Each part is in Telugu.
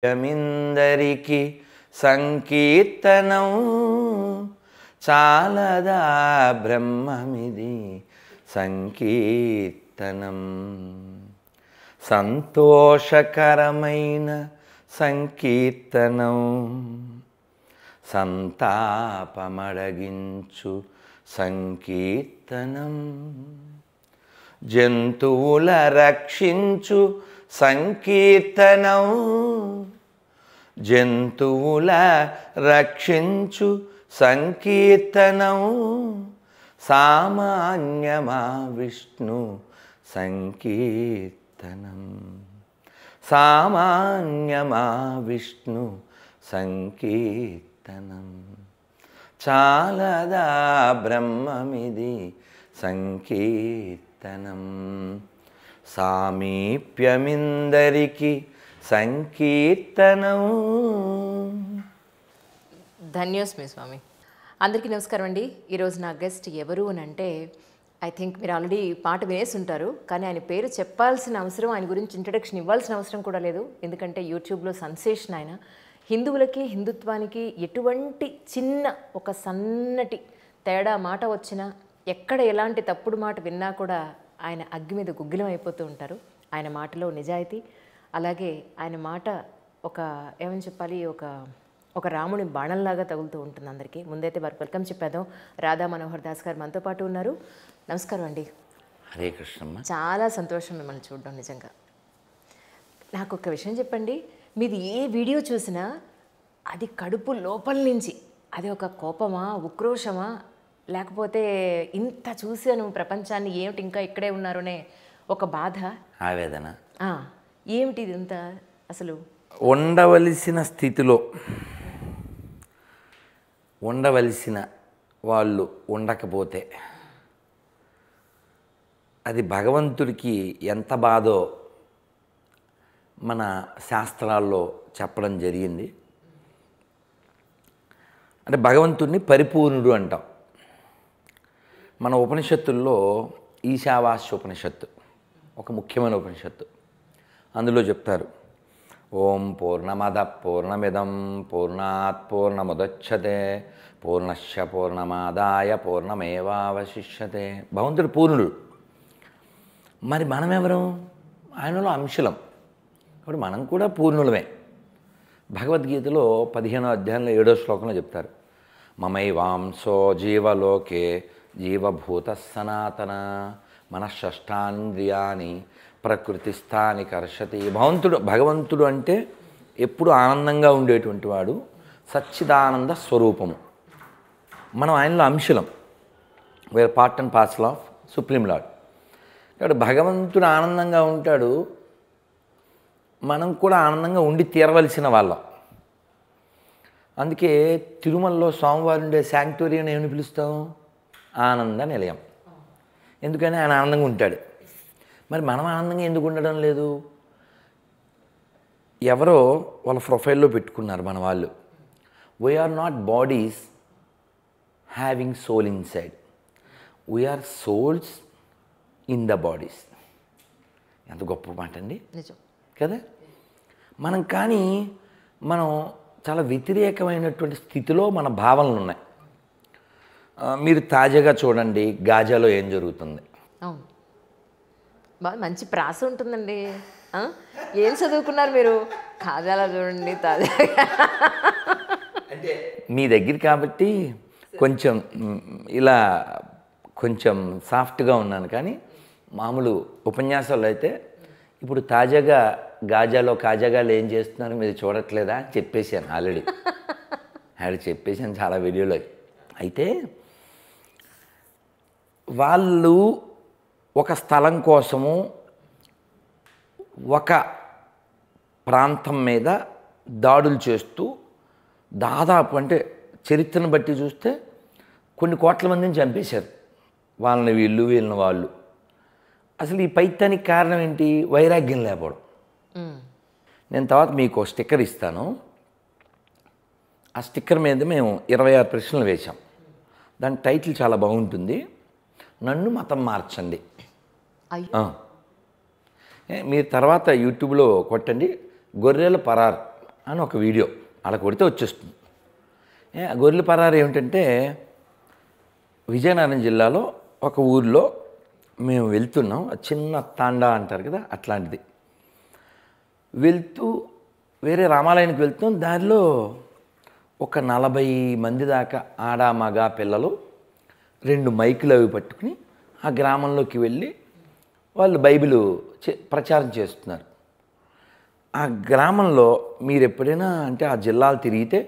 యమిందరికి సంకీర్తనం చాలదా బ్రహ్మమిది సంకీర్తనం. సంతోషకరమైన సంకీర్తనం, సంతాపమడగించు సంకీర్తనం, జంతువుల రక్షించు సంకీర్తనం, జంతువుల రక్షించు సంకీర్తనం, సామాన్యమా విష్ణు సంకీర్తనం, సామాన్యమా విష్ణు సంకీర్తనం, చాలదా బ్రహ్మమిది సంకీర్తనం. సామీప్యమిందరికి సంకీర్తనం. ధన్యోస్మి స్వామి. అందరికీ నమస్కారం అండి. ఈరోజు నా గెస్ట్ ఎవరు అని అంటే, ఐ థింక్ మీరు ఆల్రెడీ పాట వినేసి ఉంటారు, కానీ ఆయన పేరు చెప్పాల్సిన అవసరం, ఆయన గురించి ఇంట్రడక్షన్ ఇవ్వాల్సిన అవసరం కూడా లేదు. ఎందుకంటే యూట్యూబ్లో సెన్సేషన్ ఆయన. హిందువులకి హిందుత్వానికి ఎటువంటి చిన్న ఒక సన్నటి తేడా మాట వచ్చినా, ఎక్కడ ఎలాంటి తప్పుడు మాట విన్నా కూడా ఆయన అగ్గి మీద గుగ్గిలం అయిపోతూ ఉంటారు. ఆయన మాటలో నిజాయితీ, అలాగే ఆయన మాట ఒక ఏమని చెప్పాలి, ఒక రాముని బాణంలాగా తగులుతూ ఉంటుంది అందరికీ. ముందైతే వారికి వెల్కమ్ చెప్పేద్దాం. రాధా మనోహర్ దాస్ గారు మనతో పాటు ఉన్నారు. నమస్కారం అండి. హరే కృష్ణమ్మ. చాలా సంతోషం మిమ్మల్ని చూడడం. నిజంగా నాకు ఒక విషయం చెప్పండి, మీది ఏ వీడియో చూసినా అది కడుపు లోపల నుంచి, అది ఒక కోపమా, ఉక్రోషమా, లేకపోతే ఇంత చూశాను ప్రపంచాన్ని, ఏమిటి ఇంకా ఇక్కడే ఉన్నారనే ఒక బాధ, ఆవేదన, ఏమిటి ఇదంతా అసలు? ఉండవలసిన స్థితిలో ఉండవలసిన వాళ్ళు ఉండకపోతే అది భగవంతుడికి ఎంత బాధో మన శాస్త్రాల్లో చెప్పడం జరిగింది. అంటే భగవంతుడిని పరిపూర్ణుడు అంటాం. మన ఉపనిషత్తుల్లో ఈశావాస్య ఉపనిషత్తు ఒక ముఖ్యమైన ఉపనిషత్తు. అందులో చెప్తారు, ఓం పూర్ణమద పూర్ణమిదం పూర్ణాత్ పూర్ణముదచ్యతే పూర్ణశ్చ పూర్ణమాదాయ పూర్ణమేవావశిష్యతే. భగవంతుడు పూర్ణుడు. మరి మనమెవరం? ఆయనలో అంశలం. కాబట్టి మనం కూడా పూర్ణులమే. భగవద్గీతలో 15వ అధ్యాయంలో 7వ శ్లోకంలో చెప్తారు, మమైవాంసో జీవలోకే జీవభూత సనాతన మనఃషష్టాంద్రియాని ప్రకృతిస్థాని కర్షతి. భగవంతుడు అంటే ఎప్పుడు ఆనందంగా ఉండేటువంటి వాడు, సచ్చిదానంద స్వరూపము. మనం ఆయనలో అంశలం. We're part and parcel of supreme lord. కాబట్టి భగవంతుడు ఆనందంగా ఉంటాడు, మనం కూడా ఆనందంగా ఉండి తీరవలసిన వాళ్ళం. అందుకే తిరుమలలో స్వామివారు ఉండే శాంక్టోరియం ఏమని పిలుస్తాం? ఆనంద నిలయం. ఎందుకని ఆయన ఆనందంగా ఉంటాడు. మరి మనం ఆనందంగా ఎందుకు ఉండడం లేదు? ఎవరో వాళ్ళ ప్రొఫైల్లో పెట్టుకున్నారు మన వాళ్ళు, we are not bodies having soul inside, we are souls in the bodies. ఎంత గొప్ప మాట అండి, నిజం కదా? మనం చాలా వ్యతిరేకమైనటువంటి స్థితిలో మన భావనలు ఉన్నాయి. మీరు తాజాగా చూడండి, గాజాలో ఏం జరుగుతుంది. అవును, బాగా మంచి ప్రాస ఉంటుందండి. ఏం చదువుకున్నారు మీరు? తాజాలా చూడండి, తాజాగా. అంటే మీ దగ్గర కాబట్టి కొంచెం ఇలా కొంచెం సాఫ్ట్గా ఉన్నాను, కానీ మామూలు ఉపన్యాసాలు అయితే ఇప్పుడు తాజాగా గాజాలో కాజాగాలు ఏం చేస్తున్నారు మీరు చూడట్లేదా అని చెప్పేశాను ఆల్రెడీ. చెప్పేశాను చాలా వీడియోలో. అయితే వాళ్ళు ఒక స్థలం కోసము ఒక ప్రాంతం మీద దాడులు చేస్తూ దాదాపు, అంటే చరిత్రను బట్టి చూస్తే కొన్ని కోట్ల మందిని చంపేశారు. వాళ్ళని వీళ్ళు, వీళ్ళని వాళ్ళు. అసలు ఈ పైత్యానికి కారణం ఏంటి? వైరాగ్యం లేకపోవడం. నేను తర్వాత మీకు స్టిక్కర్ ఇస్తాను. ఆ స్టిక్కర్ మీద మేము 26 ప్రశ్నలు వేశాం. దాని టైటిల్ చాలా బాగుంటుంది, నన్ను మతం మార్చండి. మీరు తర్వాత యూట్యూబ్లో కొట్టండి, గొర్రెల పరార్ అని ఒక వీడియో అలా కొడితే వచ్చేస్తుంది. గొర్రెల పరారు ఏమిటంటే విజయనగరం జిల్లాలో ఒక ఊరిలో మేము వెళ్తున్నాం. చిన్న తాండా అంటారు కదా, అట్లాంటిది. వెళ్తూ వేరే రామాలయానికి వెళ్తాం. దారిలో ఒక 40 మంది దాకా ఆడ మగ పిల్లలు 2 మైకులు అవి పట్టుకుని ఆ గ్రామంలోకి వెళ్ళి వాళ్ళు బైబిల్ ప్రచారం చేస్తున్నారు. ఆ గ్రామంలో మీరు ఎప్పుడైనా అంటే ఆ జిల్లాలు తిరిగితే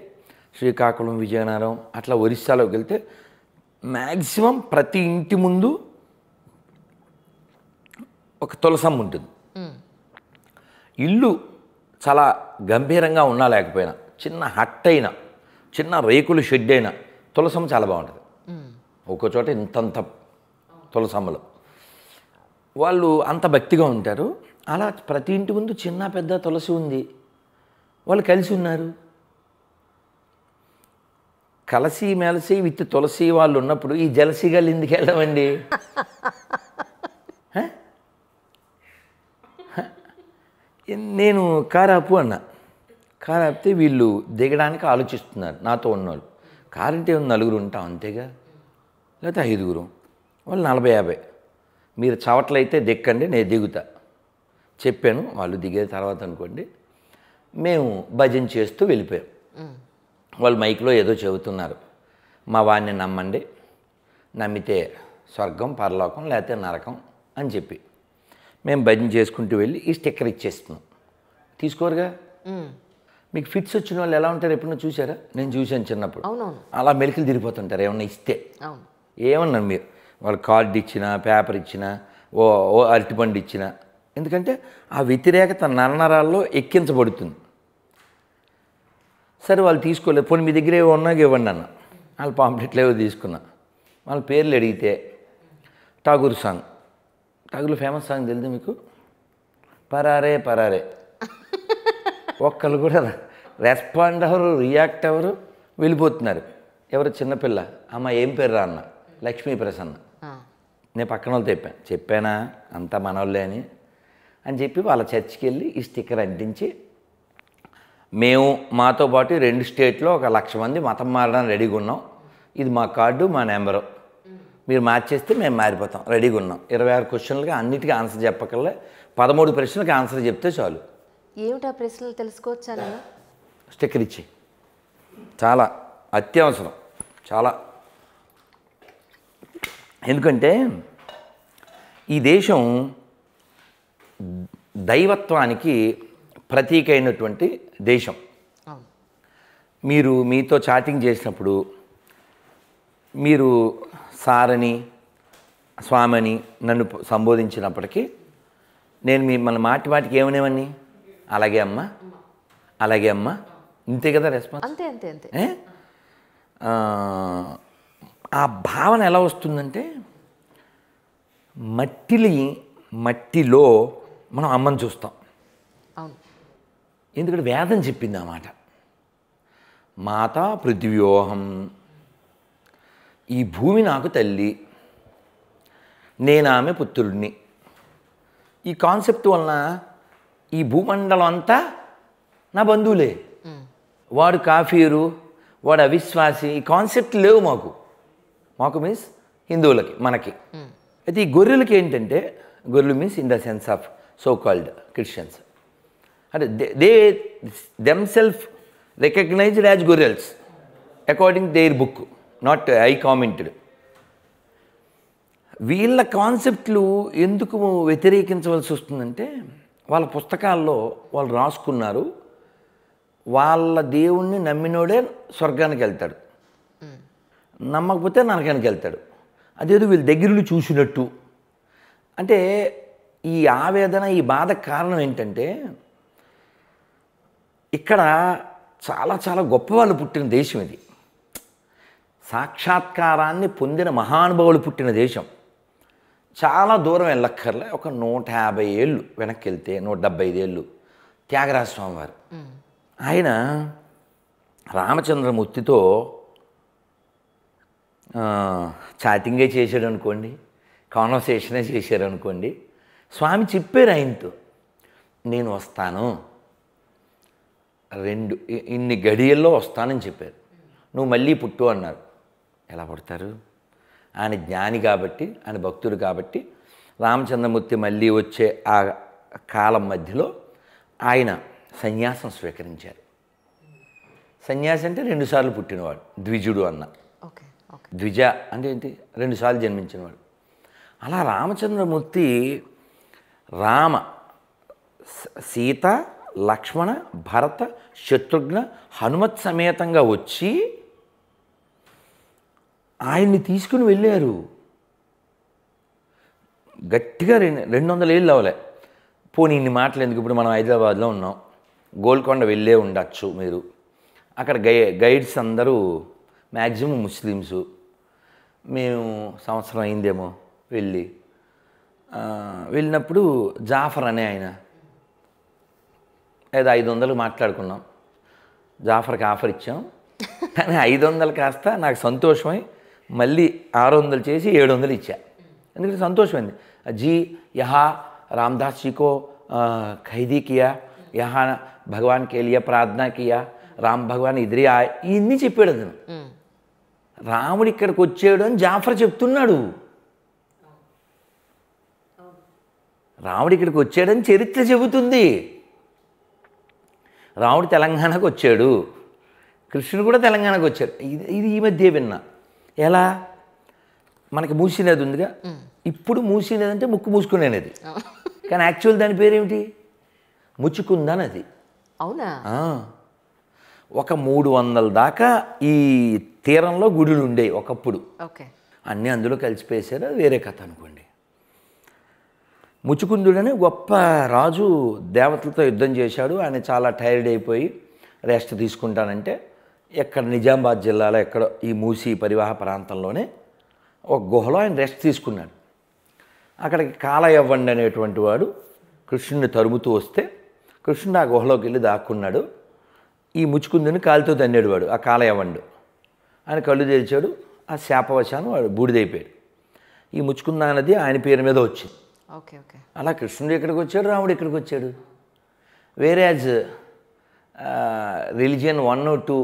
శ్రీకాకుళం, విజయనగరం అట్లా ఒరిస్సాలోకి వెళ్తే మ్యాక్సిమం ప్రతి ఇంటి ముందు ఒక తులసమ్మ ఉంటుంది. ఇల్లు చాలా గంభీరంగా ఉన్నా లేకపోయినా, చిన్న హట్ అయినా, చిన్న రేకులు షెడ్ అయినా తులసమ్మ చాలా బాగుంటుంది. ఒక్కో చోట ఇంతంత తులసమ్మలు. వాళ్ళు అంత భక్తిగా ఉంటారు. అలా ప్రతి ఇంటి ముందు చిన్న పెద్ద తులసి ఉంది. వాళ్ళు కలిసి ఉన్నారు. కలసి మెలసి విత్ తులసి వాళ్ళు ఉన్నప్పుడు ఈ జలసిగాళ్ళు ఎందుకు వెళ్ళమండి? నేను కారు ఆపు అన్నా. కారు ఆపితే వీళ్ళు దిగడానికి ఆలోచిస్తున్నారు నాతో ఉన్నవాళ్ళు. కారు అంటే 4 ఉంటాం అంతేగా, లేకపోతే 5. వాళ్ళు 40-50. మీరు చవట్లయితే దిక్కండి, నేను దిగుతా చెప్పాను. వాళ్ళు దిగే తర్వాత అనుకోండి మేము భజన చేస్తూ వెళ్ళిపోయాం. వాళ్ళు మైక్లో ఏదో చెబుతున్నారు. మా వాడిని నమ్మండి, నమ్మితే స్వర్గం పరలోకం లేకపోతే నరకం అని చెప్పి మేము భజన చేసుకుంటూ వెళ్ళి ఈ స్టిక్కర్ ఇచ్చేస్తున్నాం. తీసుకోరుగా. మీకు ఫిట్స్ వచ్చిన వాళ్ళు ఎలా ఉంటారు ఎప్పుడన్నా చూసారా? నేను చూశాను చిన్నప్పుడు. అలా మెలికలు తిరిగిపోతుంటారు ఏమన్నా ఇస్తే. ఏమన్నారు మీరు? వాళ్ళు కార్డు ఇచ్చినా, పేపర్ ఇచ్చినా, ఓ అరటిపండు ఇచ్చినా. ఎందుకంటే ఆ వ్యతిరేకత నరనరాల్లో ఎక్కించబడుతుంది. సరే వాళ్ళు తీసుకోలేదు. పోనీ మీ దగ్గర ఏవో ఉన్నాక ఇవ్వండి అన్న. వాళ్ళు పాంప్లెట్లు ఏవో తీసుకున్నా. వాళ్ళ పేర్లు అడిగితే ఠాగూర్ సాంగ్, ఠాగూర్లో ఫేమస్ సాంగ్ తెలియదు మీకు? పరారే పరారే. ఒక్కళ్ళు కూడా రెస్పాండ్ అవ్వరు, రియాక్ట్ అవ్వరు, వెళ్ళిపోతున్నారు. ఎవరు? చిన్నపిల్ల. అమ్మ ఏం పేరు రా అన్న. లక్ష్మీ ప్రసన్న. నేను పక్కన వాళ్ళు చెప్పానా అంతా మనోళ్ళే అని చెప్పి వాళ్ళ చర్చికి వెళ్ళి ఈ స్టిక్కర్ అంటించి మేము మాతో పాటు 2 స్టేట్లో 1,00,000 మంది మతం మారడానికి రెడీగా ఉన్నాం. ఇది మా కార్డు, మా నెంబరు. మీరు మార్చేస్తే మేము మారిపోతాం, రెడీగా ఉన్నాం. 26 క్వశ్చన్లకి అన్నిటికీ ఆన్సర్ చెప్పకల్లా 13 ప్రశ్నలకి ఆన్సర్ చెప్తే చాలు. ఏమిటా ప్రశ్నలు తెలుసుకోవచ్చా? స్టిక్కర్ ఇచ్చి చాలా అత్యవసరం, చాలా. ఎందుకంటే ఈ దేశం దైవత్వానికి ప్రతీక అయినటువంటి దేశం. మీరు మీతో చాటింగ్ చేసినప్పుడు మీరు సారని, స్వామని నన్ను సంబోధించినప్పటికీ నేను మిమ్మల్ని మాటికి ఏమనేవని? అలాగే అమ్మా, అలాగే అమ్మా, ఇంతే కదా రెస్పాన్స్. అంతే అంతే అంతే. ఆ భావన ఎలా వస్తుందంటే మట్టిలో మనం అమ్మని చూస్తాం. ఎందుకంటే వేదం చెప్పింది ఆ మాట. మాతా పృథివ్యోహం, ఈ భూమి నాకు తల్లి, నేను ఆమె పుత్రుడిని. ఈ కాన్సెప్ట్ వలన ఈ భూమండలం అంతా నా బంధువులే. వాడు కాఫీరు, వాడు అవిశ్వాసి, ఈ కాన్సెప్ట్ లేవు మాకు మీన్స్ హిందువులకి, మనకి. అయితే ఈ గొర్రెలకి ఏంటంటే, గొర్రెలు means in the sense of so called Christians, అంటే దే దెమ్సెల్ఫ్ రికగ్నైజ్డ్ యాజ్ గొర్రెల్స్ according their book, not I commented. వీళ్ళ కాన్సెప్ట్లు ఎందుకు వ్యతిరేకించవలసి వస్తుందంటే, వాళ్ళ పుస్తకాల్లో వాళ్ళు రాసుకున్నారు వాళ్ళ దేవుణ్ణి నమ్మినోడే స్వర్గానికి వెళ్తాడు, నమ్మకపోతే నరకానికి వెళ్తాడు. అదేదో వీళ్ళ దగ్గరలో చూసినట్టు. అంటే ఈ ఆవేదన, ఈ బాధ కారణం ఏంటంటే, ఇక్కడ చాలా చాలా గొప్పవాళ్ళు పుట్టిన దేశం ఇది. సాక్షాత్కారాన్ని పొందిన మహానుభావులు పుట్టిన దేశం. చాలా దూరం వెళ్ళక్కర్లే, ఒక 150 ఏళ్ళు వెనక్కి వెళ్తే 175 ఏళ్ళు త్యాగరాజ స్వామి వారు. ఆయన రామచంద్రమూర్తితో చాటింగే చేశాడు అనుకోండి, కాన్వర్సేషనే చేశారు అనుకోండి. స్వామి చెప్పారు ఆయనతో, నేను వస్తాను, ఇన్ని గడియల్లో వస్తానని చెప్పారు. నువ్వు మళ్ళీ పుట్టు అన్నారు. ఎలా పుడతారు? ఆయన జ్ఞాని కాబట్టి, ఆయన భక్తుడు కాబట్టి రామచంద్రమూర్తి మళ్ళీ వచ్చే ఆ కాలం మధ్యలో ఆయన సన్యాసం స్వీకరించారు. సన్యాసి అంటే 2 సార్లు పుట్టినవాడు, ద్విజుడు అన్న. Okay okay. ద్విజ అంటే ఏంటి? 2 సార్లు జన్మించినవాడు. అలా రామచంద్రమూర్తి సీత, లక్ష్మణ, భరత, శత్రుఘ్న, హనుమత్ సమేతంగా వచ్చి ఆయన్ని తీసుకుని వెళ్ళారు. గట్టిగా 200 ఏళ్ళు అవలే. పోనీ ఇన్ని మాటలు ఎందుకు? ఇప్పుడు మనం హైదరాబాద్లో ఉన్నాం, గోల్కొండ వెళ్ళే ఉండొచ్చు మీరు. అక్కడ గైడ్స్ అందరూ మ్యాక్సిమం ముస్లిమ్సు. మేము సంవత్సరం అయిందేమో వెళ్ళినప్పుడు జాఫర్ అనే ఆయన ఏదో 500 మాట్లాడుకున్నాం. జాఫర్కి ఆఫర్ ఇచ్చాం, కానీ 500 కాస్త నాకు సంతోషమై మళ్ళీ 600 చేసి 700 ఇచ్చా. ఎందుకంటే సంతోషమైంది. జీ యహా రామదాస్ जी को ఖైదీ కియా, యహా భగవాన్ కే లియే ప్రార్థన కియా, రామ్ భగవాన్ ఇదిరి ఇన్ని చెప్పాడు అతను. రాముడు ఇక్కడికి వచ్చాడు అని జాఫర్ చెప్తున్నాడు. రాముడు ఇక్కడికి వచ్చాడని చరిత్ర చెబుతుంది. రాముడు తెలంగాణకు వచ్చాడు, కృష్ణుడు కూడా తెలంగాణకు వచ్చాడు. ఇది ఈ మధ్య విన్నా. ఎలా? మనకి మూసీ నది ఉందిగా, ఇప్పుడు మూసీ నది అంటే ముక్కు మూసుకునే నది, కానీ యాక్చువల్ దాని పేరేమిటి? ముచ్చుకుందా నది. అవునా? ఒక 300 దాకా ఈ తీరంలో గుడులు ఉండేవి ఒకప్పుడు. ఓకే. అన్నీ అందులో కలిసిపోయేసారు, అది వేరే కథ అనుకోండి. ముచుకుందుడని గొప్ప రాజు దేవతలతో యుద్ధం చేశాడు. ఆయన చాలా టైర్డ్ అయిపోయి రెస్ట్ తీసుకుంటానంటే ఎక్కడ నిజామాబాద్ జిల్లాలో ఎక్కడో ఈ మూసీ పరివాహ ప్రాంతంలోనే ఒక గుహలో ఆయన రెస్ట్ తీసుకున్నాడు. అక్కడికి కాలయవ్వండి అనేటువంటి వాడు కృష్ణుడిని తరుముతూ వస్తే కృష్ణుడు ఆ గుహలోకి వెళ్ళి దాక్కున్నాడు. ఈ ముచుకుందుని కాలుతో తన్నాడు వాడు, ఆ కాలయవ్వండు. ఆయన కళ్ళు తెరిచాడు, ఆ శాపవశాన్ని వాడు బూడిదైపోయాడు. ఈ ముచుకుంద అనేది ఆయన పేరు మీద వచ్చింది. Okay okay. అలా కృష్ణుడు ఎక్కడికి వచ్చాడు, రాముడు ఎక్కడికి వచ్చాడు. వేరేజ్ రిలీజియన్ 1 or 2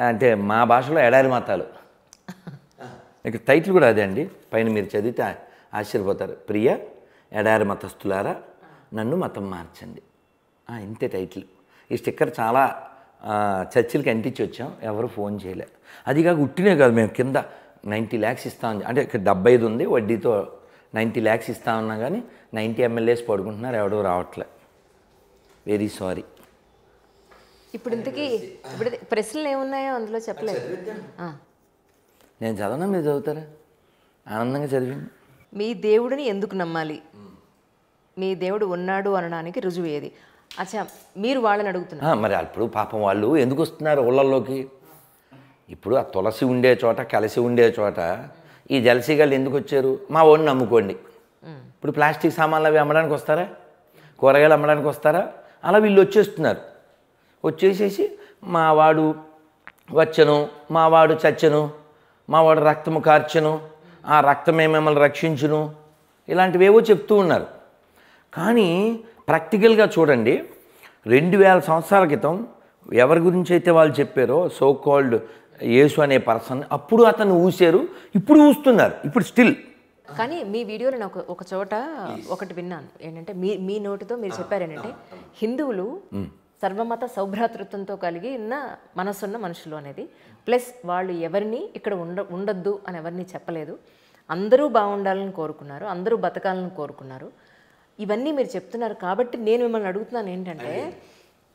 అంటే మా భాషలో ఎడారి మతాలు. ఇక టైటిల్ కూడా అదే అండి, పైన మీరు చదివితే ఆశ్చర్యపోతారు. ప్రియ ఎడారి మతస్థులారా నన్ను మతం మార్చండి, ఇంతే టైటిల్. ఈ స్టిక్కర్ చాలా చర్చిలకి అంటించి వచ్చాం, ఎవరు ఫోన్ చేయలే. అది కాక ఉట్టినే కాదు, మేము కింద 90 lakhs ఇస్తామని, అంటే ఇక్కడ 75 ఉంది వడ్డీతో 90 lakhs ఇస్తామన్నా కానీ 90 MLAs పడుకుంటున్నారు, ఎవడో రావట్లే. Very sorry. ఇప్పుడు ఇంతకీ ఇప్పుడు ప్రశ్నలు ఏమున్నాయో అందులో చెప్పలేదు. నేను చదవనా, మీరు చదువుతారా? ఆనందంగా చదివింది. మీ దేవుడిని ఎందుకు నమ్మాలి? మీ దేవుడు ఉన్నాడు అనడానికి రుజువు ఏది? అచ్చా, మీరు వాళ్ళని అడుగుతున్నారు. మరి అప్పుడు పాపం వాళ్ళు ఎందుకు వస్తున్నారు ఊళ్ళల్లోకి? ఇప్పుడు ఆ తులసి ఉండే చోట, కలిసి ఉండే చోట ఈ జలసీగాళ్ళు ఎందుకు వచ్చారు? మా ఓడిని నమ్ముకోండి. ఇప్పుడు ప్లాస్టిక్ సామాన్లు అవి అమ్మడానికి వస్తారా? కూరగాయలు అమ్మడానికి వస్తారా? అలా వీళ్ళు వచ్చేస్తున్నారు. వచ్చేసేసి మావాడు వచ్చను, మావాడు చచ్చను, మావాడు రక్తము కార్చెను, ఆ రక్తమే మిమ్మల్ని రక్షించును, ఇలాంటివేవో చెప్తూ ఉన్నారు. కానీ ప్రాక్టికల్గా చూడండి, 2000 సంవత్సరాల క్రితం ఎవరి గురించి అయితే వాళ్ళు చెప్పారో సో కాల్డ్ యేసు అనే పర్సన్, అప్పుడు అతను ఊసారు, ఇప్పుడు ఊస్తున్నారు, ఇప్పుడు స్టిల్. కానీ మీ వీడియోలో నాకు ఒక చోట ఒకటి విన్నాను, ఏంటంటే మీ నోటితో మీరు చెప్పారు ఏంటంటే హిందువులు సర్వమత సౌభ్రాతృత్వంతో కలిగి ఉన్న మనసున్న మనుషులు అనేది, ప్లస్ వాళ్ళు ఎవరిని ఇక్కడ ఉండొద్దు అని ఎవరిని చెప్పలేదు, అందరూ బాగుండాలని కోరుకున్నారు, అందరూ బతకాలని కోరుకున్నారు. ఇవన్నీ మీరు చెప్తున్నారు కాబట్టి నేను మిమ్మల్ని అడుగుతున్నాను ఏంటంటే,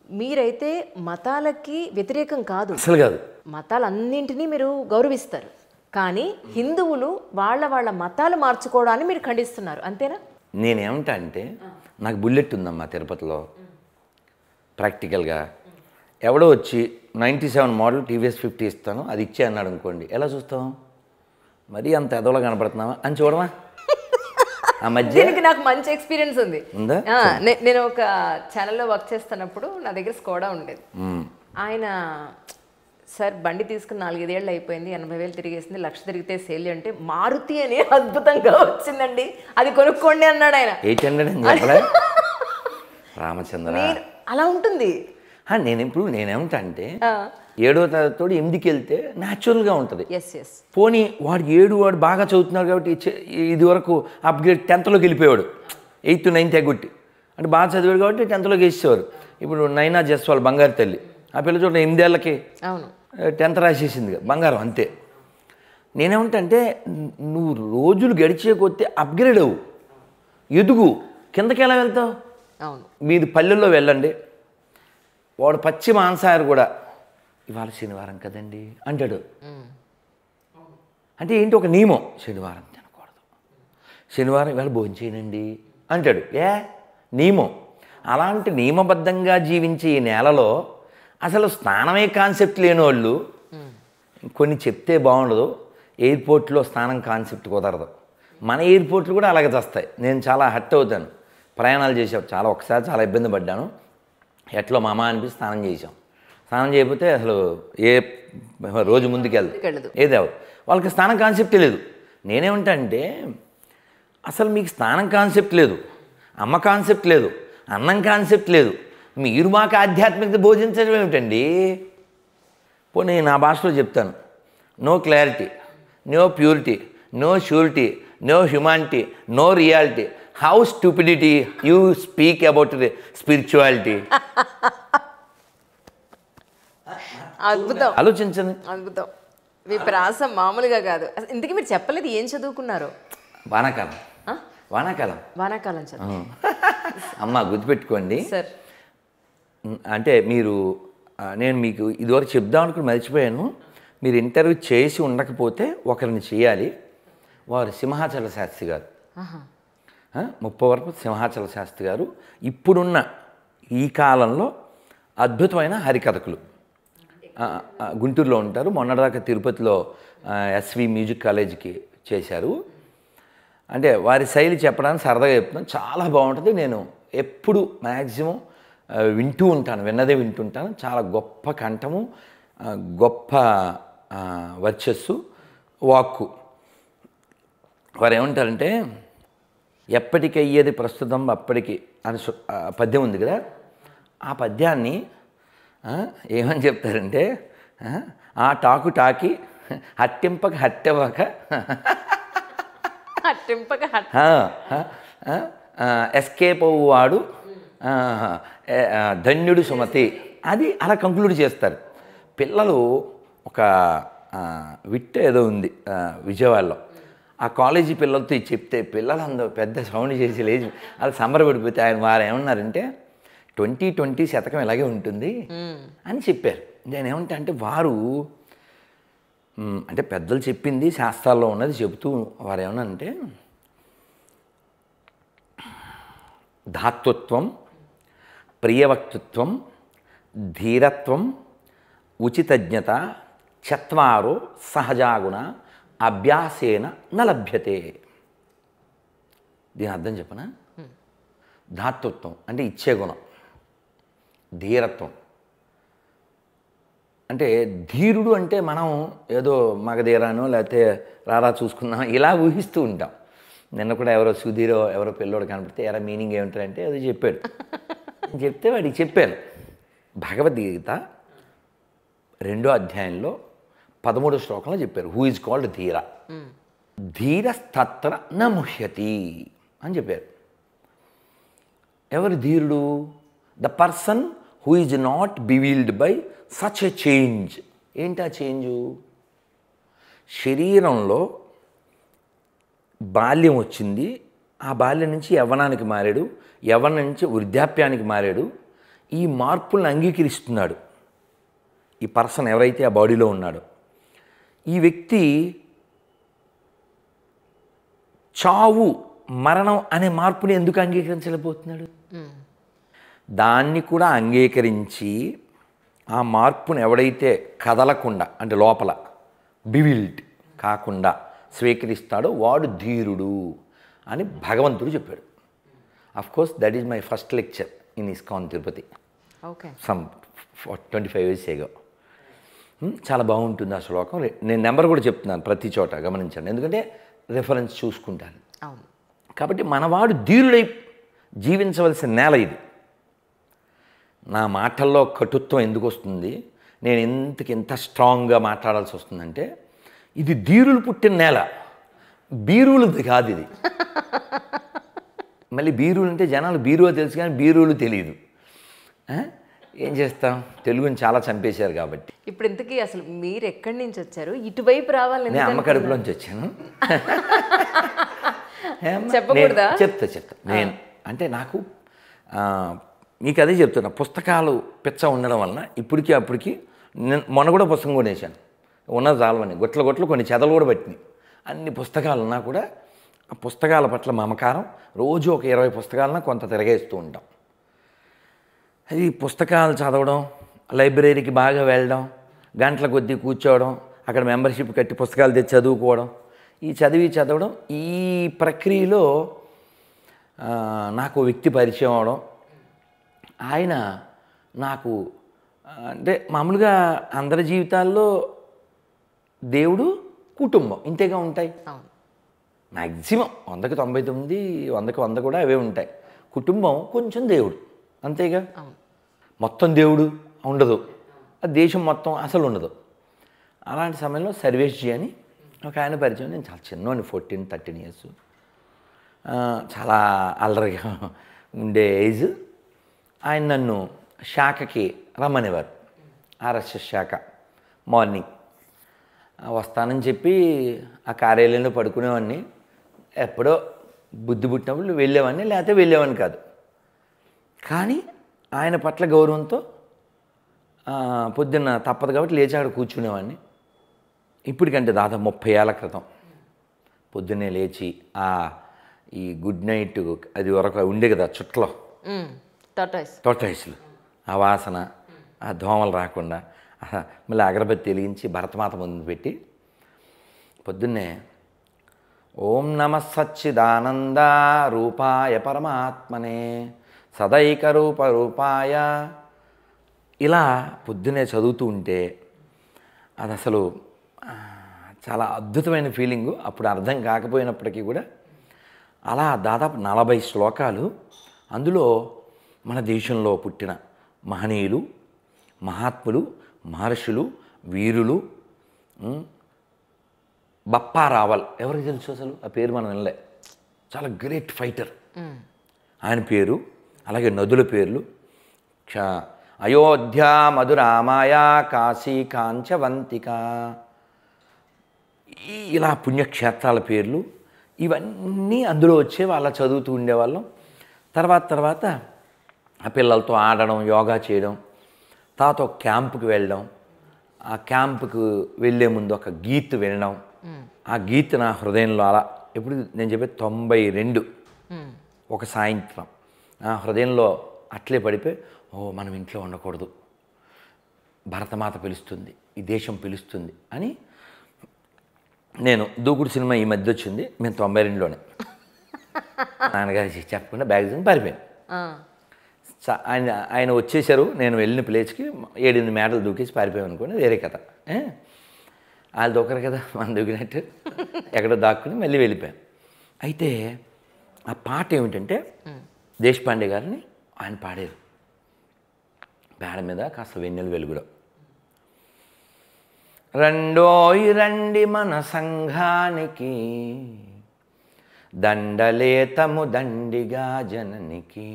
మీరైతే మతాలకి వ్యతిరేకం కాదు, అసలు కాదు, మతాలన్నింటినీ మీరు గౌరవిస్తారు, కానీ హిందువులు వాళ్ళ మతాలు మార్చుకోవడాన్ని మీరు ఖండిస్తున్నారు, అంతేనా? నేనేమంటా అంటే, నాకు బుల్లెట్ ఉందమ్మా తిరుపతిలో. ప్రాక్టికల్గా ఎవడో వచ్చి 97 మోడల్ TVS 50 ఇస్తాను, అది ఇచ్చే అన్నాడు అనుకోండి, ఎలా చూస్తాం? మరీ అంత ఎదవలా కనపడుతున్నావా అని చూడమా? ఆ మధ్య నాకు మంచి ఎక్స్పీరియన్స్ ఉంది. నేను ఒక ఛానల్లో వర్క్ చేస్తున్నప్పుడు నా దగ్గర స్కోడా ఉండేది. ఆయన సార్ బండి తీసుకుని 4-5 ఏళ్ళు అయిపోయింది, 80,000 తిరిగేసింది, 1,00,000 తిరిగితే సేల్ అంటే మారుతి అని అద్భుతంగా వచ్చిందండి, అది కొనుక్కోండి అన్నాడు ఆయన. 800 అని చెప్పలే రామచంద్ర. అలా ఉంటుంది. నేనేమిటా అంటే 7వ తరగతి 8కి వెళ్తే న్యాచురల్గా ఉంటుంది. ఎస్ పోనీ వాడు బాగా చదువుతున్నాడు కాబట్టి ఇది వరకు అప్గ్రేడ్ 10థ్లోకి వెళ్ళిపోయాడు, 8th 9th ఎగ్గొట్టి అంటే బాగా చదివాడు కాబట్టి 10థ్లోకి వేసేవారు. ఇప్పుడు నైనా జస్వాల్ బంగారు తల్లి, ఆ పిల్ల చూడ 8 ఏళ్ళకి 10th రాసేసింది, బంగారం అంతే. నేనేమంటే నువ్వు రోజులు గడిచే కొద్దీ అప్గ్రేడ్ అవ్వు, ఎదుగు. కిందకి ఎలా వెళ్తావు? మీరు పల్లెల్లో వెళ్ళండి, వాడు పచ్చి మాంసాహారు కూడా ఇవాళ శనివారం కదండి అంటాడు. అంటే ఏంటి, ఒక నియమం, శనివారం తినకూడదు, శనివారం ఇవాళ భోజనం చేయనండి అంటాడు. నియమం. అలాంటి నియమబద్ధంగా జీవించే ఈ నేలలో అసలు స్నానమే కాన్సెప్ట్ లేని వాళ్ళు కొన్ని చెప్తే బాగుండదు. ఎయిర్పోర్ట్లో స్నానం కాన్సెప్ట్ కుదరదు. మన ఎయిర్పోర్ట్లు కూడా అలాగే వస్తాయి. నేను చాలా హర్ట్ అవుతాను. ప్రయాణాలు చేసాం ఒకసారి చాలా ఇబ్బంది పడ్డాను. ఎట్లో మా అమ్మ అనిపిస్తే స్నానం చేసాం. స్నానం చేయకపోతే అసలు ఏ రోజు ముందుకెళ్ళదు, ఏదేవు వాళ్ళకి స్నానం కాన్సెప్ట్ లేదు. నేనేమంటా అంటే అసలు మీకు స్నానం కాన్సెప్ట్ లేదు, అమ్మ కాన్సెప్ట్ లేదు, అన్నం కాన్సెప్ట్ లేదు, మీరు మాకు ఆధ్యాత్మికత బోధించడం ఏమిటండి? పోనీ నా భాషలో చెప్తాను, no clarity, no purity, no surety, no humanity, no reality. How stupidity you speak about spirituality. అద్భుతం, ఆలోచించండి. అద్భుతం. మీ ప్రాస మామూలుగా కాదు. ఇంతకీ మీరు చెప్పలేదు ఏం చదువుకున్నారు? వానాకాలం. వానాకాలం చదువు. అమ్మ గుర్తుపెట్టుకోండి సార్. అంటే నేను మీకు ఇదివరకు చెప్దాం అనుకుని మర్చిపోయాను. మీరు ఇంటర్వ్యూ చేసి ఉండకపోతే ఒకరిని చేయాలి. వారు సింహాచల శాస్త్రి గారు, 30 వరకు సింహాచల శాస్త్రి గారు. ఇప్పుడున్న ఈ కాలంలో అద్భుతమైన హరికథకులు. గుంటూరులో ఉంటారు. మొన్నటిదాకా తిరుపతిలో ఎస్వి మ్యూజిక్ కాలేజీకి చేశారు. అంటే వారి శైలి చెప్పడానికి సరదాగా చెప్తున్నాను, చాలా బాగుంటుంది. నేను ఎప్పుడు మ్యాక్సిమం విన్నదే వింటుంటాను. చాలా గొప్ప కంఠము, గొప్ప వర్చస్సు, వాక్కు. వారు ఏమంటారంటే ఎప్పటికయ్యేది ప్రస్తుతం అప్పటికి అని పద్యం ఉంది కదా, ఆ పద్యాన్ని ఏమని చెప్తారంటే ఆ టాకు టాకి హట్టింపక హట్టెవక ఎస్కేప్ అవ్వువాడు ధన్యుడు సుమతి, అది అలా కంక్లూడ్ చేస్తారు. పిల్లలు ఒక విట్ట ఏదో ఉంది విజయవాడలో, ఆ కాలేజీ పిల్లలతో చెప్తే పిల్లలందరూ పెద్ద సౌండ్ చేసి లేచి వాళ్ళు సంబరపడిపోతే వారు ఏమన్నారంటే 2020 శతకం ఇలాగే ఉంటుంది అని చెప్పారు. నేనేమంటా అంటే వారు అంటే పెద్దలు చెప్పింది శాస్త్రాల్లో ఉన్నది చెబుతూ వారు ఏమన్నారంటే ధాతృత్వం, ప్రియవక్తృత్వం, ధీరత్వం, ఉచితజ్ఞత, చత్వారో సహజాగుణ అభ్యాసేన నలభ్యతే. దీని అర్థం చెప్పనా? ధాతృత్వం అంటే ఇచ్చే గుణం, ధీరత్వం అంటే ధీరుడు అంటే మనం ఏదో మగధీరానో లేకపోతే రారా చూసుకుందాం ఇలా ఊహిస్తూ ఉంటాం. నిన్న కూడా ఎవరో సుధీరో ఎవరో పిల్లోడు కనపడితే ఎరా మీనింగ్ ఏమిటంటే అది చెప్పాడు. చెప్తే వాడికి చెప్పాను. భగవద్గీత 2వ అధ్యాయంలో 13వ శ్లోకంలో చెప్పారు, హూ ఈజ్ కాల్డ్ ధీర, ధీరస్తత్ర న ముహ్యతి అని చెప్పారు. ఎవరు ధీరుడు? The person who is not bewildered by such a change. ఏంటా చేంజు? శరీరంలో బాల్యం వచ్చింది, ఆ బాల్యం నుంచి యవ్వనానికి మారాడు, యవ్వనం నుంచి వృద్ధాప్యానికి మారాడు. ఈ మార్పులను అంగీకరిస్తున్నాడు ఈ పర్సన్ ఎవరైతే ఆ బాడీలో ఉన్నాడో. ఈ వ్యక్తి చావు, మరణం అనే మార్పుని ఎందుకు అంగీకరించలేకపోతున్నాడు? దాన్ని కూడా అంగీకరించి ఆ మార్పును ఎవడైతే కదలకుండా అంటే లోపల బివిల్డ్ కాకుండా స్వీకరిస్తాడో వాడు ధీరుడు అని భగవంతుడు చెప్పాడు. Of course that is my first lecture in ISKCON Tirupati, some 25 years ago. చాలా బాగుంటుంది ఆ శ్లోకం. నేను నెంబర్ కూడా చెప్తున్నాను ప్రతి చోట, గమనించండి, ఎందుకంటే రెఫరెన్స్ చూసుకుంటాను. కాబట్టి మనవాడు ధీరుడై జీవించవలసిన నేల ఇది. నా మాటల్లో కటుత్వం ఎందుకు వస్తుంది, నేను ఇంత స్ట్రాంగ్గా మాట్లాడాల్సి వస్తుందంటే, ఇది ధీరులు పుట్టిన నేల, బీరువులది కాదు ఇది. మళ్ళీ బీరువులు అంటే జనాలు బీరువా తెలుసు కానీ బీరువులు తెలియదు. ఏం చేస్తాం, తెలుగుని చాలా చంపేశారు కాబట్టి. ఇప్పుడు ఇంతకీ అసలు మీరు ఎక్కడి నుంచి వచ్చారు, ఇటువైపు రావాలని నేను అమ్మ కడుపులోంచి వచ్చాను. చెప్పకూడదా? చెప్తా. నేను అంటే నాకు మీకు అదే చెప్తున్నా, పుస్తకాలు పిచ్చ ఉండడం వలన ఇప్పటికీ అప్పటికి నేను మొన్న కూడా పుస్తకం కొనేసాను. ఉన్నది చాలవని గొట్లు కొన్ని చెదలు కూడా పట్టినాయి. అన్ని పుస్తకాలు ఉన్నా కూడా ఆ పుస్తకాల పట్ల మమకారం. రోజు ఒక 20 పుస్తకాలను కొంత తిరగేస్తూ ఉంటాం. అది పుస్తకాలు చదవడం, లైబ్రరీకి బాగా వెళ్ళడం, గంటల కొద్దీ కూర్చోవడం, అక్కడ మెంబర్షిప్ కట్టి పుస్తకాలు తెచ్చి చదువుకోవడం, ఈ చదవడం, ఈ ప్రక్రియలో నాకు వ్యక్తి పరిచయం అవడం. ఆయన నాకు అంటే మామూలుగా అందరి జీవితాల్లో దేవుడు, కుటుంబం ఇంతేగా ఉంటాయి. మ్యాక్సిమం 100కి 99, 100కి 100 కూడా అవే ఉంటాయి. కుటుంబం కొంచెం దేవుడు అంతేగా. మొత్తం దేవుడు ఉండదు, దేశం మొత్తం అసలు ఉండదు. అలాంటి సమయంలో సర్వేష్జీ అని ఒక ఆయన పరిచయం. నేను చాలా చిన్నవాడిని, 14-13 ఇయర్స్, చాలా అల్లరిగా ఉండే ఏజ్. ఆయన నన్ను శాఖకి రమ్మనేవారు, ఆర్ఎస్ఎస్ శాఖ. మార్నింగ్ వస్తానని చెప్పి ఆ కార్యాలయంలో పడుకునేవాడిని. ఎప్పుడో బుద్ధి పుట్టినప్పుడు వెళ్ళేవాడిని, లేకపోతే వెళ్ళేవాడిని కాదు. కానీ ఆయన పట్ల గౌరవంతో పొద్దున్న తప్పదు కాబట్టి లేచి అక్కడ కూర్చునేవాడిని. ఇప్పటికంటే దాదాపు 30 ఏళ్ల క్రితం పొద్దున్నే లేచి ఈ గుడ్ నైట్ అది వరకు ఉండే కదా చుట్టలో టొటాయిస్లు, ఆ వాసన, ఆ దోమలు రాకుండా మళ్ళీ అగరబత్తి వెలిగించి భరతమాత ముందు పెట్టి పొద్దున్నే ఓం నమ సచ్చిదానంద రూపాయ పరమాత్మనే సదైక రూపాయ ఇలా పొద్దునే చదువుతూ ఉంటే అది అసలు చాలా అద్భుతమైన ఫీలింగు. అప్పుడు అర్థం కాకపోయినప్పటికీ కూడా అలా దాదాపు 40 శ్లోకాలు. అందులో మన దేశంలో పుట్టిన మహనీయులు, మహాత్ములు, మహర్షులు, వీరులు. బప్పా రావల్ ఎవరికి తెలుసు అసలు? ఆ పేరు మనం వినలే. చాలా గ్రేట్ ఫైటర్ ఆయన పేరు. అలాగే నదుల పేర్లు అయోధ్య, మధురామాయ, కాశీ, కాంచవంతిక, ఇలా పుణ్యక్షేత్రాల పేర్లు ఇవన్నీ అందులో వచ్చే వాళ్ళ చదువుతూ ఉండేవాళ్ళం. తర్వాత ఆ పిల్లలతో ఆడడం, యోగా చేయడం, తర్వాత ఒక క్యాంపుకి వెళ్ళడం, ఆ క్యాంపుకు వెళ్ళే ముందు ఒక గీత్ వినడం. ఆ గీత్ నా హృదయంలో అలా ఎప్పుడు నేను చెప్పే 92 ఒక సాయంత్రం నా హృదయంలో అట్లే పడిపోయి, మనం ఇంట్లో ఉండకూడదు, భరతమాత పిలుస్తుంది, ఈ దేశం పిలుస్తుంది అని. నేను దూకుడు సినిమా ఈ మధ్య వచ్చింది, మేము 92లోనే నాన్నగారు చెప్పకుండా బ్యాగ్ తీసుకుని పారిపోయాను. ఆయన వచ్చేసారు, నేను వెళ్ళిన ప్లేస్కి 7-8 మేటలు దూకేసి పారిపోయాం అనుకోండి, వేరే కథ. వాళ్ళు దూకరు కదా, మనం దూకినట్టు ఎక్కడో దాక్కుని మళ్ళీ వెళ్ళిపోయాం. అయితే ఆ పాట ఏమిటంటే దేశపాండే గారిని ఆయన పాడారు. పేడ మీద కాస్త వెన్నెల వెలుగులో, రండోయి రండి మన సంఘానికి, దండలేతము దండిగా జననికి,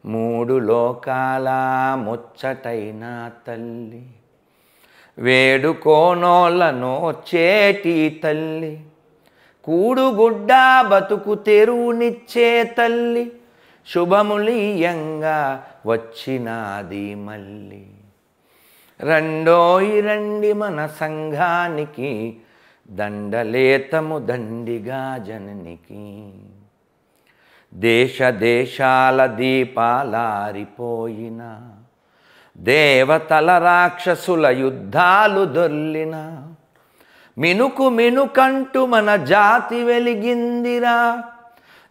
3 లోకాల ముచ్చటైన తల్లి, వేడుకోనోళ్ళనో చేటి తల్లి, కూడుగుడ్డ బతుకు తెరువునిచ్చే తల్లి, శుభములీయంగా వచ్చినాది మళ్ళీ, రండోయి రండి మన సంఘానికి, దండలేతము దండిగా జననికి. దేశ దేశాల దీపాలారిపోయిన, దేవతల రాక్షసుల యుద్ధాలు దొర్లిన, మినుకు మినుకంటూ మన జాతి వెలిగిందిరా,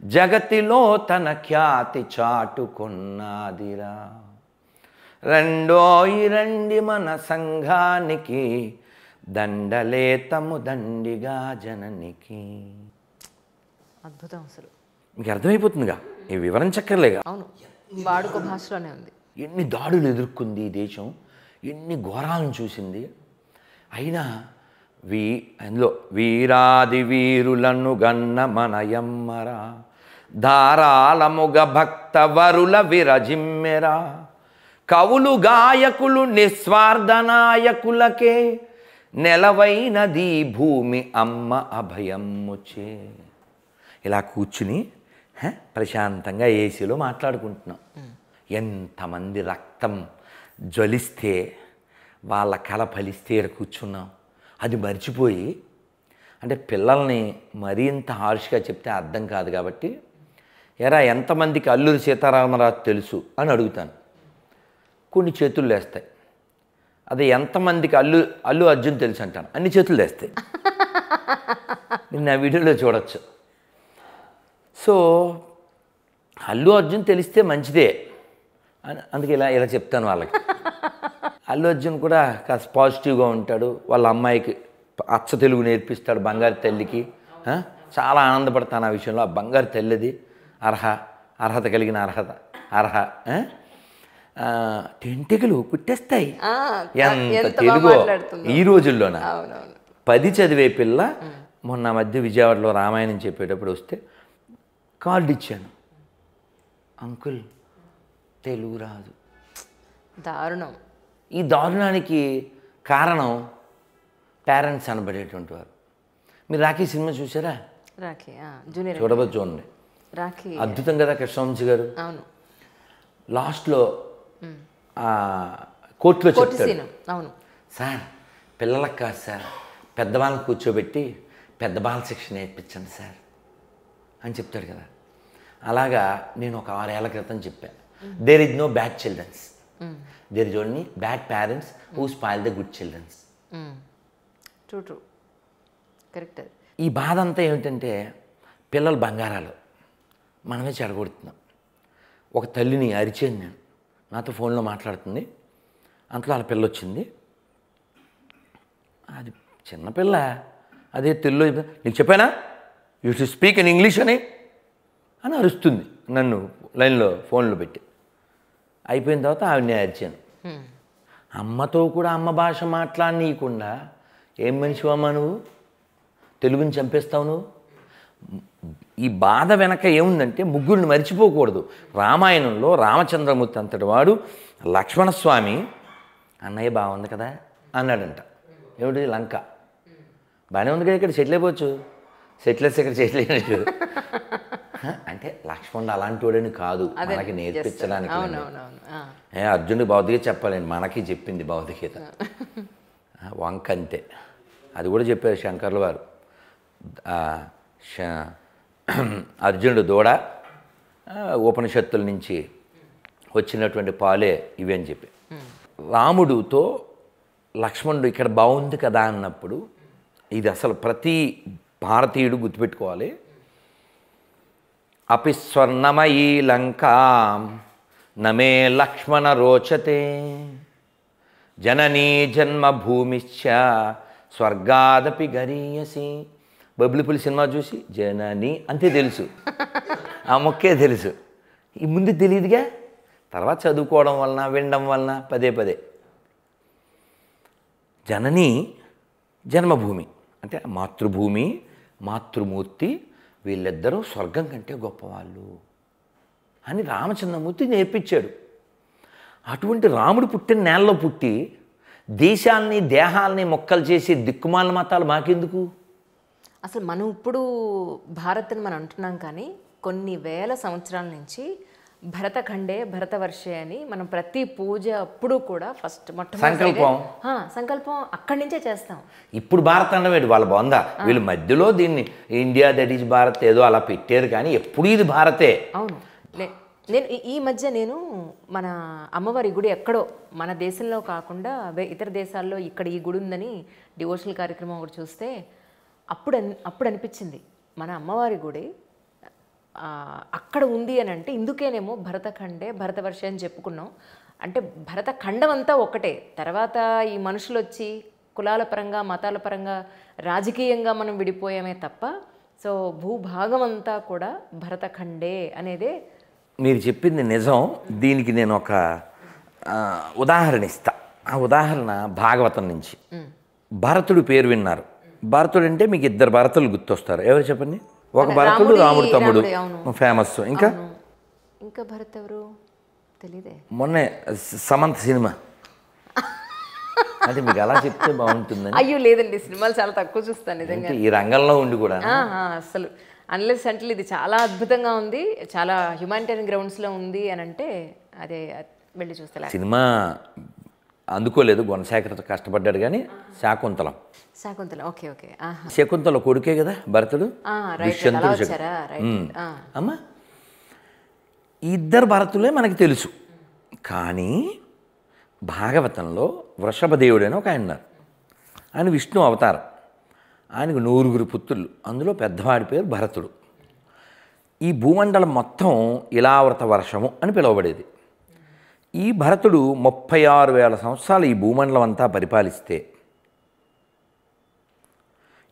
జగతిలో తన ఖ్యాతి చాటుకున్నాదిరా, రండోయి రండి మన సంఘానికి, దండలేతము దండిగా జననికి. అద్భుతం అసలు. మీకు అర్థమైపోతుందిగా, ఈ వివరించక్కర్లేగా. అవును, వాడుక భాషలోనే ఉంది. ఎన్ని దాడులు ఎదుర్కొంది ఈ దేశం, ఎన్ని ఘోరాలను చూసింది. అయినా అందులో వీరాది వీరులను గన్న మనయమ్మరా, ధారాళముగ భక్త వరుల విరజిమ్మెరా, కవులు గాయకులు నిస్వార్థ నాయకులకే, నెలవైనది భూమి అమ్మ అభయమ్ముచే. ఇలా కూర్చుని ప్రశాంతంగా ఏసీలో మాట్లాడుకుంటున్నాం. ఎంతమంది రక్తం జ్వలిస్తే వాళ్ళ కళ ఫలిస్తే ఇక్కడ కూర్చున్నాం. అది మర్చిపోయి, అంటే పిల్లల్ని మరీ ఇంత హార్ష్గా చెప్తే అర్థం కాదు కాబట్టి, ఎరా ఎంతమందికి అల్లూరి సీతారామరాజు తెలుసు అని అడుగుతాను. కొన్ని చేతులు లేస్తాయి. అదే ఎంతమందికి అల్లు అర్జున్ తెలుసు అంటాను, అన్ని చేతులు లేస్తాయి. నిన్న వీడియోలో చూడొచ్చు. సో అల్లు అర్జున్ తెలిస్తే మంచిదే అని అందుకే ఇలా చెప్తాను వాళ్ళకి. అల్లు అర్జున్ కూడా కాస్త పాజిటివ్గా ఉంటాడు. వాళ్ళ అమ్మాయికి అచ్చ తెలుగు నేర్పిస్తాడు, బంగారు తల్లికి. చాలా ఆనందపడతాను ఆ విషయంలో. ఆ బంగారు తల్లిది అర్హత కలిగిన అర్హ టెంటికలు పుట్టేస్తాయి. ఎంత తెలుగు ఈ రోజుల్లోన. 10 చదివే పిల్ల మొన్న మధ్య విజయవాడలో రామాయణం చెప్పేటప్పుడు వస్తే కార్డు ఇచ్చాను, అంకుల్ తెలుగు రాదు. దారుణం. ఈ దారుణానికి కారణం పేరెంట్స్ అనబడేటువంటి వారు. మీరు రాఖీ సినిమా చూసారా? రాఖీ జూనియర్ చూడవచ్చు, చూడండి. రాఖీ అద్భుతం కదా కృష్ణవంశీ గారు. అవును. లాస్ట్లో కోర్టులో చెప్తాడు, అవును సార్ పిల్లలకు కాదు సార్, పెద్దవాళ్ళని కూర్చోబెట్టి పెద్ద బాల శిక్ష నేర్పించండి సార్ అని చెప్తాడు కదా. అలాగా నేను ఒక 6 ఏళ్ల క్రితం చెప్పాను, there is no bad childrens, there is only bad parents who spoil the good childrens. True correct. ఈ బాధ అంతా ఏమిటంటే పిల్లలు బంగారాలు మనమే చెడగొడుతున్నాం. ఒక తల్లిని అరిచాను నేను, నాతో ఫోన్లో మాట్లాడుతుంది. అంతలో వాళ్ళ పిల్ల వచ్చింది. అది చిన్నపిల్ల, అదే తెలుగులో నీకు చెప్పానా you should speak in English అని అరుస్తుంది నన్ను లైన్లో ఫోన్లో పెట్టి. అయిపోయిన తర్వాత ఆవిడని అరిచాను. అమ్మతో కూడా అమ్మ భాష మాట్లాడనీయకుండా ఏం మనిషివమ్మా నువ్వు, తెలుగుని చంపేస్తావు నువ్వు. ఈ బాధ వెనక ఏముందంటే ముగ్గురిని మర్చిపోకూడదు. రామాయణంలో రామచంద్రమూర్తి అంతటి వాడు లక్ష్మణస్వామి అన్నయ్య బాగుంది కదా అన్నాడంట. ఏమిటి లంక బాగానే ఉంది కదా, ఇక్కడ సెటిల్ అయిపోవచ్చు, సెటిల్స్ ఇక్కడ సెటిల్ అయినట్టు. అంటే లక్ష్మణుడు అలాంటి వాడని కాదు, మనకి నేర్పించడానికి. అర్జునుడు భౌతికత చెప్పాలండి, మనకి చెప్పింది భౌతికత. వంక అంతే, అది కూడా చెప్పారు శంకర్ల వారు. అర్జునుడు దూడ, ఉపనిషత్తుల నుంచి వచ్చినటువంటి పాలే ఇవి అని చెప్పి. రాముడితో లక్ష్మణుడు ఇక్కడ బాగుంది కదా అన్నప్పుడు, ఇది అసలు ప్రతి భారతీయుడు గుర్తుపెట్టుకోవాలి. అపి స్వర్ణమయీ లంకా నమే లక్ష్మణ రోచతే, జననీ జన్మభూమిశ్చ స్వర్గాదపి గరీయసి. బబ్లిపులి సినిమా చూసి జనని అంతే తెలుసు, ఆ మొక్కే తెలుసు. ఈ ముందు తెలియదుగా, తర్వాత చదువుకోవడం వలన వినడం వలన పదే పదే. జనని జన్మభూమి అంటే మాతృభూమి, మాతృమూర్తి, వీళ్ళిద్దరూ స్వర్గం కంటే గొప్పవాళ్ళు అని రామచంద్రమూర్తి నేర్పించాడు. అటువంటి రాముడు పుట్టిన నేలలో పుట్టి దేశాల్ని దేహాల్ని మొక్కలు చేసి దిక్కుమాల మతాలు మాకెందుకు? అసలు మనం ఇప్పుడు భారత్ని మనం అంటున్నాం, కానీ కొన్ని వేల సంవత్సరాల నుంచి భరతఖండే భరతవర్షే అని మనం ప్రతి పూజ అప్పుడు కూడా ఫస్ట్ సంకల్పం అక్కడి నుంచే చేస్తాం. ఇప్పుడు భారత్ అన్నవేడు వాళ్ళ బాగుందా, వీళ్ళు మధ్యలో దీన్ని ఇండియా దట్ ఈజ్ భారత్ ఏదో అలా పెట్టారు, కానీ ఎప్పుడు ఇది భారతే. అవును. నేను ఈ మధ్య మన అమ్మవారి గుడి ఎక్కడో మన దేశంలో కాకుండా ఇతర దేశాల్లో ఇక్కడ ఈ గుడి ఉందని డివోషనల్ కార్యక్రమం ఒకటి చూస్తే అప్పుడు అనిపించింది, మన అమ్మవారి గుడి అక్కడ ఉంది అని అంటే ఇందుకేనేమో భరతఖండే భరతవర్ష అని చెప్పుకున్నాం. అంటే భరతఖండం అంతా ఒకటే, తర్వాత ఈ మనుషులు వచ్చి కులాల పరంగా మతాల పరంగా రాజకీయంగా మనం విడిపోయామే తప్ప, సో భూభాగం అంతా కూడా భరతఖండే అనేదే మీరు చెప్పింది నిజం. దీనికి నేను ఒక ఉదాహరణ ఇస్తా. ఆ ఉదాహరణ భాగవతం నుంచి. భరతుడు పేరు విన్నారు. భరతుడు అంటే మీకు ఇద్దరు భరతులు గుర్తొస్తారు. ఎవరు చెప్పండి? ఒక భరతుడు రాముడు తమ్ముడు ఫేమస్. ఇంకా ఇంకా భరత్ ఎవరు తెలీదే. మొన్నే సమంత సినిమా. అంటే మీకు అలా చెప్తే బాగుంటుందని. అయ్యో లేదండి, సినిమాలు చాలా తక్కువ చూస్తాను నిజంగా. ఈ రంగంలో ఉండి కూడా అసలు అన్లెస్ అంటే ఇది చాలా అద్భుతంగా ఉంది, చాలా హ్యుమానిటేరియన్ గ్రౌండ్స్లో ఉంది అని అంటే అదే వెళ్ళి చూస్తా. సినిమా అందుకోలేదు, గుణశేఖర్ కష్టపడ్డాడు. కానీ శాకుంతలం ఓకే ఓకే. శకుంతల కొడుకే కదా భరతుడు. అమ్మా ఇద్దరు భరతులే మనకి తెలుసు. కానీ భాగవతంలో వృషభదేవుడు అని ఒక ఆయన ఉన్నారు. ఆయన విష్ణు అవతారం. ఆయనకు 9 పుత్రులు. అందులో పెద్దవాడి పేరు భరతుడు. ఈ భూమండలం మొత్తం ఇలావృత వర్షము అని పిలువబడేది. ఈ భరతుడు 36,000 సంవత్సరాలు ఈ భూమండలం అంతా పరిపాలిస్తే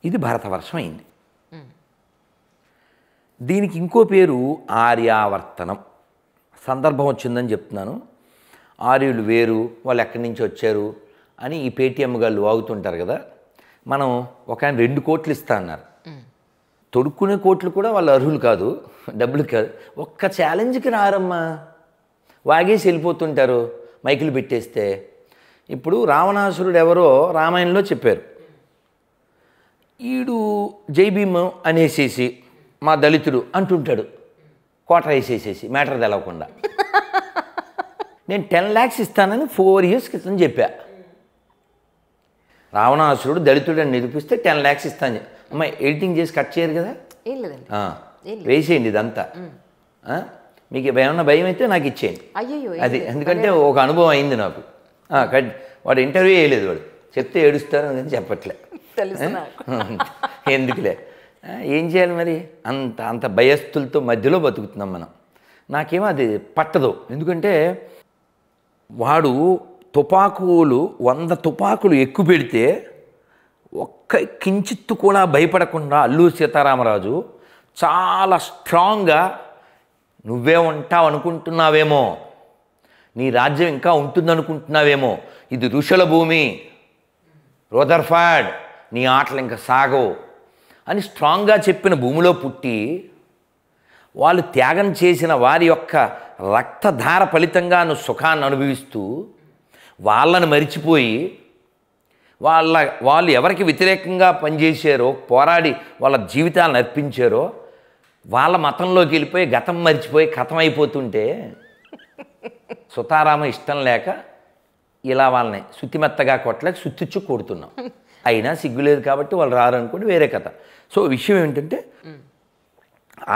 ఇది భరతవర్షం అయింది. దీనికి ఇంకో పేరు ఆర్యావర్తనం. సందర్భం వచ్చిందని చెప్తున్నాను. ఆర్యులు వేరు, వాళ్ళు ఎక్కడి నుంచి వచ్చారు అని ఈ పేటీఎం గాళ్ళు వాగుతుంటారు కదా. మనం ఒక ఆయన 2 కోట్లు ఇస్తా అన్నారు. తొడుక్కునే కోట్లు కూడా వాళ్ళు అర్హులు కాదు, డబ్బులు కాదు. ఒక్క ఛాలెంజ్కి రారమ్మా, వాగేసి వెళ్ళిపోతుంటారు మైకులు పెట్టేస్తే. ఇప్పుడు రావణాసురుడు ఎవరో రామాయణంలో చెప్పారు. ఈడు జై భీమ్ అనేసేసి మా దళితుడు అంటుంటాడు, కోట వేసేసేసి మ్యాటర్ తెలవకుండా. నేను 10 lakhs ఇస్తానని 4 years క్రితం చెప్పా. రావణాసురుడు దళితుడు అని నిరూపిస్తే 10 lakhs ఇస్తాను. అమ్మాయి ఎడిటింగ్ చేసి కట్ చేయరు కదా, వేసేయండి ఇదంతా. మీకు ఏమన్నా భయం అయితే నాకు ఇచ్చేయండి. అది ఎందుకంటే ఒక అనుభవం అయింది నాకు. వాడు ఇంటర్వ్యూ వేయలేదు, వాడు చెప్తే ఏడుస్తారు అని చెప్పట్లే. ఎందుకులే, ఏం చేయాలి మరి, అంత అంత భయస్థులతో మధ్యలో బతుకుతున్నాం మనం. నాకేమో అది పట్టదు. ఎందుకంటే వాడు తుపాకులు 100 తుపాకులు ఎక్కువ పెడితే ఒక్క కించిత్తు కూడా భయపడకుండా అల్లూరి సీతారామరాజు చాలా స్ట్రాంగ్గా నువ్వే ఉంటావు అనుకుంటున్నావేమో, నీ రాజ్యం ఇంకా ఉంటుందనుకుంటున్నావేమో, ఇది ఋషుల భూమి, రొదర్ఫర్డ్, నీ ఆటలు ఇంకా సాగవు అని స్ట్రాంగ్గా చెప్పిన భూమిలో పుట్టి వాళ్ళు త్యాగం చేసిన వారి యొక్క రక్తధార ఫలితంగా నువ్వు సుఖాన్ని అనుభవిస్తూ వాళ్ళని మరిచిపోయి వాళ్ళు ఎవరికి వ్యతిరేకంగా పనిచేశారో, పోరాడి వాళ్ళ జీవితాలను అర్పించారో వాళ్ళ మతంలోకి వెళ్ళిపోయి గతం మరిచిపోయి కథం అయిపోతుంటే సుతారామ ఇష్టం లేక ఇలా వాళ్ళని శుతిమెత్తగా కొట్టలేక సుత్తిచ్చు కొడుతున్నాం. అయినా సిగ్గులేదు కాబట్టి వాళ్ళు రారనుకోండి, వేరే కథ. సో విషయం ఏంటంటే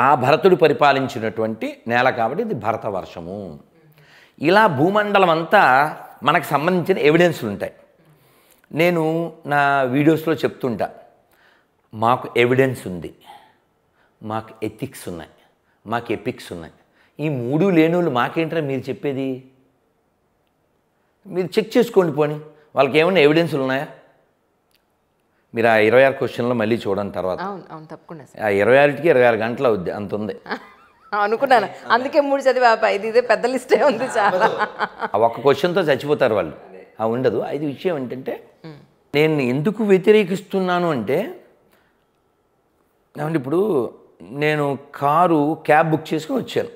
ఆ భరతుడు పరిపాలించినటువంటి నేల కాబట్టి ఇది భరతవర్షము. ఇలా భూమండలం అంతా మనకు సంబంధించిన ఎవిడెన్స్లు ఉంటాయి. నేను నా వీడియోస్లో చెప్తుంటా, మాకు ఎవిడెన్స్ ఉంది, మాకు ఎథిక్స్ ఉన్నాయి, మాకు ఎపిక్స్ ఉన్నాయి. ఈ 3 లేని వాళ్ళు మాకేంటారా మీరు చెప్పేది? మీరు చెక్ చేసుకోండి పోనీ, వాళ్ళకి ఏమైనా ఎవిడెన్స్లు ఉన్నాయా? మీరు ఆ 26 క్వశ్చన్లో మళ్ళీ చూడండి తర్వాత. తప్పకుండా ఆ 26కి 26 గంటలు అవుద్ది, అంత ఉంది అనుకున్నాను. అందుకే 3 చదివా. ఇదే పెద్ద లిస్టే ఉంది చాలా. ఆ ఒక్క క్వశ్చన్తో చచ్చిపోతారు వాళ్ళు. ఉండదు. ఇది విషయం ఏంటంటే నేను ఎందుకు వ్యతిరేకిస్తున్నాను అంటే, ఏమంటే ఇప్పుడు నేను క్యాబ్ బుక్ చేసుకుని వచ్చాను.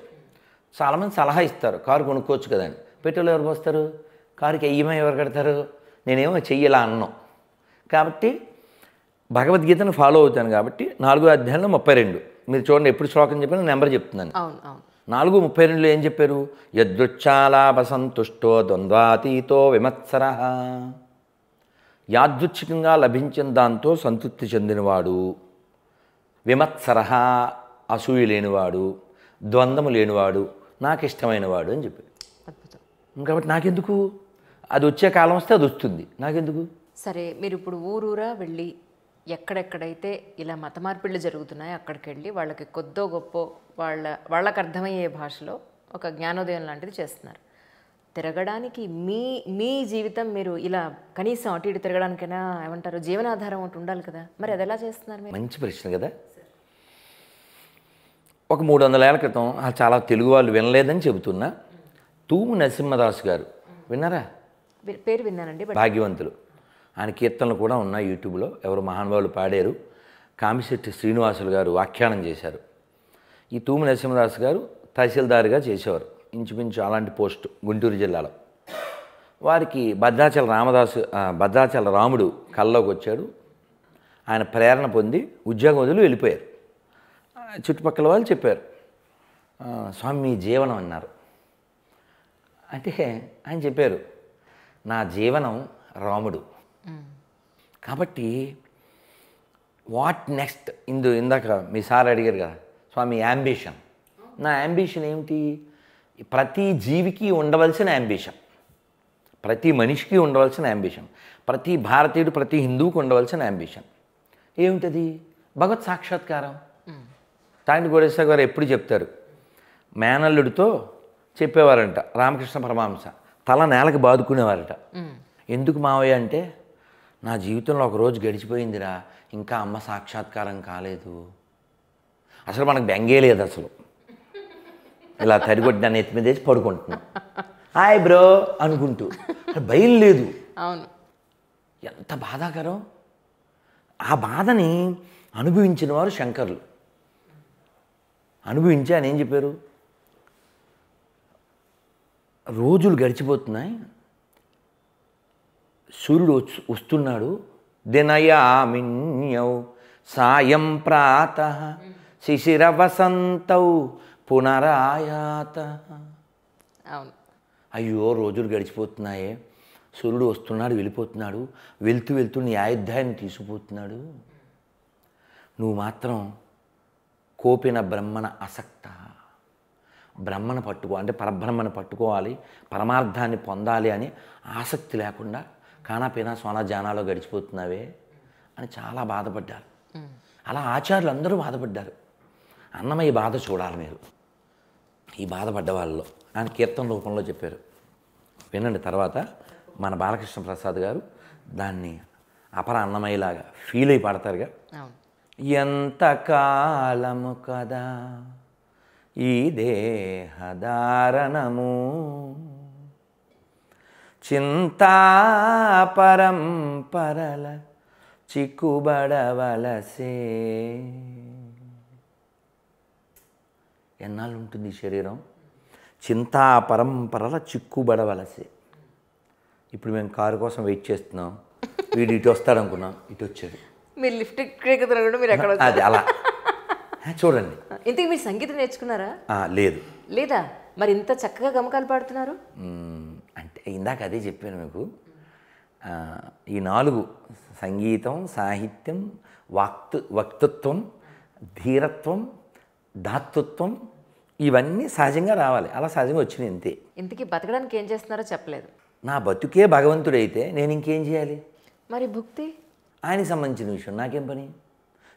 చాలామంది సలహా ఇస్తారు, కారు కొనుక్కోవచ్చు కదండి. పెట్రోల్ ఎవరు పోస్తారు, కారుకి ఈఎంఐ ఎవరు కడతారు? నేనేమో చెయ్యాలా అన్నాం. కాబట్టి భగవద్గీతను ఫాలో అవుతాను కాబట్టి 4వ అధ్యాయంలో 32 మీరు చూడండి, ఎప్పుడు శ్లోకం చెప్పినా నెంబర్ చెప్తున్నాను. 4:32లో ఏం చెప్పారు? యదృచ్ఛాలాభ సంతుష్టో ద్వంద్వాతీతో విమత్సరః. యాదృచ్ఛికంగా లభించిన దాంతో సంతృప్తి చెందినవాడు, విమత్సరః అసూయ లేనివాడు, ద్వంద్వము లేనివాడు, నాకు ఇష్టమైనవాడు అని చెప్పారు. కాబట్టి నాకెందుకు, అది వచ్చే కాలం వస్తే అది వస్తుంది, నాకెందుకు? సరే, మీరు ఇప్పుడు ఊరూరా వెళ్ళి ఎక్కడెక్కడైతే ఇలా మత మార్పిళ్ళు జరుగుతున్నాయో అక్కడికి వెళ్ళి వాళ్ళకి కొద్దో గొప్ప వాళ్ళకి అర్థమయ్యే భాషలో ఒక జ్ఞానోదయం లాంటిది చేస్తున్నారు. తిరగడానికి మీ జీవితం మీరు ఇలా కనీసం అటు ఇటు తిరగడానికైనా ఏమంటారు జీవనాధారం ఒకటి ఉండాలి కదా, మరి అది ఎలా చేస్తున్నారు మీరు? మంచి ప్రశ్న కదా. ఒక 300 ఏళ్ల క్రితం చాలా తెలుగు వాళ్ళు వినలేదని చెబుతున్నా. తూము నరసింహదాస్ గారు విన్నారా? పేరు విన్నానండి. భాగ్యవంతులు. ఆయన కీర్తనలు కూడా ఉన్నాయి యూట్యూబ్లో. ఎవరు మహానుభావులు పాడారు. కామిశెట్టి శ్రీనివాసులు గారు వ్యాఖ్యానం చేశారు. ఈ తూము నరసింహదాస్ గారు తహసీల్దార్గా చేసేవారు. ఇంచుమించు అలాంటి పోస్టు గుంటూరు జిల్లాలో. వారికి భద్రాచల రాముడు కల్లోకి వచ్చాడు. ఆయన ప్రేరణ పొంది ఉద్యోగం వదిలి వెళ్ళిపోయారు. చుట్టుపక్కల వాళ్ళు చెప్పారు, స్వామి మీ జీవనం అన్నారు. అంటే ఆయన చెప్పారు, నా జీవనం రాముడు. కాబట్టి వాట్ నెక్స్ట్ ఇందాక మీ సార్ అడిగారు కదా, స్వామి యాంబిషన్. నా యాంబిషన్ ఏమిటి? ప్రతి జీవికి ఉండవలసిన యాంబిషన్, ప్రతి మనిషికి ఉండవలసిన యాంబిషన్, ప్రతి భారతీయుడు ప్రతి హిందువుకు ఉండవలసిన యాంబిషన్ ఏమిటది? భగవత్ సాక్షాత్కారం. తాండి గోడేశ్వర గారు ఎప్పుడు చెప్తారు, మేనల్లుడితో చెప్పేవారంట రామకృష్ణ పరమహంస, తల నేలకు బాదుకునేవారట. ఎందుకు మావయ్య అంటే, నా జీవితంలో ఒకరోజు గడిచిపోయిందిరా, ఇంకా అమ్మ సాక్షాత్కారం కాలేదు. అసలు మనకు బెంగే లేదు, అసలు ఇలా తడిగొట్టిన నెత్తి మీద వేసి పడుకుంటున్నాం, హాయ్ బ్రో అనుకుంటూ, భయం లేదు. అవును, ఎంత బాధాకరం. ఆ బాధని అనుభవించిన వారు శంకరులు. అనుభవించి ఆయన ఏం చెప్పారు, రోజులు గడిచిపోతున్నాయి, సూర్యుడు వస్తున్నాడు, దినయామిన్యౌ సాయం ప్రాతః శిశిర వసంతౌ పునరాయాత. అవును, అయ్యో రోజులు గడిచిపోతున్నాయే, సూర్యుడు వస్తున్నాడు వెళ్ళిపోతున్నాడు, వెళ్తూ వెళ్తూ నీ ఆయుధాన్ని తీసుకుపోతున్నాడు, నువ్వు మాత్రం కోపిన బ్రహ్మణ అసక్త, బ్రహ్మను పట్టుకో అంటే పరబ్రహ్మను పట్టుకోవాలి, పరమార్థాన్ని పొందాలి అని ఆసక్తి లేకుండా కానాపీనా సోనా జానాలో గడిచిపోతున్నావే అని చాలా బాధపడ్డారు. అలా ఆచార్యులు అందరూ బాధపడ్డారు. అన్నమయ్య బాధ చూడాలి మీరు. ఈ బాధపడ్డ వాళ్ళలో ఆయన కీర్తన రూపంలో చెప్పారు, వినండి. తర్వాత మన బాలకృష్ణ ప్రసాద్ గారు దాన్ని అపర అన్నమయ్యలాగా ఫీల్ అయి పాడతారుగా. ఎంతకాలము కదా ఈ దేహధారణము, చింతాపరంపరల చిక్కుబడవలసే. ఎన్నాళ్ళు ఉంటుంది ఈ శరీరం? చింతాపరంపరల చిక్కుబడవలసే. ఇప్పుడు మేము కారు కోసం వెయిట్ చేస్తున్నాం, వీడు ఇటు వస్తాడు అనుకున్నాం, ఇటు వచ్చాడు. మీరు లిఫ్ట్ ఎక్కుతున్నారు, మీరు ఎక్కడ అది అలా చూడండి. ఇంతకు మీరు సంగీతం నేర్చుకున్నారా? లేదు. లేదా? మరి ఇంత చక్కగా గమకాలు పాడుతున్నారు అంటే ఇందాక అదే చెప్పాను మీకు. ఈ 4 సంగీతం, సాహిత్యం, వక్తృత్వం, ధీరత్వం, దాతృత్వం ఇవన్నీ సహజంగా రావాలి. అలా సహజంగా వచ్చినాయి అంతే. ఇంతకీ బతకడానికి ఏం చేస్తున్నారో చెప్పలేదు. నా బతుకే భగవంతుడైతే నేను ఇంకేం చేయాలి? మరి భుక్తి ఆయనకి సంబంధించిన విషయం నాకేం పని?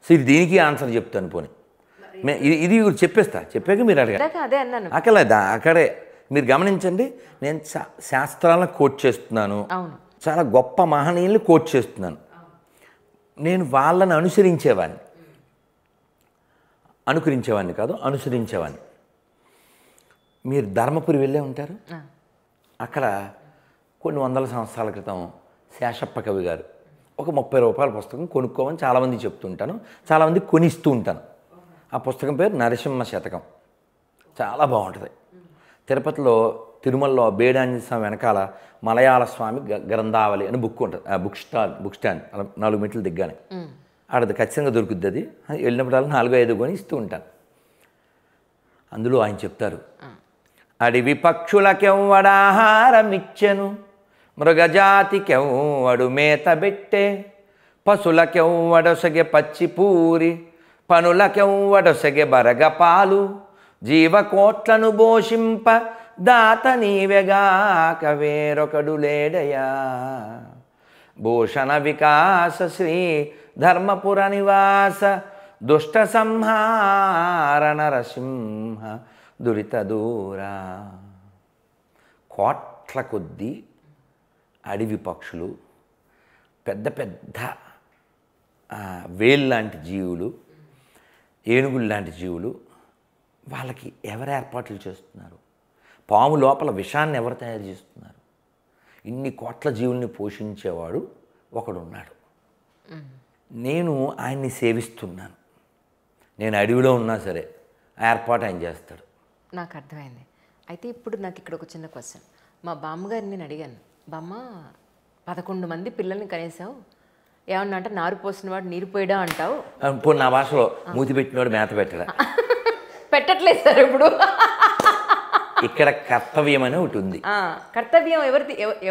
సో ఇది దీనికి ఆన్సర్ చెప్తాను. పోనీ ఇది చెప్పేస్తా, చెప్పాక మీరు అడగాలి. అదే అన్నాను. అక్కడే మీరు గమనించండి, నేను శాస్త్రాలను కోట్ చేస్తున్నాను, చాలా గొప్ప మహనీయుల్ని కోట్ చేస్తున్నాను. నేను వాళ్ళని అనుకరించేవాడిని కాదు, అనుసరించేవాడిని. మీరు ధర్మపురి వెళ్ళే ఉంటారు. అక్కడ కొన్ని వందల సంవత్సరాల క్రితం శేషప్ప కవి గారు ఒక 30 రూపాయల పుస్తకం కొనుక్కోమని చాలామంది చెప్తుంటాను, చాలామంది కొనిస్తూ ఉంటాను. ఆ పుస్తకం పేరు నరసింహ శతకం. చాలా బాగుంటుంది. తిరుపతిలో తిరుమలలో బేడాంజనేయ స్వామి వెనకాల మలయాళ స్వామి గ్రంథావళి అని బుక్ ఉంటుంది. బుక్ స్టాండ్ అలా 4 మెట్లు దిగ్గానే ఆడది ఖచ్చితంగా దొరుకుద్ది. అది వెళ్ళినప్పుడల్లా 4-5 కొని ఇస్తూ ఉంటాను. అందులో ఆయన చెప్తారు, అడవి పక్షులకెవ్వడాహారమిచ్చెను, మృగజాతికెవ్వడు మేతబెట్టే, పశులకెవ్వడొసగే పచ్చిపూరి, పనులకెవ్వడొసగే బరగపాలు, జీవకోట్లను పోషింప దాత నీవెగాక వేరొకడు లేడయా. భూషణ వికాస శ్రీ ధర్మపుర నివాస దుష్ట సంహార నరసింహ దురిత దూరా. కోట్ల కొద్దీ అడవి పక్షులు, పెద్ద పెద్ద వేలు లాంటి జీవులు, ఏనుగులు లాంటి జీవులు, వాళ్ళకి ఎవరు ఏర్పాట్లు చేస్తున్నారు? పాము లోపల విషాన్ని ఎవరు తయారు చేస్తున్నారు? ఇన్ని కోట్ల జీవుల్ని పోషించేవాడు ఒకడున్నాడు. నేను ఆయన్ని సేవిస్తున్నాను. నేను అడవిలో ఉన్నా సరే ఆ ఏర్పాటు ఆయన చేస్తాడు. నాకు అర్థమైంది. అయితే ఇప్పుడు నాకు ఇక్కడ ఒక చిన్న క్వశ్చన్. మా బామ్మగారిని నేను అడిగాను, బామ్మ 11 మంది పిల్లల్ని కనేసావు, ఏమన్నా అంటే నారు పోసిన వాడు నీరు పోయడా అంటావు. ఇప్పుడు నా భాషలో మూతి పెట్టినవాడు మేత పెట్టడా? పెట్టట్లేదు సార్ ఇప్పుడు. ఇక్కడ కర్తవ్యం అని ఒకటి ఉంది. కర్తవ్యం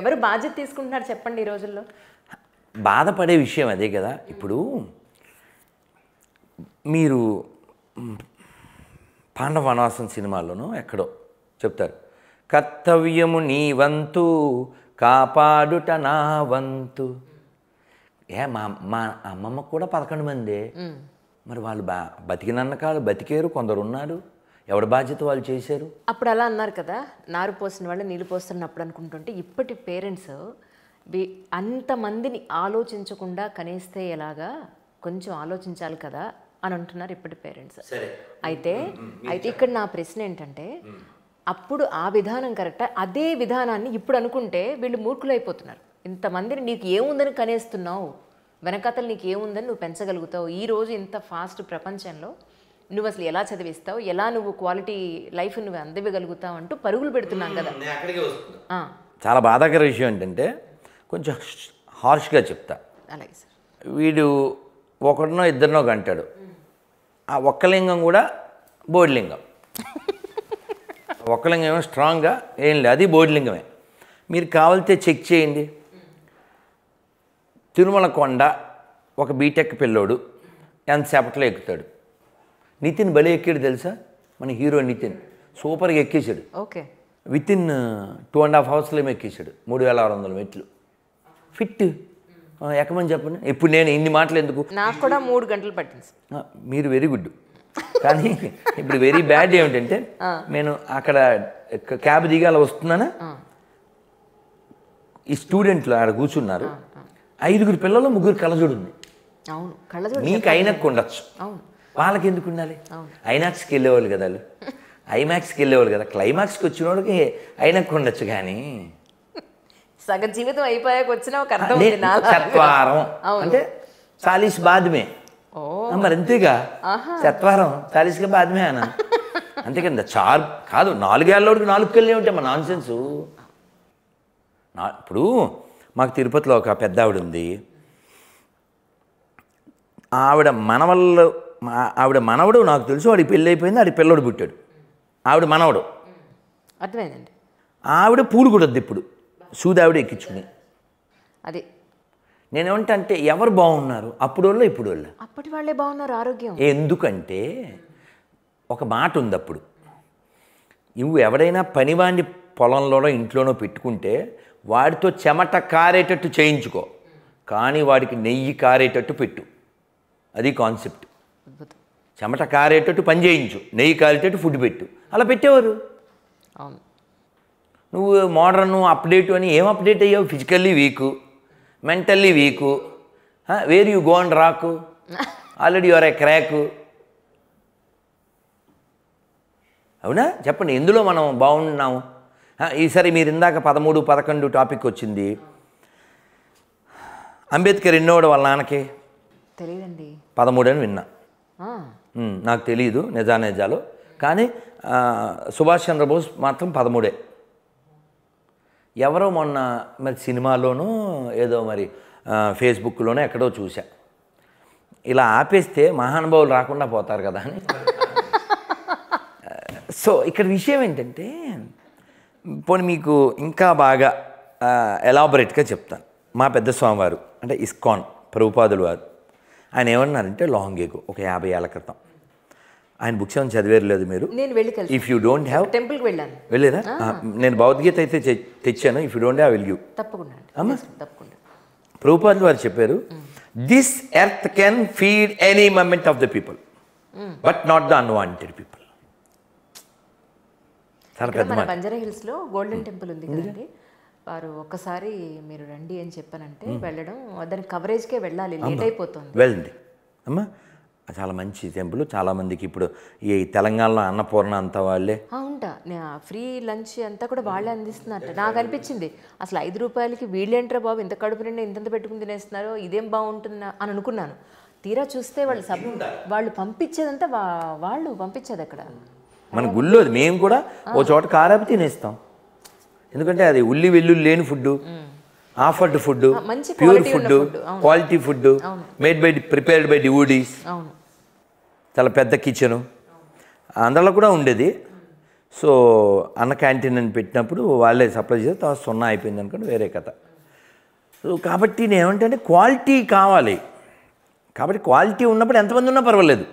ఎవరు బాధ్యత తీసుకుంటున్నారు చెప్పండి ఈ రోజుల్లో? బాధపడే విషయం అదే కదా. ఇప్పుడు మీరు పాండవ వనవాసం సినిమాల్లోనూ ఎక్కడో చెప్తారు, కర్తవ్యము నీ వంతు కాపాడుట నా వంతు. మా అమ్మమ్మ కూడా 11 మందే. మరి వాళ్ళు బతికినన్నకాలు బతికేరు, కొందరు ఉన్నారు, ఎవరి బాధ్యత వాళ్ళు చేశారు. అప్పుడు అలా అన్నారు కదా, నారు పోసిన వాళ్ళు నీళ్ళు పోస్తున్నప్పుడు అనుకుంటుంటే ఇప్పటి పేరెంట్స్ అంతమందిని ఆలోచించకుండా కనేస్తే ఎలాగా, కొంచెం ఆలోచించాలి కదా అని అంటున్నారు ఇప్పటి పేరెంట్స్. అయితే ఇక్కడ నా ప్రశ్న ఏంటంటే, అప్పుడు ఆ విధానం కరెక్టా? అదే విధానాన్ని ఇప్పుడు అనుకుంటే వీళ్ళు మూర్ఖులు అయిపోతున్నారు. ఇంతమందిని నీకు ఏముందని కనేస్తున్నావు, వెనకతలు నీకు ఏముందని నువ్వు పెంచగలుగుతావు? ఈరోజు ఇంత ఫాస్ట్ ప్రపంచంలో నువ్వు అసలు ఎలా చదివిస్తావు, ఎలా నువ్వు క్వాలిటీ లైఫ్ నువ్వు అందివ్వగలుగుతావు అంటూ పరుగులు పెడుతున్నాం కదా. చాలా బాధాకర విషయం ఏంటంటే, కొంచెం హార్ష్గా చెప్తా. అలాగే సార్. వీడు ఒకరినో ఇద్దరినో కంటాడు. ఆ ఒక్కలింగం కూడా బోడిలింగం. ఒక్కలింగం ఏమో స్ట్రాంగ్గా ఏం లేదు, అది బోడిలింగమే. మీరు కావాలితే చెక్ చేయండి. తిరుమల కొండ ఒక బీటెక్ పిల్లోడు ఎంతసేపట్లో ఎక్కుతాడు. నితిన్ భలే ఎక్కాడు తెలుసా, మన హీరో నితిన్ సూపర్గా ఎక్కేసాడు. ఓకే, విత్ ఇన్ 2.5 అవర్స్లో ఏమో ఎక్కేసాడు 3600 మెట్లు. ఫిట్ ఎక్కమని చెప్పండి. ఇప్పుడు నేను ఇన్ని మాటలు ఎందుకు, నాకు కూడా 3 గంటలు పట్టింది. మీరు వెరీ గుడ్. కానీ ఇప్పుడు వెరీ బ్యాడ్ ఏమిటంటే, నేను అక్కడ క్యాబ్ దిగాల వస్తున్నానా, ఈ స్టూడెంట్లు ఆడ కూర్చున్నారు, 5 పిల్లలు 3 కళ్ళజోడు ఉంది. అవును, కళ్ళజోడు నీకు ఐనాక్స్ ఉండొచ్చు, వాళ్ళకి ఎందుకు ఉండాలి? ఐనాక్స్కి వెళ్ళేవాళ్ళు కదా, వాళ్ళు ఐమాక్స్కి వెళ్ళేవాళ్ళు కదా. క్లైమాక్స్కి వచ్చిన వాడికి ఐనాక్స్ ఉండొచ్చు, కానీ సగం జీవితం అయిపోయాక వచ్చిన ఒక అర్థం సత్వారం అంటే 40 బాద్మే. మరి అంతేగా, సత్వారం 40గా బాద్మే అన్న, అంతేకదా. చార్ కాదు, 4 ఏళ్ళోడికి 4 కళ్ళే ఉంటాయి మా నాన్ సెన్సు. ఇప్పుడు మాకు తిరుపతిలో ఒక పెద్ద ఆవిడ ఉంది. ఆవిడ మనవడు నాకు తెలుసు, వాడికి పెళ్ళి అయిపోయింది, ఆడికి పిల్లోడు పుట్టాడు. ఆవిడ మనవడు, అర్థమైందండి. ఆవిడ పూలు కూడా వద్దు ఇప్పుడు, సూది ఆవిడ ఎక్కించుకుని. అది నేనేమంటా అంటే, ఎవరు బాగున్నారు అప్పుడు వాళ్ళు ఇప్పుడు వాళ్ళు? అప్పటి వాళ్ళే బాగున్నారు ఆరోగ్యం. ఎందుకంటే ఒక మాట ఉంది అప్పుడు, నువ్వు ఎవడైనా పనివాడిని పొలంలోనో ఇంట్లోనో పెట్టుకుంటే వాడితో చెమట కారేటట్టు చేయించుకో, కానీ వాడికి నెయ్యి కారేటట్టు పెట్టు. అది కాన్సెప్ట్. చెమట కారేటట్టు పని చేయించు, నెయ్యి కారేటట్టు ఫుడ్ పెట్టు. అలా పెట్టేవారు. అవును. నువ్వు మోడర్న్ అప్డేట్ అని ఏం అప్డేట్ అయ్యావు? Physically weak, mentally weak. Where you go and rock, already your a crack. అవునా చెప్పండి, ఎందులో మనం బాగున్నాము? ఈసారి మీరు ఇందాక 13, 11 టాపిక్ వచ్చింది. అంబేద్కర్ ఎన్నోడు వాళ్ళ నాన్నకి? తెలియదండి. 13 అని విన్నా. నాకు తెలియదు నిజాలు, కానీ సుభాష్ చంద్రబోస్ మాత్రం 13. ఎవరో మొన్న మరి సినిమాలోనూ ఏదో మరి ఫేస్బుక్లోనో ఎక్కడో చూసా, ఇలా ఆపేస్తే మహానుభావులు రాకుండా పోతారు కదా అని. సో ఇక్కడ విషయం ఏంటంటే, పోనీ మీకు ఇంకా బాగా ఎలాబొరేట్గా చెప్తాను. మా పెద్ద స్వామివారు అంటే ఇస్కాన్ ప్రభుపాదులు వారు, ఆయన ఏమన్నారంటే లాంగ్ ఎగో, ఒక 50 ఏళ్ల క్రితం, ఆయన బుక్స్ ఏమైనా చదివేరు లేదు మీరు? నేను వెళ్ళి కలిసి, ఇఫ్ యూ డోంట్ హ్యావ్, టెంపుల్కి వెళ్ళాను. వెళ్ళేదా? నేను భగవద్గీత అయితే తెచ్చాను. If you don't have, will you? తప్పకుండా తప్పకుండా. ప్రభుపాదులు వారు చెప్పారు, this earth can feed any moment of the people, but not the unwanted people. చాలా పెద్ద మాట. బంజారా హిల్స్ లో గోల్డెన్ టెంపుల్ ఉంది కదండి, వారు ఒక్కసారి మీరు రండి అని చెప్పానంటే వెళ్ళడం, దాని కవరేజ్కే వెళ్ళాలి, లేట్ అయిపోతుంది. వెళ్ళండి అమ్మా. చాలా మంచి టెంపుల్. చాలామందికి ఇప్పుడు ఈ తెలంగాణలో అన్నపూర్ణ అంతా వాళ్ళే. ఉంటా ఫ్రీ లంచ్ అంతా కూడా వాళ్ళే అందిస్తున్నట్టు నాకు అనిపించింది. అసలు 5 రూపాయలకి వీళ్ళేంట్రా బాబు ఇంత కడుపు నిండా ఇంతంత పెట్టుకుని తినేస్తున్నారో, ఇదేం బాగుంటుందా అని అనుకున్నాను. తీరా చూస్తే వాళ్ళు పంపించేదంతా వాళ్ళు పంపించేది అక్కడ మన గుళ్ళో మేము కూడా ఓ చోట కారాపి తినేస్తాం. ఎందుకంటే అది ఉల్లి వెల్లుల్లి లేని food, offered food, pure food, quality food, prepared by devotees. చాలా పెద్ద కిచెను అందులో కూడా ఉండేది. సో అన్న క్యాంటీన్ అని పెట్టినప్పుడు వాళ్ళే సప్లై చేస్తే తర్వాత 0 అయిపోయింది అనుకోండి, వేరే కథ. సో కాబట్టి నేను ఏమంటే క్వాలిటీ కావాలి. కాబట్టి క్వాలిటీ ఉన్నప్పుడు ఎంతమంది ఉన్నా పర్వాలేదు.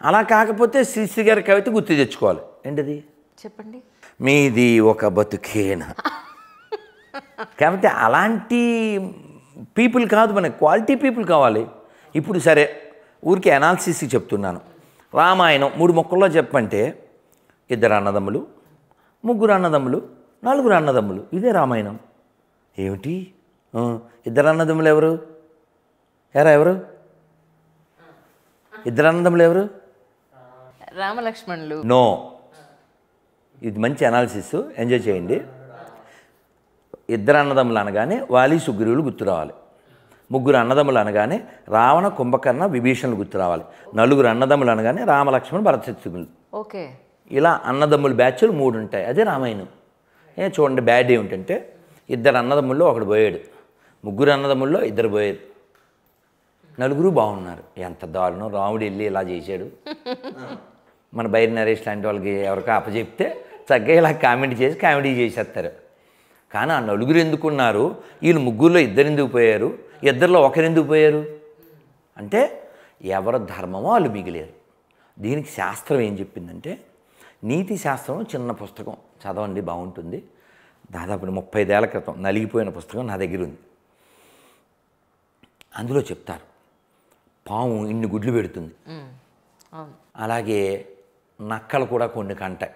అలా కాకపోతే శ్రీశ్రీ గారి కవిత గుర్తు తెచ్చుకోవాలి. ఏంటది? చెప్పండి. మీది ఒక బతుకేనా. కాబట్టి అలాంటి పీపుల్ కాదు, మనకి క్వాలిటీ పీపుల్ కావాలి. ఇప్పుడు సరే ఊరికి అనాలిసిస్ చెప్తున్నాను. రామాయణం 3 ముక్కల్లో చెప్పంటే 2 అన్నదమ్ములు, 3 అన్నదమ్ములు, 4 అన్నదమ్ములు, ఇదే రామాయణం. ఏమిటి 2 అన్నదమ్ములు ఎవరు? ఎవరు 2 అన్నదమ్ములు ఎవరు? రామలక్ష్మణులు. నో, ఇది మంచి అనాలిసిస్, ఎంజాయ్ చేయండి. 2 అన్నదమ్ములు అనగానే వాలి సుగ్రీవులు గుర్తు రావాలి. 3 అన్నదమ్ములు అనగానే రావణ కుంభకర్ణ విభీషణులు గుర్తు రావాలి. 4 అన్నదమ్ములు అనగానే రామలక్ష్మణ్ భరతశత్రుఘ్నులు. ఓకే, ఇలా అన్నదమ్ములు బ్యాచ్లు 3 ఉంటాయి. అదే రామాయణం. చూడండి, బ్యాడ్ ఏమిటంటే 2 అన్నదమ్ముల్లో ఒకడు పోయాడు, 3 అన్నదమ్ముల్లో 2 పోయారు, 4 బాగున్నారు. ఎంత దారుణం, రాముడు వెళ్ళి ఇలా చేశాడు. మన బైరి నరేష్ లాంటి వాళ్ళకి ఎవరికో అప్పచెప్తే చక్కగా ఇలా కామెడీ చేసేస్తారు. కానీ ఆ 4 ఎందుకున్నారు, వీళ్ళు 3లో 2 ఎందుకు పోయారు, 2లో 1 ఎందుకు పోయారు అంటే ఎవరి ధర్మమో వాళ్ళు మిగిలేరు. దీనికి శాస్త్రం ఏం చెప్పిందంటే, నీతి శాస్త్రం చిన్న పుస్తకం చదవండి, బాగుంటుంది. దాదాపు 35 ఏళ్ల క్రితం నలిగిపోయిన పుస్తకం నా దగ్గర ఉంది. అందులో చెప్తారు పాము ఇన్ని గుడ్లు పెడుతుంది, అలాగే నక్కలు కూడా కొన్ని కంటాయి,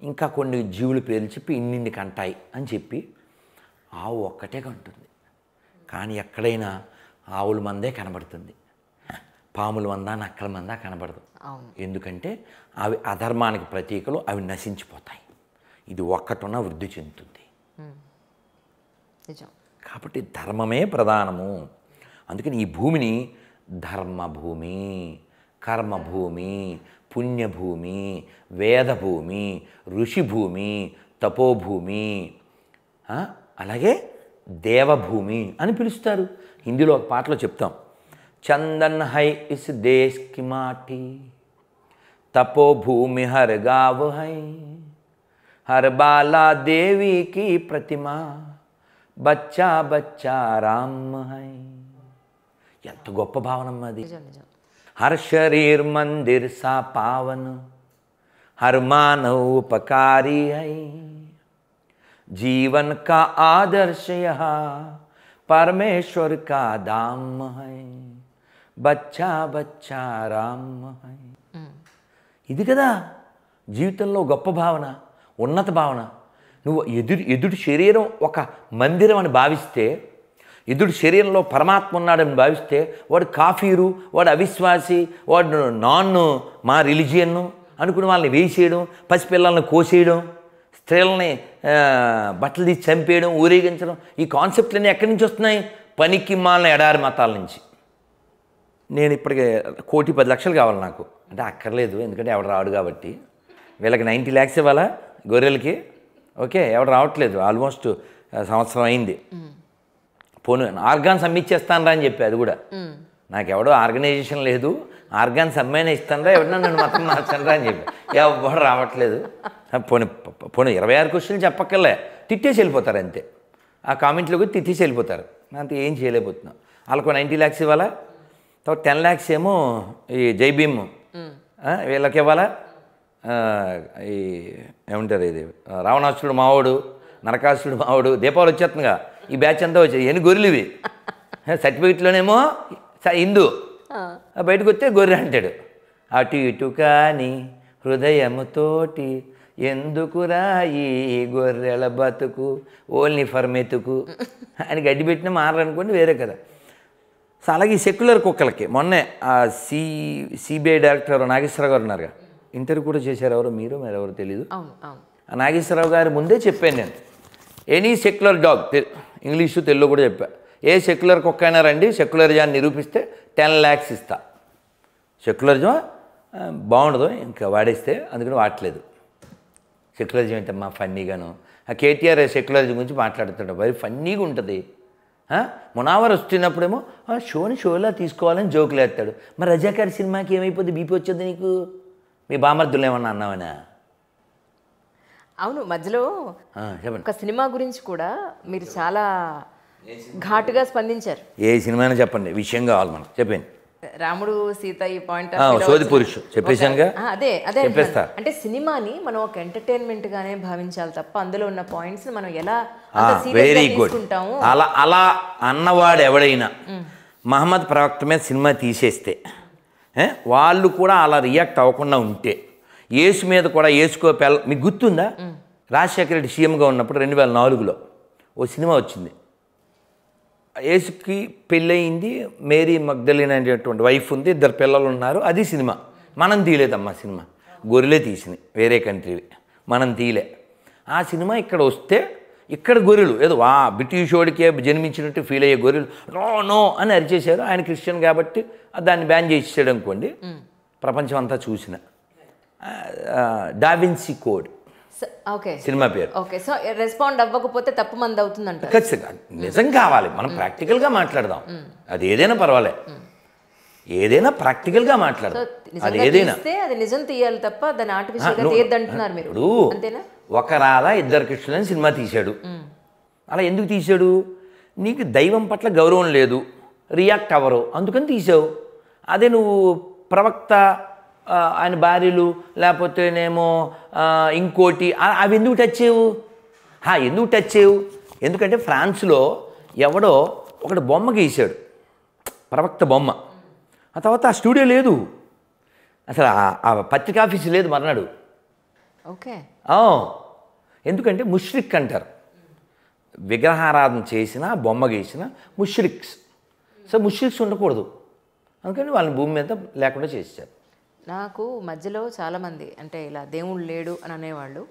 ఇంకా కొన్ని జీవుల పేర్లు చెప్పి ఇన్నిన్ని కంటాయి అని చెప్పి ఆవు ఒక్కటే కంటుంది. కానీ ఎక్కడైనా ఆవుల మందే కనబడుతుంది, పాముల మందా నక్కల మందా కనబడదు. ఎందుకంటే అవి అధర్మానికి ప్రతీకలు, అవి నశించిపోతాయి. ఇది ఒక్కటున్న వృద్ధి చెందుతుంది. కాబట్టి ధర్మమే ప్రధానము. అందుకని ఈ భూమిని ధర్మభూమి, కర్మభూమి, పుణ్యభూమి, వేదభూమి, ఋషిభూమి, తపోభూమి, అలాగే దేవభూమి అని పిలుస్తారు. హిందీలో ఒక పాటలో చెప్తాం, చందన్ హై ఇస్ దేశ్ కి మాటి, తపోభూమి హర్ గావ్ హై, హర్ బాలా దేవి కి ప్రతిమా, బచ్చా బచ్చా రామ్ హై. ఎంత గొప్ప భావనమ్మ అది. हर शरीर मंदिर सा पावन, हर मानव उपकारी है, जीवन का आदर्श यहाँ परमेश्वर का धाम है, बच्चा बच्चा राम है. ఇది కదా జీవితంలో గొప్ప భావన, ఉన్నత భావన. నువ్వు ఎదుటి శరీరం ఒక మందిరం అని భావిస్తే, ఎదుటి శరీరంలో పరమాత్మ ఉన్నాడని భావిస్తే, వాడు కాఫీరు, వాడు అవిశ్వాసి, వాడు మా రిలీజియన్ను అనుకుని వాళ్ళని వేసేయడం, పసిపిల్లల్ని కోసేయడం, స్త్రీలని బట్టలు తీసి చంపేయడం, ఊరేగించడం, ఈ కాన్సెప్ట్లన్నీ ఎక్కడి నుంచి వస్తున్నాయి? పనికి మాలిన ఎడారి మతాల నుంచి. నేను ఇప్పటికే 1,10,00,000 కావాలి నాకు అంటే అక్కర్లేదు, ఎందుకంటే ఎవడు రాడు కాబట్టి. వీళ్ళకి 90 lakhs ఇవ్వాలా గొర్రెలకి? ఓకే, ఎవడు రావట్లేదు, ఆల్మోస్ట్ సంవత్సరం అయింది. పోను ఆర్గాన్స్ అమ్మిచ్చేస్తానరా అని చెప్పి, అది కూడా నాకెవడో ఆర్గనైజేషన్ లేదు, ఆర్గాన్స్ అమ్మాయినా ఇస్తానరా, ఎవడన్నా నన్ను మతం మార్చనరా అని చెప్పి ఎవడు రావట్లేదు. పోనీ 26 క్వశ్చన్లు చెప్పక్కర్లే, తిట్టేసి వెళ్ళిపోతారు అంతే. ఆ కామెంట్లో కూడా తిట్టేసి వెళ్ళిపోతారు, అంతే. ఏం చేయలేకపోతున్నాం. వాళ్ళకు 90 lakhs ఇవ్వాలా, తర్వాత 10 lakhs ఏమో ఈ జై భీమ్ వీళ్ళకి ఇవ్వాలా. ఈ ఏమంటారు, ఇది రావణాసురుడు మావాడు, నరకాసురుడు మావాడు, దీపావళి వచ్చేస్తుందిగా, ఈ బ్యాచ్ అంతా వచ్చాయి. ఎన్ని గొర్రెలు ఇవి, సర్టిఫికెట్లోనేమో హిందూ, బయటకు వస్తే గొర్రె అంటాడు. అటు ఇటు కానీ హృదయముతోటి ఎందుకురా ఈ గొర్రెల బతుకు, ఓన్లీ ఫర్ మెతుకు అని గడ్డి పెట్టినా మారనుకోండి, వేరే కదా. సో అలాగే ఈ సెక్యులర్ కుక్కలకి మొన్నే ఆ సిబిఐ డైరెక్టర్ నాగేశ్వరరావు గారు ఉన్నారుగా, ఇంటర్వ్యూ కూడా చేశారు. ఎవరో మీరు ఎవరో తెలియదు. అవును అవును. ఆ నాగేశ్వరరావు గారి ముందే చెప్పాను నేను, any secular dog, English Telugu కూడా చెప్పా, ఏ సెక్యులర్ కుక్క అయినా రండి, సెక్యులరిజాన్ని నిరూపిస్తే 10 lakhs ఇస్తా. సెక్యులరిజం బాగుండదు ఇంకా వాడేస్తే, అందుకని వాడలేదు. సెక్యులరిజం ఏంటమ్మా ఫన్నీగాను, ఆ కేటీఆర్ సెక్యులరిజం గురించి మాట్లాడుతుంటాడు, మరి ఫన్నీగా ఉంటుంది. మునావర్ వస్తున్నప్పుడేమో షోలా తీసుకోవాలని జోకులు వేస్తాడు. మరి రజాకార్ సినిమాకి ఏమైపోతుంది, బీపీ వచ్చేది నీకు, మీ బామర్దులు ఏమన్నా అన్నావనా? అవును, మధ్యలో చెప్పండి. ఒక సినిమా గురించి కూడా మీరు చాలా ఘాటుగా స్పందించారు. ఏ సినిమా అయినా చెప్పండి, విషయం కావాలి మనకు. చెప్పండి. రాముడు సీత ఈ పాయింట్ సోది పురుషు చెప్పేశానుగా. అదే అదే చెప్పేస్తా. అంటే సినిమాని మనం ఒక ఎంటర్టైన్మెంట్ గానే భావించాలి తప్ప అందులో ఉన్న పాయింట్స్ మనం ఎలా వెరీ గుడ్. అలా అన్నవాడు ఎవడైనా మహమ్మద్ ప్రవక్త మీద సినిమా తీసేస్తే వాళ్ళు కూడా అలా రియాక్ట్ అవ్వకుండా ఉంటే, యేసు మీద కూడా యేసుకో మీకు గుర్తుందా, రాజశేఖర రెడ్డి సీఎంగా ఉన్నప్పుడు 2004లో ఓ సినిమా వచ్చింది. యేసుకి పెళ్ళయింది, మేరీ మగ్దలిన్ అనేటువంటి వైఫ్ ఉంది, 2 పిల్లలు ఉన్నారు. అది సినిమా. మనం తీయలేదమ్మా సినిమా, గొర్రెలే తీసినాయి, వేరే కంట్రీవి, మనం తీయలే. ఆ సినిమా ఇక్కడ వస్తే ఇక్కడ గొర్రెలు ఏదో బ్రిటిష్ వాడికే జన్మించినట్టు ఫీల్ అయ్యే గొర్రెలు నో అని అరిచేశారు. ఆయన క్రిస్టియన్ కాబట్టి దాన్ని బ్యాన్ చేసేసాడు అనుకోండి. ప్రపంచం అంతా చూసిన డావిన్సీ కోడ్ సినిమా పేరు. ఓకే, సో రెస్పాండ్ అవ్వకపోతే తప్పు మంది అవుతుందంట. ఖచ్చితంగా నిజం కావాలి, మనం ప్రాక్టికల్గా మాట్లాడదాం. అది ఏదైనా పర్వాలే, ఏదైనా ప్రాక్టికల్గా మాట్లాడదాం. అది ఏదైనా అది నిజం తీయాలి తప్ప దాన్ని ఆర్టిఫిషియల్గా తీయద్దంటున్నారు మీరు. ఇప్పుడు అంతేనా? ఒక రాధా 2 కృష్ణులని సినిమా తీశాడు. అలా ఎందుకు తీశాడు? నీకు దైవం పట్ల గౌరవం లేదు, రియాక్ట్ అవ్వరు, అందుకని తీసావు. అదే నువ్వు ప్రవక్త, ఆయన భార్యలు, లేకపోతేనేమో ఇంకోటి, అవి ఎందుకు టచ్ చేయవు? ఎందుకు టచ్ చేయవు? ఎందుకంటే ఫ్రాన్స్లో ఎవడో ఒకటి బొమ్మ గీశాడు, ప్రవక్త బొమ్మ. ఆ తర్వాత ఆ స్టూడియో లేదు, అసలు ఆ పత్రికా ఆఫీస్ లేదు మర్నాడు. ఓకే, ఎందుకంటే ముష్రిక్ అంటారు, విగ్రహారాధన చేసిన బొమ్మ గీసిన ముష్రిక్స్. సో ముష్రిక్స్ ఉండకూడదు, అందుకని వాళ్ళని భూమి మీద లేకుండా చేశారు. నాకు మధ్యలో చాలామంది అంటే ఇలా దేవుడు లేడు అని అనేవాళ్ళు,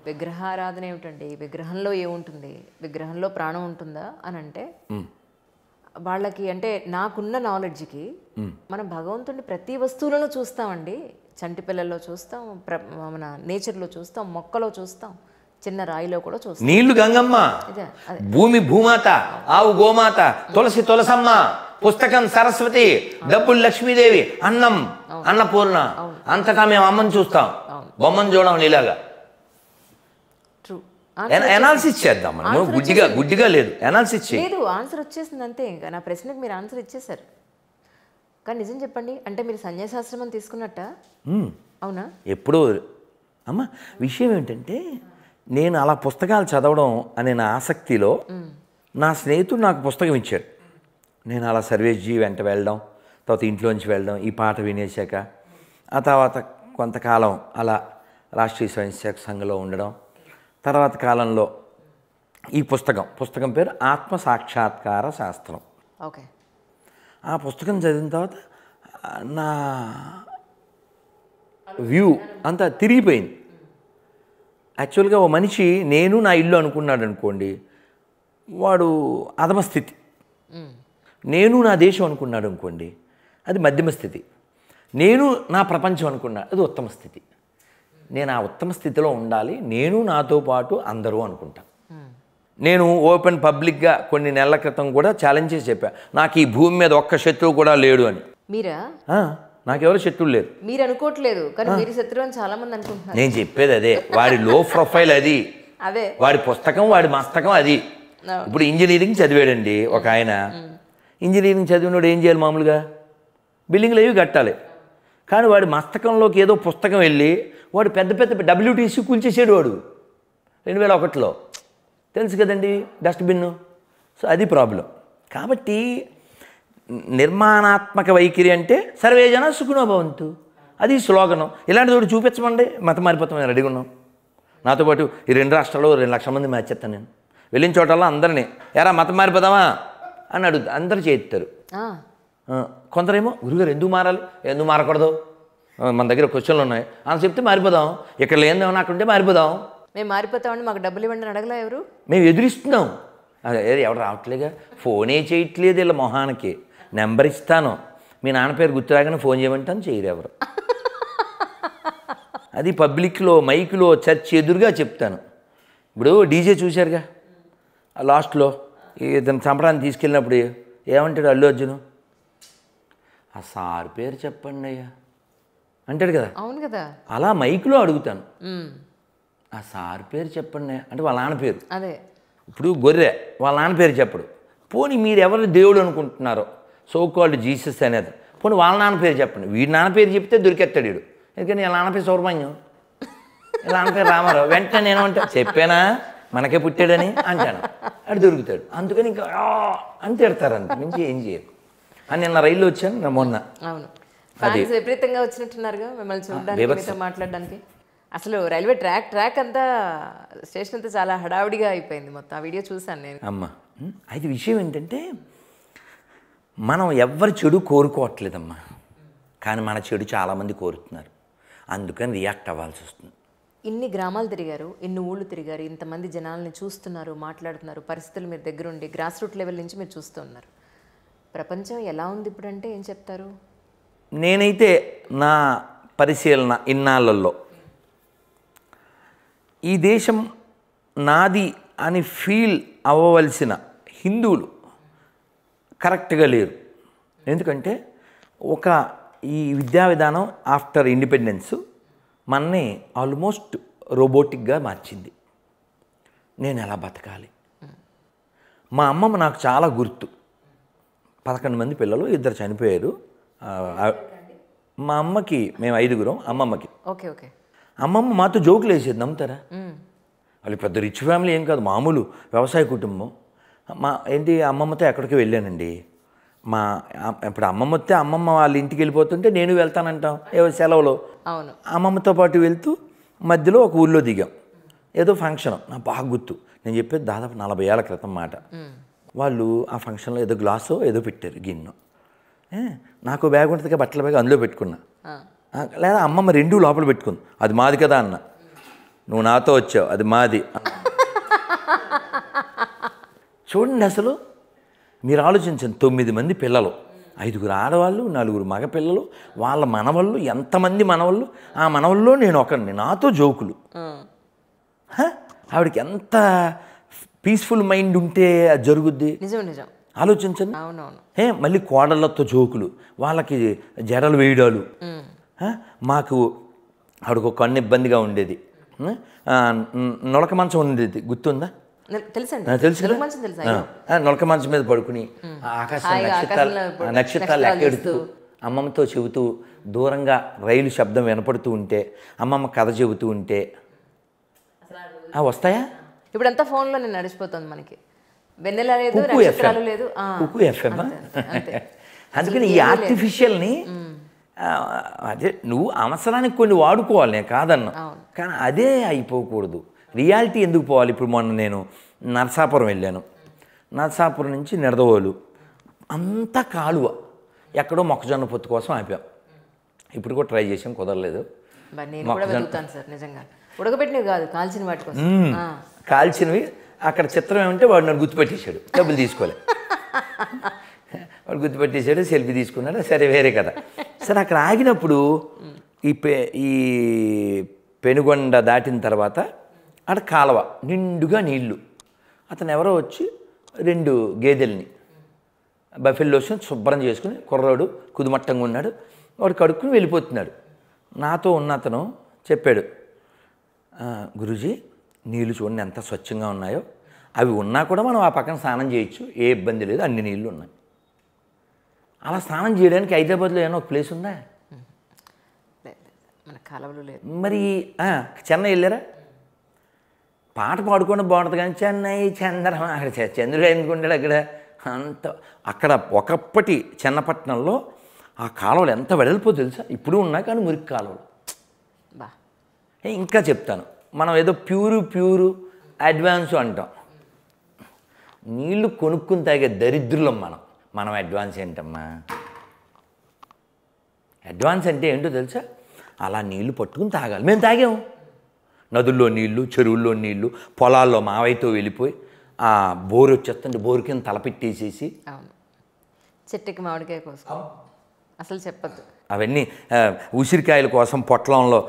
విగ్రహారాధన ఏమిటండి, విగ్రహంలో ఏముంటుంది, విగ్రహంలో ప్రాణం ఉంటుందా అని అంటే, వాళ్ళకి అంటే నాకున్న నాలెడ్జ్కి మనం భగవంతుడిని ప్రతి వస్తువులను చూస్తామండి. చంటి పిల్లల్లో చూస్తాం, మన నేచర్లో చూస్తాం, మొక్కలో చూస్తాం, చిన్న రాయిలో కూడా చూస్తాం. నీళ్లు గంగమ్మ, భూమి భూమాత, ఆవు గోమాత, తులసి తులసమ్మ, పుస్తకం సరస్వతి, డబ్బులు లక్ష్మీదేవి, అన్నం అన్నపూర్ణ. అంతటా మేము అమ్మని చూస్తాం, బొమ్మను చూడడం ఇలాగా. ఎనాలిసిస్ చేద్దాం మనం, గుడ్డిగా లేదు, ఎనాలిసిస్ లేదు. ఆన్సర్ వచ్చేసింది అంతే. ఇంకా నా ప్రశ్నకు మీరు ఆన్సర్ ఇచ్చేసారు. కానీ నిజం చెప్పండి, అంటే మీరు సన్యాసాశ్రమం తీసుకున్నట్ట? అవునా? ఎప్పుడో అమ్మ. విషయం ఏంటంటే, నేను అలా పుస్తకాలు చదవడం అనే నా ఆసక్తిలో నా స్నేహితుడు నాకు పుస్తకం ఇచ్చాడు. నేను అలా సర్వేజీ వెంట వెళ్ళడం, తర్వాత ఇంట్లోంచి వెళ్ళడం, ఈ పాట వినేశాక ఆ తర్వాత కొంతకాలం అలా రాష్ట్రీయ స్వయం సేవక సంఘంలో ఉండడం, తర్వాత కాలంలో ఈ పుస్తకం పేరు ఆత్మ సాక్షాత్కార శాస్త్రం. ఓకే. ఆ పుస్తకం చదివిన తర్వాత నా వ్యూ అంతా తిరిగిపోయింది. యాక్చువల్గా ఓ మనిషి నేను నా ఇల్లు అనుకున్నాడు అనుకోండి, వాడు అధమ స్థితి. నేను నా దేశం అనుకున్నాడు అనుకోండి, అది మధ్యమ స్థితి. నేను నా ప్రపంచం అనుకున్నా, అది ఉత్తమ స్థితి. నేను ఆ ఉత్తమ స్థితిలో ఉండాలి, నేను నాతో పాటు అందరూ అనుకుంటాను. నేను ఓపెన్ పబ్లిక్గా కొన్ని నెలల క్రితం కూడా ఛాలెంజ్ చేసి చెప్పా, నాకు ఈ భూమి మీద ఒక్క శత్రువు కూడా లేడు అని. మీరా? నాకెవరు శత్రువులు లేరు. మీరు అనుకోవట్లేదు, కానీ మీరు శత్రువు అని చాలా మంది అనుకుంటున్నారు. నేను చెప్పేది అదే, వాడి లో ప్రొఫైల్ అది, అదే వాడి పుస్తకం, వాడి మస్తకం అది. ఇప్పుడు ఇంజనీరింగ్ చదివాడండి ఒక ఆయన. ఇంజనీరింగ్ చదివినోడు ఏం చేయాలి? మామూలుగా బిల్డింగ్లు అవి కట్టాలి. కానీ వాడి మస్తకంలోకి ఏదో పుస్తకం వెళ్ళి వాడు పెద్ద పెద్ద WTC కూల్చేసాడు వాడు 2001లో. తెలుసు కదండి, డస్ట్బిన్. సో అది ప్రాబ్లం. కాబట్టి నిర్మాణాత్మక వైఖరి అంటే సర్వేజన సుఖినో భవంతు, అది స్లోగనం. ఇలాంటి తోటి చూపించమండి, మతం మారిపోతాం, రెడీగా ఉన్నాం. నాతో పాటు ఈ 2 రాష్ట్రాల్లో 2 లక్షల మంది మార్చేస్తాను నేను. వెళ్ళిన చోటల్లో అందరినీ ఎరా మతం మారిపోదామా అని అడుగుతా, అందరూ చేస్తారు. కొందరేమో గురుగారు ఎందుకు మారాలి, ఎందుకు మారకూడదు, మన దగ్గర క్వశ్చన్లు ఉన్నాయి అని చెప్తే మారిపోదాం, ఇక్కడ లేదేమన్నా అక్కడ ఉంటే మారిపోదాం. మేము మారిపోతామండి, మాకు డబ్బులు ఇవ్వండి అని అడగలే ఎవరు? మేము ఎదురిస్తున్నాం. అదే ఎవరు రావట్లేగా, ఫోనే చేయట్లేదు ఇలా మొహానికి. నెంబర్ ఇస్తాను, మీ నాన్న పేరు గుర్తురాగానే ఫోన్ చేయమంటాను, చేయరు ఎవరు. అది పబ్లిక్లో మైక్లో చర్చ్ ఎదురుగా చెప్తాను. ఇప్పుడు డీజే చూశారుగా లాస్ట్లో ఇతను చంపడానికి తీసుకెళ్ళినప్పుడు ఏమంటాడు అల్లు అర్జును, ఆ సార్ పేరు చెప్పండి అయ్యా అంటాడు కదా. అవును కదా. అలా మైక్లో అడుగుతాను, ఆ సార్ పేరు చెప్పండి అంటే వాళ్ళ నాన్న పేరు. అదే ఇప్పుడు గొర్రె వాళ్ళ నాన్న పేరు చెప్పడు. పోనీ మీరు ఎవరు దేవుడు అనుకుంటున్నారో సో కాల్డ్ జీసస్ అనేది, పోనీ వాళ్ళ నాన్న పేరు చెప్పండి. వీడి నాన్న పేరు చెప్తే దొరికెత్తాడు వీడు. ఎందుకని వీళ్ళ నాన్న పేరు సుబ్రహ్మణ్యం, వీళ్ళ నాన్న పేరు రామారావు. వెంటనే నేను అంటే చెప్పానా మనకే పుట్టాడని అంటాను, అది దొరుకుతాడు. అందుకని ఇంకా అని తిడతారు, అంత మించి ఏం చేయరు. అని నిన్న రైల్లో వచ్చాను మొన్న. అవును, ఫ్యాన్స్ విపరీతంగా వచ్చినట్టున్నారుగా మిమ్మల్ని చూడడానికి, మీతో మాట్లాడడానికి. అసలు రైల్వే ట్రాక్ అంతా స్టేషన్ అంతా చాలా హడావుడిగా అయిపోయింది మొత్తం. ఆ వీడియో చూశాను నేను. అమ్మ అయితే విషయం ఏంటంటే మనం ఎవ్వరి చెడు కోరుకోవట్లేదమ్మా, కానీ మన చెడు చాలామంది కోరుతున్నారు. అందుకని రియాక్ట్ అవ్వాల్సి వస్తుంది. ఇన్ని గ్రామాలు తిరిగారు, ఇన్ని ఊళ్ళు తిరిగారు, ఇంతమంది జనాల్ని చూస్తున్నారు, మాట్లాడుతున్నారు, పరిస్థితులు మీరు దగ్గరుండి గ్రాస్ రూట్ లెవెల్ నుంచి మీరు చూస్తూ ఉన్నారు. ప్రపంచం ఎలా ఉంది ఇప్పుడంటే ఏం చెప్తారు? నేనైతే నా పరిశీలన ఇన్నాళ్ళల్లో ఈ దేశం నాది అని ఫీల్ అవ్వవలసిన హిందువులు కరెక్ట్గా లేరు. ఎందుకంటే ఈ విద్యా విధానం ఆఫ్టర్ ఇండిపెండెన్స్ మనని ఆల్మోస్ట్ రోబోటిక్గా మార్చింది. నేను ఎలా బతకాలి? మా అమ్మమ్మ నాకు చాలా గుర్తు. 11 మంది పిల్లలు, 2 చనిపోయారు. మా అమ్మకి మేము 5గురం, అమ్మమ్మకి. Okay okay. అమ్మమ్మ మాతో జోకులు వేసేది, నమ్ముతారా? వాళ్ళు పెద్ద రిచ్ ఫ్యామిలీ ఏం కాదు, మామూలు వ్యవసాయ కుటుంబం. అమ్మమ్మతో ఎక్కడికి వెళ్ళానండి. ఇప్పుడు అమ్మమ్మ వస్తే అమ్మమ్మ వాళ్ళ ఇంటికి వెళ్ళిపోతుంటే నేను వెళ్తానంటాం సెలవులో. అవును, అమ్మమ్మతో పాటు వెళ్తూ మధ్యలో ఒక ఊళ్ళో దిగాం, ఏదో ఫంక్షన్. నాకు బాగా గుర్తు, నేను చెప్పేది దాదాపు 40 ఏళ్ల క్రితం మాట. వాళ్ళు ఆ ఫంక్షన్లో ఏదో గ్లాసో ఏదో పెట్టారు, గిన్నె. నాకు బ్యాగ్ ఉంటుందిగా, బట్టల బ్యాగ్, అందులో పెట్టుకున్నా. లేదా అమ్మమ్మ 2 లోపల పెట్టుకుంది. అది మాది కదా అన్న. నువ్వు నాతో వచ్చావు, అది మాది. చూడండి, అసలు మీరు ఆలోచించండి, 9 మంది పిల్లలు, 5గురు ఆడవాళ్ళు, 4 మగపిల్లలు, వాళ్ళ మనవళ్ళు, ఎంతమంది మనవళ్ళు. ఆ మనవల్లో నేను ఒకరిని, నాతో జోకులు. ఆవిడకి ఎంత పీస్ఫుల్ మైండ్ ఉంటే అది జరుగుద్ది. నిజం నిజం, ఆలోచించండి. అవునవును. మళ్ళీ కోడళ్ళతో జోకులు, వాళ్ళకి జడలు వేయడాలు. మాకు ఆవిడకు కన్ను ఇబ్బందిగా ఉండేది, నొలక మంచం ఉండేది, గుర్తుందా? తెలుసు కదా. నొలక మంచం మీద పడుకుని ఆకాశం నక్షత్రాలు ఎక్కెడుతూ అమ్మమ్మతో చెబుతూ, దూరంగా రైలు శబ్దం వినపడుతూ ఉంటే అమ్మమ్మ కథ చెబుతూ ఉంటే వస్తాయా? ఇప్పుడంతా ఫోన్లో నేను నడిచిపోతుంది మనకి. వెన్నెల లేదు, నక్షత్రాలు లేదు, కుక్కు ఎఫ్ఎం. అందుకని ఈ ఆర్టిఫిషియల్ని అదే నువ్వు అవసరానికి కొన్ని వాడుకోవాలి, నేను కాదన్నా, కానీ అదే అయిపోకూడదు. రియాలిటీ ఎందుకు పోవాలి? ఇప్పుడు మొన్న నేను నరసాపురం వెళ్ళాను. నరసాపురం నుంచి నిడదవోలు అంతా కాలువ, ఎక్కడో మొక్కజొన్న పొత్తు కోసం ఆపాం. ఇప్పుడు కూడా ట్రై చేసాం, కుదరలేదు. ఉడకబెట్టినవి కాదు, కాల్చిన వాటి కోసం. కాల్చినవి. అక్కడ చిత్రం ఏమంటే వాడు నన్ను గుర్తుపెట్టేశాడు, డబ్బులు తీసుకోలే. వాడు గుర్తుపెట్టేశాడు, సెల్ఫీ తీసుకున్నాడు, సరే వేరే కదా. సరే అక్కడ ఆగినప్పుడు ఈ పెనుగొండ దాటిన తర్వాత అక్కడ కాలువ నిండుగా నీళ్లు. అతను ఎవరో వచ్చి 2 గేదెల్ని బఫెల్లోస్ శుభ్రం చేసుకుని, కుర్రాడు కుదుమట్టంగా ఉన్నాడు, వాడు కడుక్కుని వెళ్ళిపోతున్నాడు. నాతో ఉన్న అతను చెప్పాడు, గురూజీ నీళ్ళు చూడండి ఎంత స్వచ్ఛంగా ఉన్నాయో, అవి ఉన్నా కూడా మనం ఆ పక్కన స్నానం చేయొచ్చు, ఏ ఇబ్బంది లేదు, అన్ని నీళ్ళు ఉన్నాయి. అలా స్నానం చేయడానికి హైదరాబాద్లో ఏమైనా ఒక ప్లేస్ ఉందా? మన కాలువలో లేదు. మరి చెన్నై వెళ్ళారా? పాట పాడుకోవడం బాగుంటుంది, కానీ చెన్నై చంద్రమా, అక్కడ చంద్రుడు ఎందుకుంటాడు అక్కడ అంత. అక్కడ ఒకప్పటి చెన్నపట్నంలో ఆ కాలువలు ఎంత వెడల్పో తెలుసా? ఇప్పుడు ఉన్నాయి, కానీ మురికి కాలువలు. ఇంకా చెప్తాను, మనం ఏదో ప్యూరు అడ్వాన్స్ అంటాం. నీళ్లు కొనుక్కుని తాగే దరిద్రులం మనం అడ్వాన్స్ ఏంటమ్మా? అడ్వాన్స్ అంటే ఏంటో తెలుసా, అలా నీళ్లు పట్టుకుని తాగాలి. మేము తాగాము. నదుల్లో నీళ్లు, చెరువుల్లో నీళ్లు, పొలాల్లో మావయ్యతో వెళ్ళిపోయి ఆ బోరు వచ్చేస్తుంటే బోరు కింద తలపెట్టేసేసి అవును, చెట్టుకి మామిడికాయ కోసం అసలు చెప్పద్దు. అవన్నీ ఉసిరికాయల కోసం పొట్లంలో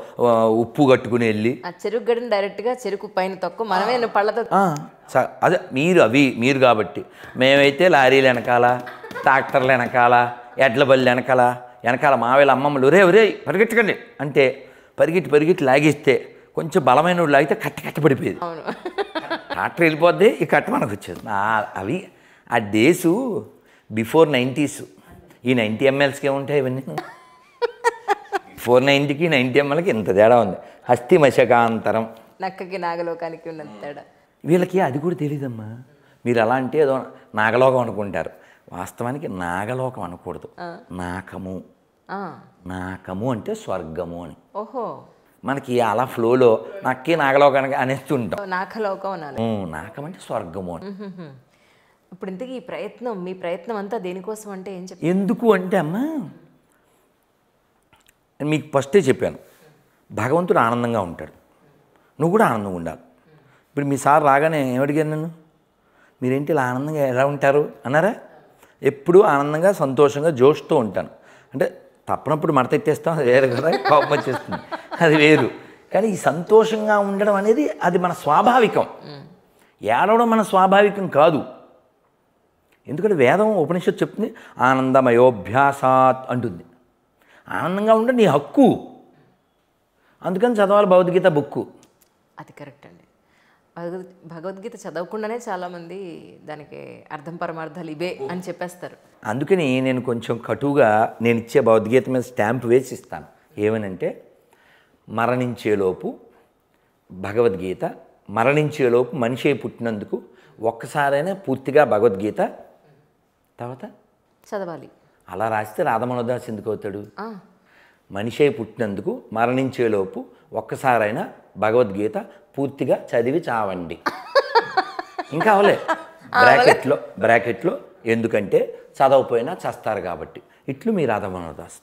ఉప్పు కట్టుకుని వెళ్ళి ఆ చెరుకు గడిని డైరెక్ట్గా చెరుకు పైన తక్కువ మనమే పళ్ళతో అదే మీరు కాబట్టి. మేమైతే లారీలు వెనకాల, ట్రాక్టర్లు వెనకాల, ఎడ్ల బళ్ళు వెనకాల మావేళ్ళ అమ్మమ్మలు ఒరే పరిగెట్టకండి అంటే పరిగెట్టి లాగిస్తే కొంచెం బలమైన లాగితే కట్ట పడిపోయేది. అవును, ట్రాక్టర్ వెళ్ళిపోద్ది, ఈ కట్ట మనకు వచ్చేది. అవి ఆ డేసు బిఫోర్ 90s. ఈ 90 mlకి ఏముంటాయి ఇవన్నీ? 490కి 90 mlకి ఇంత తేడా ఉంది. హస్తి మశకాంతరం, నక్కకి నాగలోకానికి ఉన్నంత తేడా. వీళ్ళకి అది కూడా తెలియదమ్మా. మీరు అలా అంటే ఏదో నాగలోకం అనుకుంటారు. వాస్తవానికి నాగలోకం అనకూడదు, నాకము. నాకము అంటే స్వర్గము అని. ఓహో, మనకి అలా ఫ్లోలో నక్కి నాగలోకానికి అనేస్తుంటాం. నాగలోకం అనాలి. నాకం అంటే స్వర్గము అని. ఇప్పుడు ఇంతకీ మీ ప్రయత్నం అంతా దేనికోసం అంటే ఏం చెప్పి? ఎందుకు అంటే అమ్మా, మీకు ఫస్టే చెప్పాను, భగవంతుడు ఆనందంగా ఉంటాడు, నువ్వు కూడా ఆనందంగా ఉండాలి. ఇప్పుడు మీ సార్ రాగానే ఏమడిగాను నన్ను, మీరేంటి ఇలా ఆనందంగా ఎలా ఉంటారు అన్నారా? ఎప్పుడూ ఆనందంగా సంతోషంగా జోష్తో ఉంటాను. అంటే తప్పనప్పుడు మడతెట్టేస్తాం, అది వేరు కదా, కోపం వచ్చేస్తుంది, అది వేరు. కానీ ఈ సంతోషంగా ఉండడం అనేది అది మన స్వాభావికం. ఏడవడం మన స్వాభావికం కాదు. ఎందుకంటే వేదం ఉపనిషత్తు చెప్తుంది ఆనందమయోభ్యాసాత్ అంటుంది. ఆనందంగా ఉంటే నీ హక్కు, అందుకని చదవాలి భగవద్గీత బుక్కు. అది కరెక్ట్ అండి. భగవద్గీత చదవకుండానే చాలామంది దానికి అర్థం పరమార్థాలు ఇవే అని చెప్పేస్తారు. అందుకని నేను కొంచెం కటువుగా నేను ఇచ్చే భగవద్గీత మీద స్టాంప్ వేసి ఇస్తాను. ఏమనంటే మరణించేలోపు భగవద్గీత, మరణించేలోపు మనిషి పుట్టినందుకు ఒక్కసారైనా పూర్తిగా భగవద్గీత తర్వాత చదవాలి. అలా రాస్తే రాధమనోదాస్ ఎందుకు అవుతాడు? మనిషి పుట్టినందుకు మరణించేలోపు ఒక్కసారైనా భగవద్గీత పూర్తిగా చదివి చావండి. ఇంకా అవలే బ్రాకెట్లో ఎందుకంటే చదవపోయినా చస్తారు కాబట్టి. ఇట్లు మీ రాధమనోదాస్.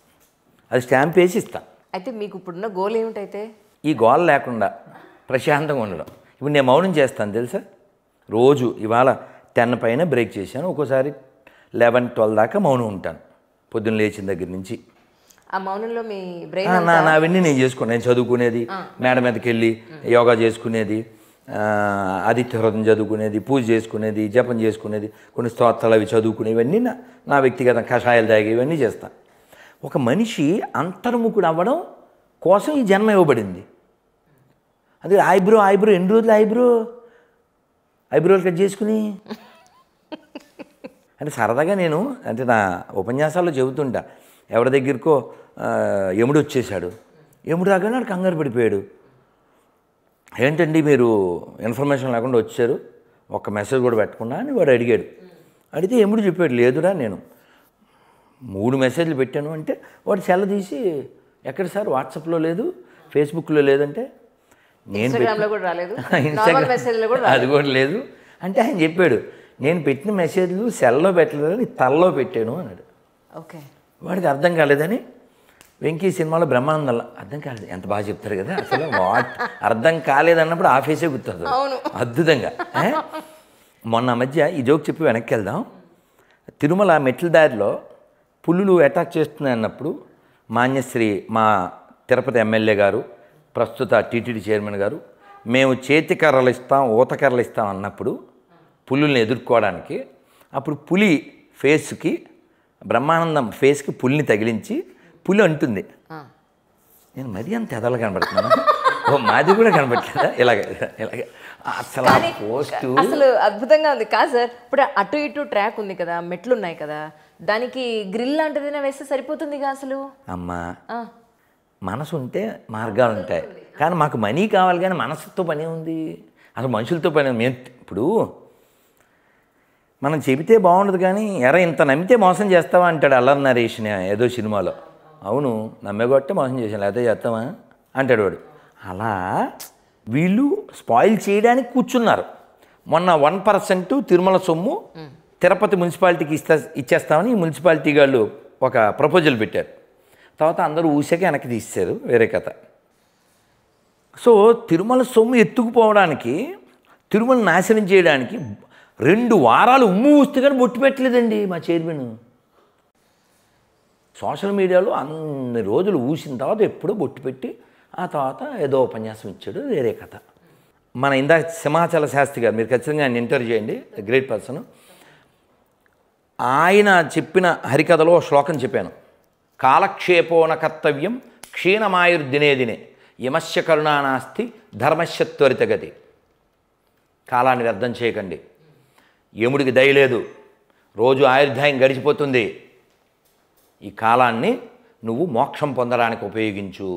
అది స్టాంప్ వేసి ఇస్తా. అయితే మీకు ఇప్పుడున్న గోల్ ఏమిటైతే? ఈ గోల్ లేకుండా ప్రశాంతంగా ఉండడం. ఇప్పుడు నేను మౌనం చేస్తాను తెలుసా, రోజు. ఇవాళ 10 పైన బ్రేక్ చేశాను, ఒక్కోసారి 11-12 దాకా మౌనం ఉంటాను పొద్దున్న లేచిన దగ్గర నుంచి. ఆ మౌనంలో మీ బ్రెయిన్ నావన్నీ నేను చేసుకున్నాను. నేను చదువుకునేది, మేడ మీదకి వెళ్ళి యోగా చేసుకునేది, ఆదిత్య హృదయం చదువుకునేది, పూజ చేసుకునేది, జపం చేసుకునేది, కొన్ని స్తోత్రాలు అవి చదువుకునేవి, ఇవన్నీ నా వ్యక్తిగత కషాయాలు తాగి ఇవన్నీ చేస్తాను. ఒక మనిషి అంతర్ముఖుడు అవ్వడం కోసం ఈ జన్మ ఇవ్వబడింది. అదే ఐబ్రో ఎన్ని రోజులు ఐబ్రోలు కట్ చేసుకుని అంటే సరదాగా నేను అంటే నా ఉపన్యాసాల్లో చెబుతుంటా. ఎవరి దగ్గరకో యముడు వచ్చేసాడు, యముడు రాగానే వాడు కంగారు పడిపోయాడు. ఏంటండి మీరు ఇన్ఫర్మేషన్ లేకుండా వచ్చారు, ఒక్క మెసేజ్ కూడా పెట్టకుండా అని వాడు అడిగాడు. అడిగితే యముడు చెప్పాడు, లేదురా నేను 3 మెసేజ్లు పెట్టాను అంటే వాడు సెల్ల తీసి ఎక్కడ సార్ వాట్సాప్లో లేదు, ఫేస్బుక్లో లేదంటే నేను అది కూడా లేదు అంటే ఆయన చెప్పాడు, నేను పెట్టిన మెసేజ్లు సెల్లో పెట్టలేదని తలలో పెట్టాను అన్నాడు. ఓకే, వాడికి అర్థం కాలేదని వెంకీ సినిమాలో బ్రహ్మానందంలో అర్థం కాలేదు, ఎంత బాగా చెప్తారు కదా అసలు. అర్థం కాలేదన్నప్పుడు ఆ ఫేసే గుర్తుంది అద్భుతంగా. మొన్న మధ్య ఈ జోక్ చెప్పి వెనక్కి వెళ్దాం. తిరుమల మెట్ల దారిలో పులులు అటాక్ చేస్తున్నాయి అన్నప్పుడు మాన్యశ్రీ మా తిరుపతి ఎమ్మెల్యే గారు, ప్రస్తుత టీటీడీ చైర్మన్ గారు, మేము చేతికర్రలు ఇస్తాం, ఊతకర్రలు ఇస్తాం అన్నప్పుడు పులుల్ని ఎదుర్కోవడానికి, అప్పుడు పులి ఫేస్కి, బ్రహ్మానందం ఫేస్కి పులిని తగిలించి పులి అంటుంది, నేను మరీ అంత ఎదలు కనబడుతున్నాను, ఓ మాది కూడా కనబడలేదా ఇలాగే అసలు పోస్టు అసలు అద్భుతంగా ఉంది. కాదు సార్, ఇప్పుడు అటు ఇటు ట్రాక్ ఉంది కదా, మెట్లు ఉన్నాయి కదా, దానికి గ్రిల్ లాంటిదైనా వేస్తే సరిపోతుందిగా అసలు. అమ్మా మనసు ఉంటే మార్గాలు ఉంటాయి, కానీ మాకు మనీ కావాలి, కానీ మనసుతో పని ఉంది, అసలు మనుషులతో పని. మేము ఇప్పుడు మనం చెబితే బాగుండదు, కానీ ఎరా ఇంత నమ్మితే మోసం చేస్తావా అంటాడు అల్లరి నరేష్ ఏదో సినిమాలో. అవును, నమ్మేగొట్టే మోసం చేసాను, లేకపోతే చేస్తావా అంటాడు వాడు. అలా వీళ్ళు స్పాయిల్ చేయడానికి కూర్చున్నారు. మొన్న 1% తిరుమల సొమ్ము తిరుపతి మున్సిపాలిటీకి ఇచ్చేస్తామని ఈ మున్సిపాలిటీ వాళ్ళు ఒక ప్రపోజల్ పెట్టారు. తర్వాత అందరూ ఊసాక వెనక్కి తీశారు, వేరే కథ. సో తిరుమల సొమ్ము ఎత్తుకుపోవడానికి, తిరుమల నాశనం చేయడానికి 2 వారాలు ఉమ్ము ఊస్తే కానీ బొట్టు పెట్టలేదండి మా చైర్మన్. సోషల్ మీడియాలో అన్ని రోజులు ఊసిన తర్వాత ఎప్పుడో బొట్టు పెట్టి ఆ తర్వాత ఏదో ఉపన్యాసం ఇచ్చాడు, వేరే కథ. మన ఇందాక సింహాచల శాస్త్రి గారు, మీరు ఖచ్చితంగా ఆయన ఇంటర్వ్యూ చేయండి, గ్రేట్ పర్సన్. ఆయన చెప్పిన హరికథలో శ్లోకం చెప్పాను. కాలక్షేపోన కర్తవ్యం క్షీణమాయుర్దినే దినే యమస్య కరుణానాస్తి ధర్మస్య త్వరితగతి. కాలాన్ని వ్యర్థం చేయకండి, యముడికి దయలేదు, రోజు ఆయుర్దాయం గడిచిపోతుంది. ఈ కాలాన్ని నువ్వు మోక్షం పొందడానికి ఉపయోగించు,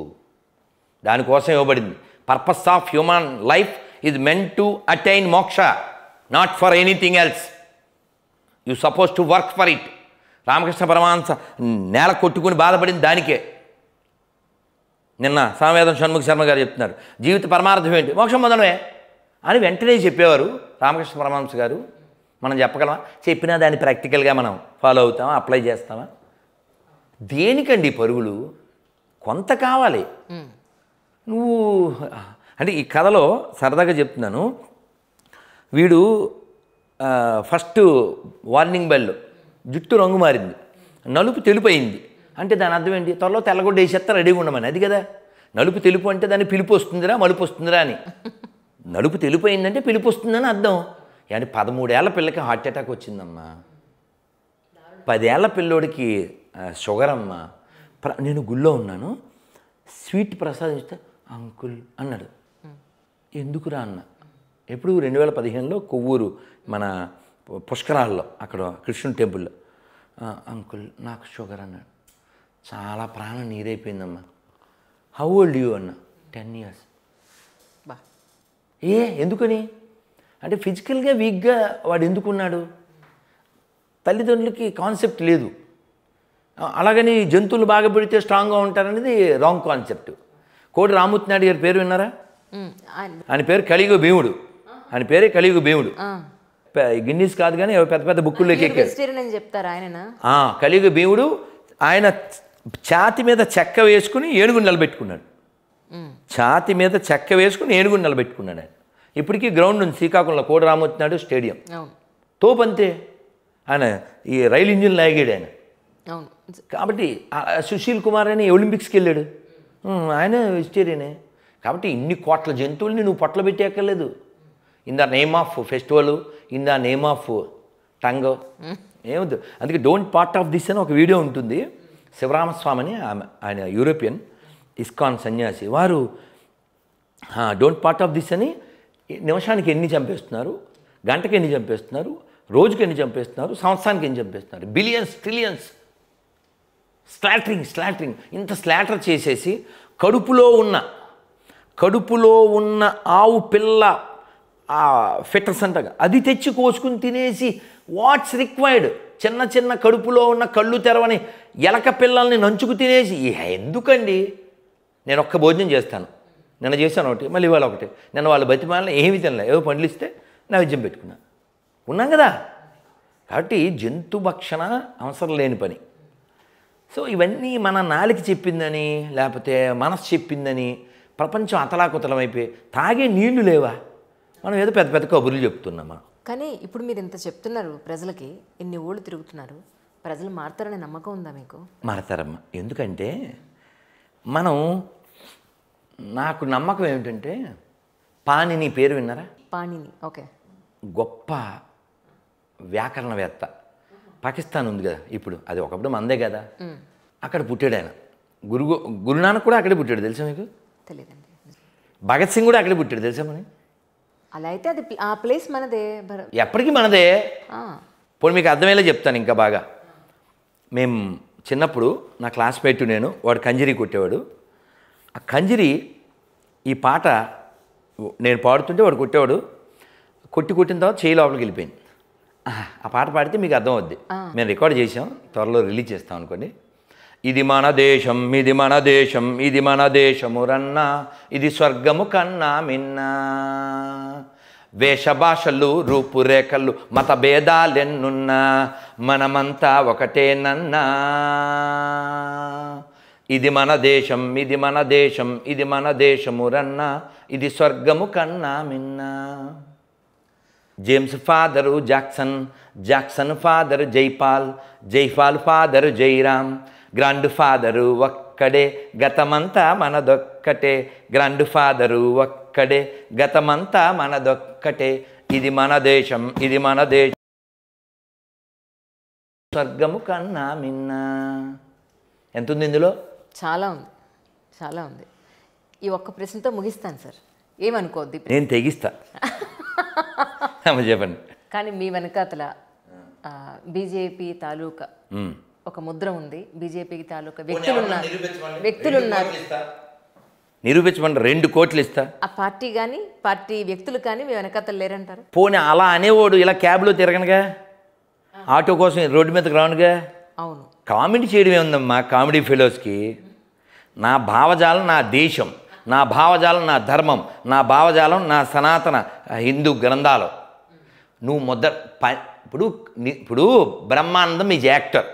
దానికోసం ఇవ్వబడింది. Purpose of human life is meant to attain moksha, not for anything else. You suppose to work for it. Ramakrishna Paramahamsa నేల కొట్టుకుని బాధపడింది దానికే. నిన్న సామవేదం షణ్ముఖ శర్మ గారు చెప్తున్నారు, జీవిత పరమార్థం ఏంటి? మోక్షం పొందడమే అని వెంటనే చెప్పేవారు రామకృష్ణ పరమహంస గారు. మనం చెప్పగలమా? చెప్పినా దాన్ని ప్రాక్టికల్గా మనం ఫాలో అవుతామా, అప్లై చేస్తామా? దేనికండి పరుగులు? కొంత కావాలి. నువ్వు అంటే ఈ కథలో సరదాగా చెప్తున్నాను, వీడు ఫస్ట్ వార్నింగ్ బెల్ జుట్టు రంగు మారింది, నలుపు తెలుపు అయింది అంటే దాని అర్థం ఏంటి? త్వరలో తెల్లగొడ్డ వేసేస్తా రెడీగా ఉండమని. అది కదా నలుపు తెలుపు అంటే, దాన్ని పిలుపు వస్తుందిరా మలుపు వస్తుందిరా అని. నలుపు తెలుపు అయిందంటే పిలుపు వస్తుందని అర్థం. అంటే 13 ఏళ్ల పిల్లకి హార్ట్ అటాక్ వచ్చిందమ్మా, 10 ఏళ్ల పిల్లోడికి షుగర్ అమ్మా. నేను గుళ్ళో ఉన్నాను, స్వీట్ ప్రసాదిస్తే అంకుల్ అన్నాడు. ఎందుకురా అన్న. ఎప్పుడు 2015లో కొవ్వూరు మన పుష్కరాల్లో అక్కడ కృష్ణుని టెంపుల్లో. అంకుల్ నాకు షుగర్ అన్నాడు. చాలా ప్రాణం నీరైపోయిందమ్మా. హౌ ఓల్డ్ యూ అన్న. 10 years. ఎందుకని అంటే ఫిజికల్గా వీక్గా వాడు ఎందుకున్నాడు? తల్లిదండ్రులకి కాన్సెప్ట్ లేదు. అలాగని జంతువులు బాగా పెడితే స్ట్రాంగ్గా ఉంటారనేది రాంగ్ కాన్సెప్ట్. కోడి రామూర్తి నాయుడు గారి పేరు విన్నారా? ఆయన పేరు కలియుగ భీముడు. ఆయన పేరే కలియుగ భీముడు. గిన్నీస్ కాదు కానీ పెద్ద పెద్ద బుక్కుల్లోకి ఎక్కారు. కలియుగ భీముడు. ఆయన ఛాతి మీద చెక్క వేసుకుని ఏనుగుని నిలబెట్టుకున్నాడు. ఛాతి మీద చెక్క వేసుకుని ఏనుగుని నిలబెట్టుకున్నాడు ఆయన. ఇప్పటికీ గ్రౌండ్ ఉంది శ్రీకాకుళంలో, కోడి రామూర్తి నాయుడు స్టేడియం. తోపంతే. ఆయన ఈ రైలు ఇంజిన్ లాగాడు ఆయన. కాబట్టి సుశీల్ కుమార్ అని ఒలింపిక్స్కి వెళ్ళాడు, ఆయన వెజిటేరియనే. కాబట్టి ఇన్ని కోట్ల జంతువుల్ని నువ్వు పొట్టలు పెట్టేక్కర్లేదు. In the name of festival, in the name of tongue ఏమవుతుంది. అందుకే డోంట్ పార్ట్ ఆఫ్ దిస్ అని ఒక వీడియో ఉంటుంది. శివరామస్వామి అని ఆయన యూరోపియన్ ఇస్కాన్ సన్యాసి, వారు డోంట్ పార్ట్ ఆఫ్ దిస్ అని నిమిషానికి ఎన్ని చంపేస్తున్నారు, గంటకి ఎన్ని చంపేస్తున్నారు, రోజుకి ఎన్ని చంపేస్తున్నారు, సంవత్సరానికి ఎన్ని చంపేస్తున్నారు, బిలియన్స్ ట్రిలియన్స్ స్లాటరింగ్. ఇంత స్లాటర్ చేసేసి కడుపులో ఉన్న ఆవు పిల్ల ఫిట్టర్స్ అంటగా అది తెచ్చి కోసుకుని తినేసి వాట్స్ రిక్వైర్డ్. చిన్న కడుపులో ఉన్న కళ్ళు తెరవని ఎలక పిల్లల్ని నంచుకు తినేసి ఎందుకండి? నేను ఒక్క భోజనం చేస్తాను, నిన్న చేశాను ఒకటి, మళ్ళీ ఇవాళ ఒకటి. నిన్న వాళ్ళు బతిమాలని ఏమీ తినలే, ఏవో పండ్లు ఇస్తే నైవేద్యం పెట్టుకున్నా, ఉన్నాం కదా. కాబట్టి జంతు భక్షణ అవసరం లేని పని. సో ఇవన్నీ మన నాలికి చెప్పిందని, లేకపోతే మనసు చెప్పిందని ప్రపంచం అతలాకుతలమైపోయి తాగే నీళ్లు లేవా? మనం ఏదో పెద్ద పెద్ద కబుర్లు చెప్తున్నామా? కానీ ఇప్పుడు మీరు ఇంత చెప్తున్నారు, ప్రజలకి ఇన్ని ఊళ్ళు తిరుగుతున్నారు, ప్రజలు మారుతారనే నమ్మకం ఉందా మీకు? మారతారమ్మా. ఎందుకంటే నాకు నమ్మకం ఏమిటంటే, పాణిని పేరు విన్నారా? పాణిని, ఓకే, గొప్ప వ్యాకరణవేత్త. పాకిస్తాన్ ఉంది కదా ఇప్పుడు, అది ఒకప్పుడు మందే కదా. అక్కడ పుట్టాడు ఆయన. గురునానక్ కూడా అక్కడే పుట్టాడు, తెలుసా మీకు? తెలియదండి. భగత్ సింగ్ కూడా అక్కడే పుట్టాడు, తెలుసా మరి? అలా అయితే అది ఆ ప్లేస్ మనదే, ఎప్పటికీ మనదే. ఇప్పుడు మీకు అర్థమయ్యేలా చెప్తాను ఇంకా బాగా. మేము చిన్నప్పుడు నా క్లాస్మేట్ నేను, వాడు కంజరీ కొట్టేవాడు. ఆ కంజరీ ఈ పాట నేను పాడుతుంటే వాడు కొట్టేవాడు. కొట్టిన తర్వాత చేయి లోపలికి వెళ్ళిపోయింది. ఆ పాట పాడితే మీకు అర్థం అవుద్ది. మేము రికార్డ్ చేసాం, త్వరలో రిలీజ్ చేస్తాం అనుకోండి. ఇది మన దేశం, ఇది మన దేశం, ఇది మన దేశము రన్నా, ఇది స్వర్గము కన్నా మిన్నా. వేష భాషలు, రూపురేఖలు, మత భేదాలెన్నున్నా, మనమంతా ఒకటేనన్నా. ఇది మన దేశం, ఇది మన దేశం, ఇది మన దేశము రన్న, ఇది స్వర్గము కన్నా మిన్న. James father Jackson, Jackson father Jaipal, Jaipal father Jairam. Grand father ఒక్కడే, గతమంతా మనదొక్కటే. గ్రాండ్ ఫాదరు ఒక్కడే, గతమంతా మనదొక్కటే. ఇది మన దేశం, ఇది మన దేశం, స్వర్గము కన్నా మిన్న. ఎంత ఉంది ఇందులో? చాలా ఉంది, చాలా ఉంది. ఈ ఒక్క ప్రశ్నతో ముగిస్తాను సార్, ఏమనుకోవద్దు. నేను తెగిస్తా. చెప్పండి. కానీ మీ వెనకాతల బీజేపీ తాలూకా ఒక ముద్ర ఉంది. బీజేపీకి తాలూకా వ్యక్తులున్నారు. నిరూపించమంటే 2 కోట్లు ఇస్తా. ఆ పార్టీ కానీ పార్టీ వ్యక్తులు కానీ మీ వెనకాతల లేరంటారు. పోనీ అలా అనేవాడు ఇలా క్యాబ్లో తిరగనుగా, ఆటో కోసం రోడ్డు మీదకి రానుగా. అవును, కామెడీ చేయడం ఏముందమ్మా కామెడీ ఫెలోస్కి. నా భావజాలం నా దేశం, నా భావజాలం నా ధర్మం, నా భావజాలం నా సనాతన హిందూ గ్రంథాలు. నువ్వు ఇప్పుడు Brahmanandam is actor,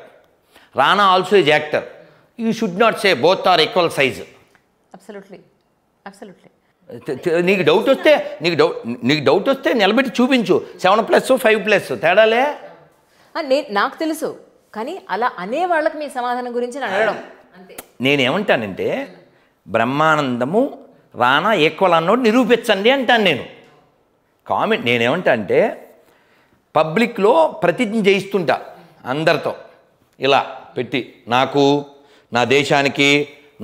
Rana also is actor. You should not say both are equal size. Absolutely, absolutely. నీకు డౌట్ వస్తే నిలబెట్టి చూపించు. 7+, 5+, తేడాలే. నాకు తెలుసు, కానీ అలా అనే వాళ్ళకి మీ సమాధానం గురించి నేను అడగడం అంతే. నేనేమంటానంటే బ్రహ్మానందము రానా ఈక్వల్ అన్నోడు నిరూపించండి అంటాను నేను. కామెంట్ నేనేమంటా అంటే పబ్లిక్లో ప్రతిజ్ఞ చేయిస్తుంటా అందరితో ఇలా పెట్టి, నాకు, నా దేశానికి,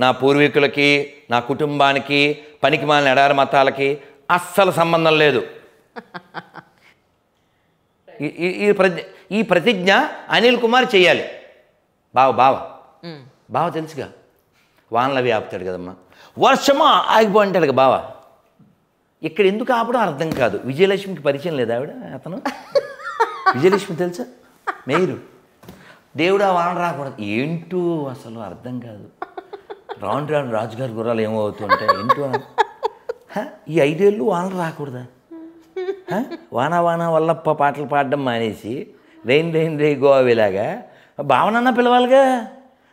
నా పూర్వీకులకి, నా కుటుంబానికి, పనికిమాలిన ఎడారి మతాలకి అస్సలు సంబంధం లేదు. ఈ ప్రతిజ్ఞ అనిల్ కుమార్ చేయాలి. బావ తెలుసుగా, వానలు అవి ఆపుతాడు కదమ్మా, వర్షమా ఆగిపోంటాడు కదా బావ. ఇక్కడ ఎందుకు ఆపడం అర్థం కాదు. విజయలక్ష్మికి పరిచయం లేదు ఆవిడ, అతను విజయలక్ష్మి తెలుసా, మేయరు. దేవుడా వాన రాకూడదు ఏంటో అసలు అర్థం కాదు. రాను రాను రాజుగారి గుర్రాలు ఏమవుతుంటాయి ఏంటో. ఈ 5 ఏళ్ళు వానలు రాకూడదా? వానా వానా వల్లప్ప పాటలు పాడడం మానేసి రెయిన్ రెయిన్ రే గోవాలాగా భావనన్న పిలవాలిగా.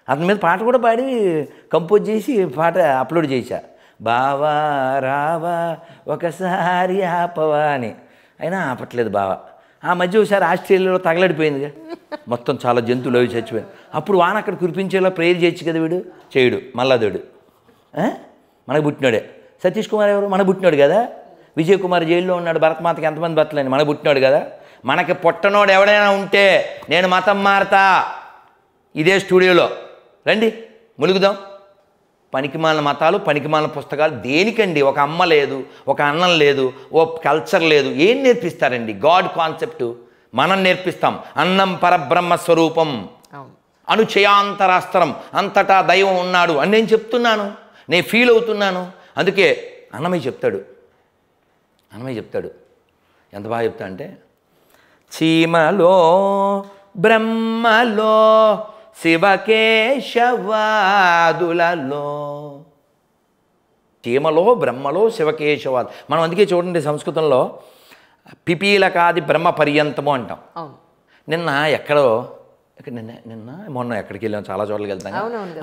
అతని మీద పాట కూడా పాడి కంపోజ్ చేసి పాట అప్లోడ్ చేశా. బావా రావా ఒకసారి ఆపవా అని. అయినా ఆపట్లేదు బావ. ఆ మధ్య ఒకసారి ఆస్ట్రేలియాలో తగలడిపోయిందిగా, మొత్తం చాలా జంతువులు అవి చచ్చిపోయింది. అప్పుడు వాన అక్కడ కురిపించేలా ప్రేయర్ చేయొచ్చు కదా. వీడు చేయడు, మల్లాదేవుడు మనకు పుట్టినాడే. సతీష్ కుమార్ ఎవరు మనకు పుట్టినాడు కదా. విజయ్ కుమార్ జైల్లో ఉన్నాడు, భరతమాతకి ఎంతమంది బతలేని మనకు పుట్టినాడు కదా. మనకి పుట్టనోడు ఎవడైనా ఉంటే నేను మతం మారతా. ఇదే స్టూడియోలో రండి ములుగుదాం. పనికిమాలిన మతాలు, పనికిమాలిన పుస్తకాలు దేనికండి? ఒక అమ్మ లేదు, ఒక అన్నం లేదు, ఓ కల్చర్ లేదు, ఏం నేర్పిస్తారండి? గాడ్ కాన్సెప్టు మనం నేర్పిస్తాం. అన్నం పరబ్రహ్మ స్వరూపం, అనుచయాంతరాస్త్రం, అంతటా దైవం ఉన్నాడు అని నేను చెప్తున్నాను, నేను ఫీల్ అవుతున్నాను. అందుకే అన్నమయ్య చెప్తాడు ఎంత బాగా చెప్తా అంటే, చీమలో బ్రహ్మలో శివకేశవాదులలో. చీమలో బ్రహ్మలో శివకేశవాదు. మనం అందుకే చూడండి సంస్కృతంలో పిపీలకాది బ్రహ్మ పర్యంతము అంటాం. నిన్న మొన్న ఎక్కడికి వెళ్ళాం, చాలా చోట్లకి వెళ్తాం.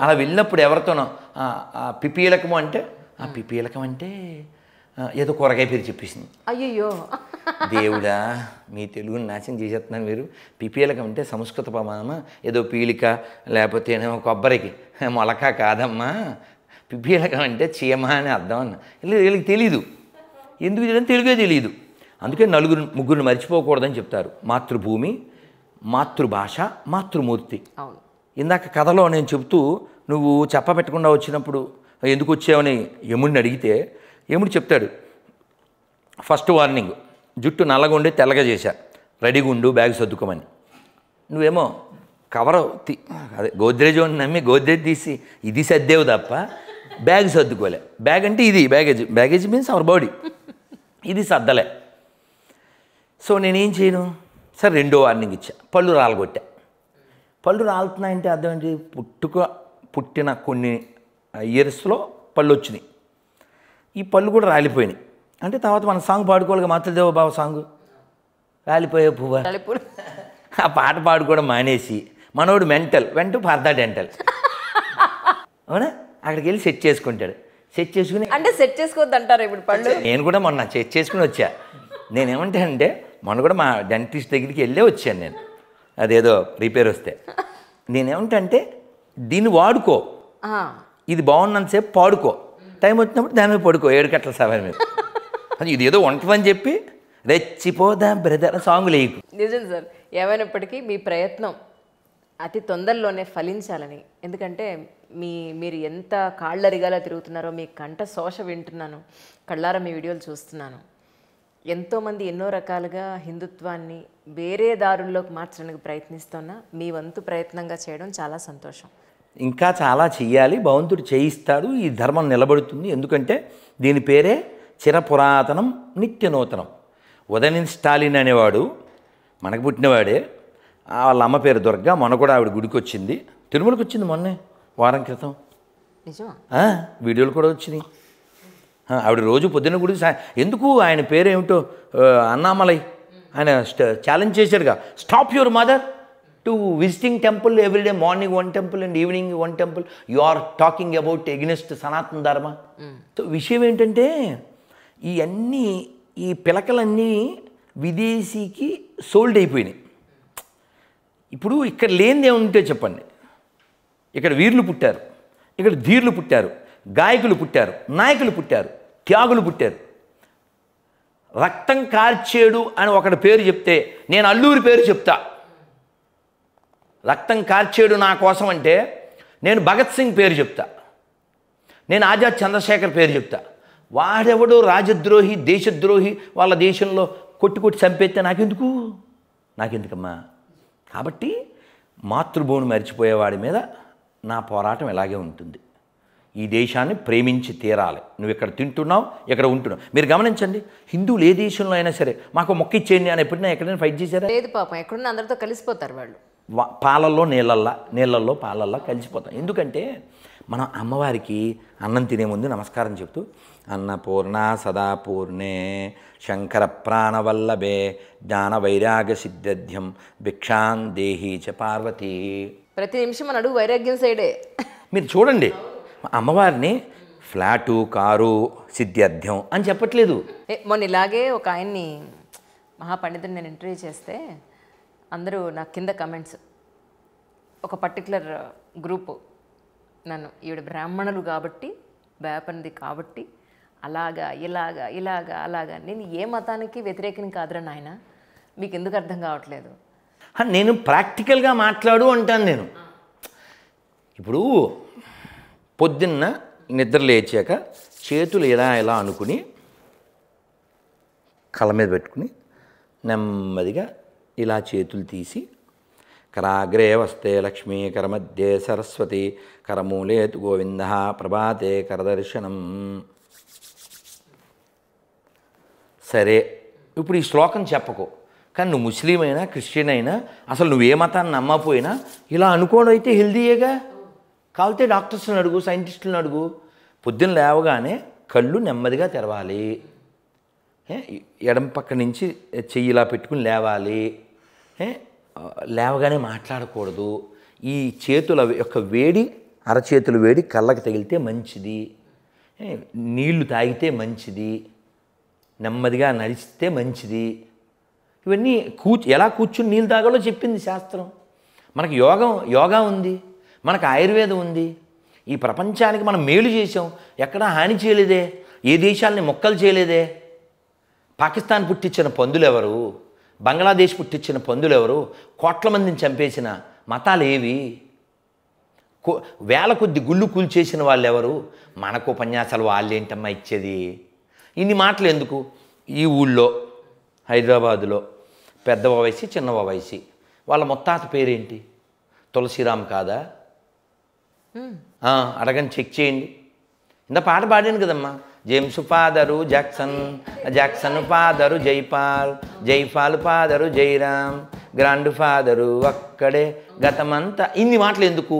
అలా వెళ్ళినప్పుడు ఎవరితోనో పిపీలకము అంటే, ఆ పిపీలకం అంటే ఏదో కూరగాయ పేరు చెప్పేసింది. అయ్యో దేవుడా మీ తెలుగుని నాశనం చేసేస్తున్నాను. మీరు పిపీలకం అంటే సంస్కృత పదమా, ఏదో పీలిక లేకపోతే ఏమో కొబ్బరికి మొలక కాదమ్మా, పిపీలకం అంటే చీమ అని అర్థం అన్న. వీళ్ళకి తెలీదు, ఎందుకు తెలియదు, తెలుగే తెలియదు. అందుకే ముగ్గురిని మర్చిపోకూడదని చెప్తారు. మాతృభూమి, మాతృభాష, మాతృమూర్తి. ఇందాక కథలో నేను చెప్తూ నువ్వు చెప్పబెట్టకుండా వచ్చినప్పుడు ఎందుకు వచ్చావని యముడిని అడిగితే యముడు చెప్తాడు, ఫస్ట్ వార్నింగ్, జుట్టు నల్లగుండి తెల్లగా చేశా, రెడీగా ఉండు బ్యాగ్ సర్దుకోమని. నువ్వేమో కవర్ అదే గోద్రేజ్ నమ్మి గోద్రేజ్ తీసి ఇది సర్దేవు తప్ప బ్యాగ్ సర్దుకోలే. బ్యాగ్ అంటే ఇది బ్యాగేజ్ మీన్స్ అవర్ బాడీ, ఇది సర్దలే. సో నేనేం చేయను, సరే రెండో వార్నింగ్ ఇచ్చా, పళ్ళు రాలగొట్టా. పళ్ళు రాలుతున్నాయంటే అర్థం ఏంటి, పుట్టిన కొన్ని ఇయర్స్లో పళ్ళు వచ్చినాయి, ఈ పళ్ళు కూడా రాలిపోయినాయి. అంటే తర్వాత మన సాంగ్ పాడుకోవాలి, మాతృదేవ బావ సాంగ్, రాలిపోయే పువ్వా, ఆ పాట పాడుకోవడం మానేసి మనోడు మెంటల్ ఫర్ ద డెంటల్. అవునా, అక్కడికి వెళ్ళి సెట్ చేసుకుంటాడు. సెట్ చేసుకుని అంటే సెట్ చేసుకోవద్దు అంటారు ఇప్పుడు పళ్ళు. నేను కూడా మొన్న సెట్ చేసుకుని వచ్చా. నేనేమంటానంటే మొన్న కూడా మా డెంటిస్ట్ దగ్గరికి వెళ్ళే వచ్చాను నేను, అదేదో రిపేర్ వస్తే. నేనేమంటా అంటే దీన్ని వాడుకో, ఇది బాగున్నంతసేపు పాడుకో, టైం వచ్చినప్పుడు దాని మీద పడుకో, 7 గంటల సమయం మీద. అది ఇదేదో ఉంటుందని చెప్పి రెచ్చిపోదా బ్రదర్ సాంగ్ లేకు. నిజం సార్. ఏమైనప్పటికీ మీ ప్రయత్నం అతి తొందరలోనే ఫలించాలని. ఎందుకంటే మీరు ఎంత కాళ్ళరిగాలా తిరుగుతున్నారో, మీ కంట శోష వింటున్నాను, కళ్ళారా మీ వీడియోలు చూస్తున్నాను. ఎంతోమంది ఎన్నో రకాలుగా హిందుత్వాన్ని వేరే దారుల్లోకి మార్చడానికి ప్రయత్నిస్తున్నా మీ వంతు ప్రయత్నంగా చేయడం చాలా సంతోషం. ఇంకా చాలా చెయ్యాలి, భగవంతుడు చేయిస్తాడు, ఈ ధర్మం నిలబడుతుంది. ఎందుకంటే దీని పేరే చిరపురాతనం నిత్య నూతనం. ఉదయనిధి స్టాలిన్ అనేవాడు మనకు పుట్టినవాడే. వాళ్ళ అమ్మ పేరు దుర్గా. మొన్న కూడా ఆవిడ గుడికి వచ్చింది, తిరుమలకి వచ్చింది మొన్నే, వారం క్రితం. నిజమా? వీడియోలు కూడా వచ్చినాయి. ఆవిడ రోజు పొద్దున్న గుడికి ఎందుకు ఆయన పేరు ఏమిటో అన్నామలై ఆయన ఛాలెంజ్ చేశాడుగా, stop your mother to visiting temple everyday, morning 1 temple and evening 1 temple, you are talking about against Sanatana Dharma. So విషయం ఏంటంటే ఇవన్నీ ఈ పిలకలన్నీ విదేశీకి సోల్డ్ అయిపోయినాయి. ఇప్పుడు ఇక్కడ లేనిది ఏముంటే చెప్పండి. ఇక్కడ వీరులు పుట్టారు, ఇక్కడ ధీరులు పుట్టారు, గాయకులు పుట్టారు, నాయకులు పుట్టారు, త్యాగులు పుట్టారు. రక్తం కార్చేడు అని ఒకటి పేరు చెప్తే నేను అల్లూరి పేరు చెప్తా. రక్తం కార్చేడు నా కోసం అంటే నేను భగత్ సింగ్ పేరు చెప్తా, నేను ఆజాద్ చంద్రశేఖర్ పేరు చెప్తా. వాడెవడో రాజద్రోహి, దేశద్రోహి వాళ్ళ దేశంలో కొట్టి చంపేస్తే నాకెందుకమ్మా. కాబట్టి మాతృభూమిని మర్చిపోయేవాడి మీద నా పోరాటం ఇలాగే ఉంటుంది. ఈ దేశాన్ని ప్రేమించి తీరాలి. నువ్వు ఇక్కడ తింటున్నావు, ఇక్కడ ఉంటున్నావు. మీరు గమనించండి, హిందువులు ఏ దేశంలో అయినా సరే మాకు మొక్క ఇచ్చేయండి అని ఎప్పుడైనా ఎక్కడైనా ఫైట్ చేశారా? లేదు పాపం, ఎక్కడున్నా అందరితో కలిసిపోతారు వాళ్ళు. పాలల్లో నీళ్ళల్లో పాలల్లో కలిసిపోతాం. ఎందుకంటే మనం అమ్మవారికి అన్నం తినే ముందు నమస్కారం చెప్తూ అన్నపూర్ణ సదాపూర్ణే శంకర ప్రాణవల్లభే జ్ఞాన వైరాగ్య సిద్ధ్యర్థ్యం భిక్షాం దేహి చ పార్వతీ. ప్రతి నిమిషం మన అడుగు వైరాగ్యం సైడే. మీరు చూడండి, అమ్మవారిని ఫ్లాటు, కారు, సిద్ధ్యర్థ్యం అని చెప్పట్లేదు. మొన్న ఇలాగే ఒక ఆయన్ని మహాపండితుని నేను ఇంటర్వ్యూ చేస్తే అందరూ నా కింద కమెంట్స్, ఒక పర్టికులర్ గ్రూపు నన్ను ఈవిడ బ్రాహ్మణులు కాబట్టి, వేపనిది కాబట్టి అలాగా ఇలాగా. నేను ఏ మతానికి వ్యతిరేకం కాదురా నాయన, మీకు ఎందుకు అర్థం కావట్లేదు? నేను ప్రాక్టికల్గా మాట్లాడు అంటాను. నేను ఇప్పుడు పొద్దున్న నిద్ర లేచాక చేతులు ఇలా అనుకుని కళ్ళ మీద పెట్టుకుని నెమ్మదిగా ఇలా చేతులు తీసి కరాగ్రే వస్తే లక్ష్మీ, కరమధ్యే సరస్వతి, కరమూలే తు గోవింద, ప్రభాతే కరదర్శనం. సరే, ఇప్పుడు ఈ శ్లోకం చెప్పకు, కానీ నువ్వు ముస్లిం అయినా క్రిస్టియన్ అయినా అసలు నువ్వు ఏ మతాన్ని నమ్మకపోయినా ఇలా అనుకోవడం అయితే హెల్దీయేగా. కావాలితే డాక్టర్స్ని అడుగు, సైంటిస్టులను అడుగు. పొద్దున్న లేవగానే కళ్ళు నెమ్మదిగా తెరవాలి, ఎడం పక్క నుంచి చెయ్యి ఇలా పెట్టుకుని లేవాలి, లేవగానే మాట్లాడకూడదు. ఈ చేతుల యొక్క వేడి, అరచేతుల వేడి కళ్ళకి తగిలితే మంచిది, నీళ్లు తాగితే మంచిది, నెమ్మదిగా నడిస్తే మంచిది. ఇవన్నీ ఎలా కూర్చుని నీళ్ళు తాగాలో చెప్పింది శాస్త్రం. మనకు యోగా ఉంది, మనకు ఆయుర్వేదం ఉంది. ఈ ప్రపంచానికి మనం మేలు చేసాం, ఎక్కడా హాని చేయలేదే, ఏ దేశాలని మొక్కలు చేయలేదే. పాకిస్తాన్ పుట్టించిన పందులు ఎవరు? బంగ్లాదేశ్ పుట్టించిన పందులు ఎవరు? కోట్ల మందిని చంపేసిన మతాలు ఏవి? వేల కొద్ది గుళ్ళు కూల్చేసిన వాళ్ళు ఎవరు? మనకు ఉపన్యాసాలు వాళ్ళేంటమ్మా ఇచ్చేది? ఇన్ని మాటలు ఎందుకు? ఈ ఊళ్ళో హైదరాబాదులో పెద్ద వయసి చిన్న వయసి వాళ్ళ ముత్తాత పేరేంటి? తులసిరామ్ కాదా? అడగని, చెక్ చేయండి. ఇంత పాట పాడాను కదమ్మా, James father Jackson father Jaipal father Jairam, grand father అక్కడే గతమంతా. ఇన్ని మాటలు ఎందుకు?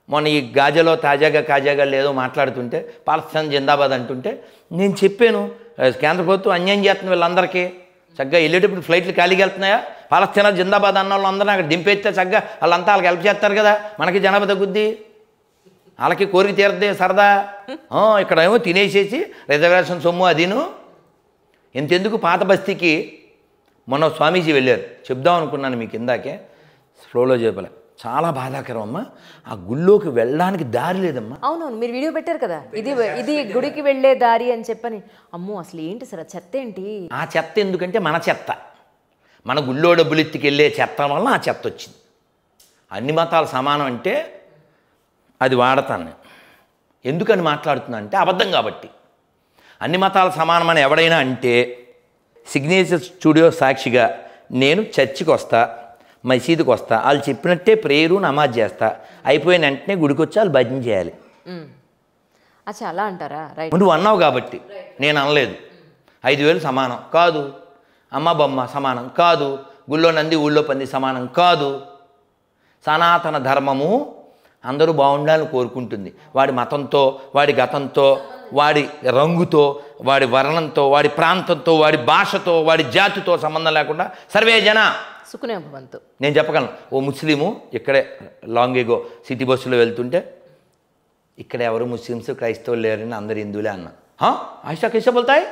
మొన్న ఈ గాజాలో కాజాగా లేదో మాట్లాడుతుంటే పాకిస్తాన్ జిందాబాద్ అంటుంటే నేను చెప్పాను, కేంద్ర ప్రభుత్వం అన్యాయం చేస్తుంది వీళ్ళందరికీ. చక్కగా వెళ్ళేటప్పుడు ఫ్లైట్లు ఖాళీకి వెళ్తున్నాయా? పాలస్తీనా జిందాబాద్ అన్న వాళ్ళందరూ అక్కడ దింపేస్తే చక్కగా వాళ్ళంతా వాళ్ళకి హెల్ప్ చేస్తారు కదా, మనకి జనాభా తగ్గుద్ది. వాళ్ళకి కోరిక తీరద్దే సరదా. ఇక్కడ ఏమో తినేసేసి రిజర్వేషన్ సొమ్ము అదిను. ఇంతెందుకు పాత బస్తీకి మొన్న స్వామీజీ వెళ్ళారు, చెప్దాం అనుకున్నాను మీకు ఇందాకే, ఫ్లోలో చెప్పలే. చాలా బాధాకరం అమ్మా, ఆ గుళ్ళోకి వెళ్ళడానికి దారి లేదమ్మా. అవునవును, మీరు వీడియో పెట్టారు కదా, ఇది గుడికి వెళ్ళే దారి అని చెప్పని. అమ్మో అసలు ఏంటి సార్ ఆ చెత్త ఏంటి? ఆ చెత్త ఎందుకంటే మన చెత్త, మన గుళ్ళో డబ్బులు ఎత్తికెళ్ళే చెత్త వల్ల ఆ చెత్త వచ్చింది. అన్ని మతాలు సమానం అంటే అది వాడతాను నేను. ఎందుకని మాట్లాడుతున్నా అంటే అబద్ధం కాబట్టి. అన్ని మతాలు సమానమని ఎవడైనా అంటే సిగ్నేచర్ స్టూడియో సాక్షిగా నేను చర్చికి వస్తా, మసీదుకి వస్తా, వాళ్ళు చెప్పినట్టే ప్రేయరు నమాజ్ చేస్తా, అయిపోయిన వెంటనే గుడికి వచ్చి వాళ్ళు భజన చేయాలి. అచ్చా అలా అంటారా? రైట్. నువ్వు అన్నావు కాబట్టి నేను అనలేదు. 5,000 సమానం కాదు, అమ్మ బొమ్మ సమానం కాదు, గుళ్ళో నంది ఊళ్ళో పంది సమానం కాదు. సనాతన ధర్మము అందరూ బాగుండాలని కోరుకుంటుంది. వాడి మతంతో, వాడి గతంతో, వాడి రంగుతో, వాడి వర్ణంతో, వాడి ప్రాంతంతో, వాడి భాషతో, వాడి జాతితో సంబంధం లేకుండా సర్వే జన సుఖనే భవంతు. నేను చెప్పగలను. ఓ ముస్లిము ఇక్కడే లాంగేగో సిటీ బస్సులో వెళ్తుంటే ఇక్కడ ఎవరు ముస్లిమ్స్ క్రైస్తవులు లేరని అందరు హిందువులే అన్నా. ఆయిషా कैसे बोलता है,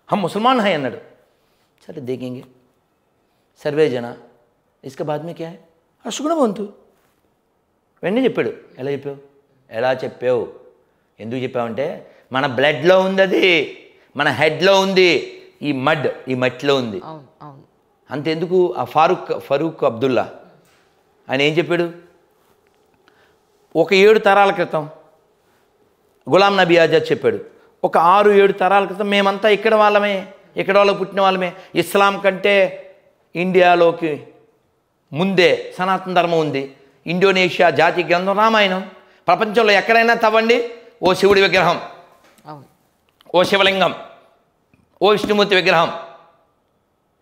हम मुसलमान हैं అన్నాడు. సరే देखेंगे సర్వే జన इसके बाद में क्या है, సుగుణ భవంతు. వెంటనే చెప్పాడు. ఎలా చెప్పావు ఎందుకు చెప్పావంటే మన బ్లడ్లో ఉంది, అది మన హెడ్లో ఉంది, ఈ మట్టిలో ఉంది. అవును అవును. అంతెందుకు ఆ ఫరూక్ అబ్దుల్లా ఆయన ఏం చెప్పాడు, ఒక 7 తరాల క్రితం గులాం నబీ ఆజాద్ చెప్పాడు, ఒక 6-7 తరాల క్రితం మేమంతా ఇక్కడ వాళ్ళమే, ఇక్కడ వాళ్ళకి పుట్టిన వాళ్ళమే. ఇస్లాం కంటే ఇండియాలోకి ముందే సనాతన ధర్మం ఉంది. ఇండోనేషియా జాతీయ గ్రంథం రామాయణం. ప్రపంచంలో ఎక్కడైనా తవ్వండి, ఓ శివుడి విగ్రహం, ఓ శివలింగం, ఓ విష్ణుమూర్తి విగ్రహం,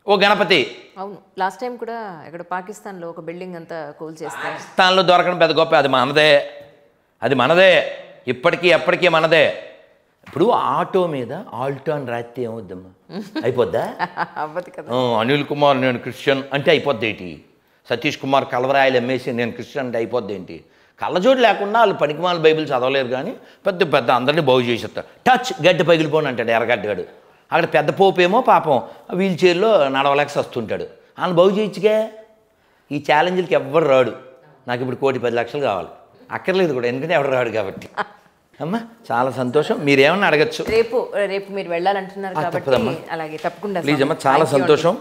ఓ గణపతి. అవును, లాస్ట్ టైం కూడా ఇక్కడ పాకిస్తాన్లో ఒక బిల్డింగ్ అంతా కూల్చేస్తారు. పాకిస్తాన్లో దొరకడం పెద్ద గొప్ప, అది మనదే ఇప్పటికీ ఎప్పటికీ మనదే. ఇప్పుడు ఆటో మీద ఆల్టో అని రాస్తే ఏమవుద్దమ్మా, అయిపోద్దా? అవ్వదు కదా. అనిల్ కుమార్ నేను క్రిస్టియన్ అంటే అయిపోద్ది ఏంటి, సతీష్ కుమార్ కలవరాయలు అమ్మేసి నేను క్రిస్టియన్ అంటే అయిపోద్ది ఏంటి? కళ్ళజోడు లేకుండా వాళ్ళు పనికిమాల బైబిల్ చదవలేరు కానీ పెద్ద అందరినీ బాగు చేసేస్తారు. టచ్ గడ్డి పగిలిపోను అంటాడు ఎర్రగడ్డగాడు. అక్కడ పెద్ద పోపేమో పాపం వీల్ చైర్లో నడవలేక వస్తుంటాడు. ఆయన బాగు చేయొచ్చుగా. ఈ ఛాలెంజ్లకి ఎవ్వరు రాడు. నాకు ఇప్పుడు 1,10,00,000 కావాలి, అక్కర్లేదు కూడా, ఎందుకంటే ఎవరు రాడు కాబట్టి. అమ్మా చాలా సంతోషం. మీరేమన్నా అడగచ్చు. రేపు మీరు వెళ్ళాలంటున్నారు కాబట్టి అలాగే తప్పకుండా. ప్లీజ్ అమ్మా, చాలా సంతోషం.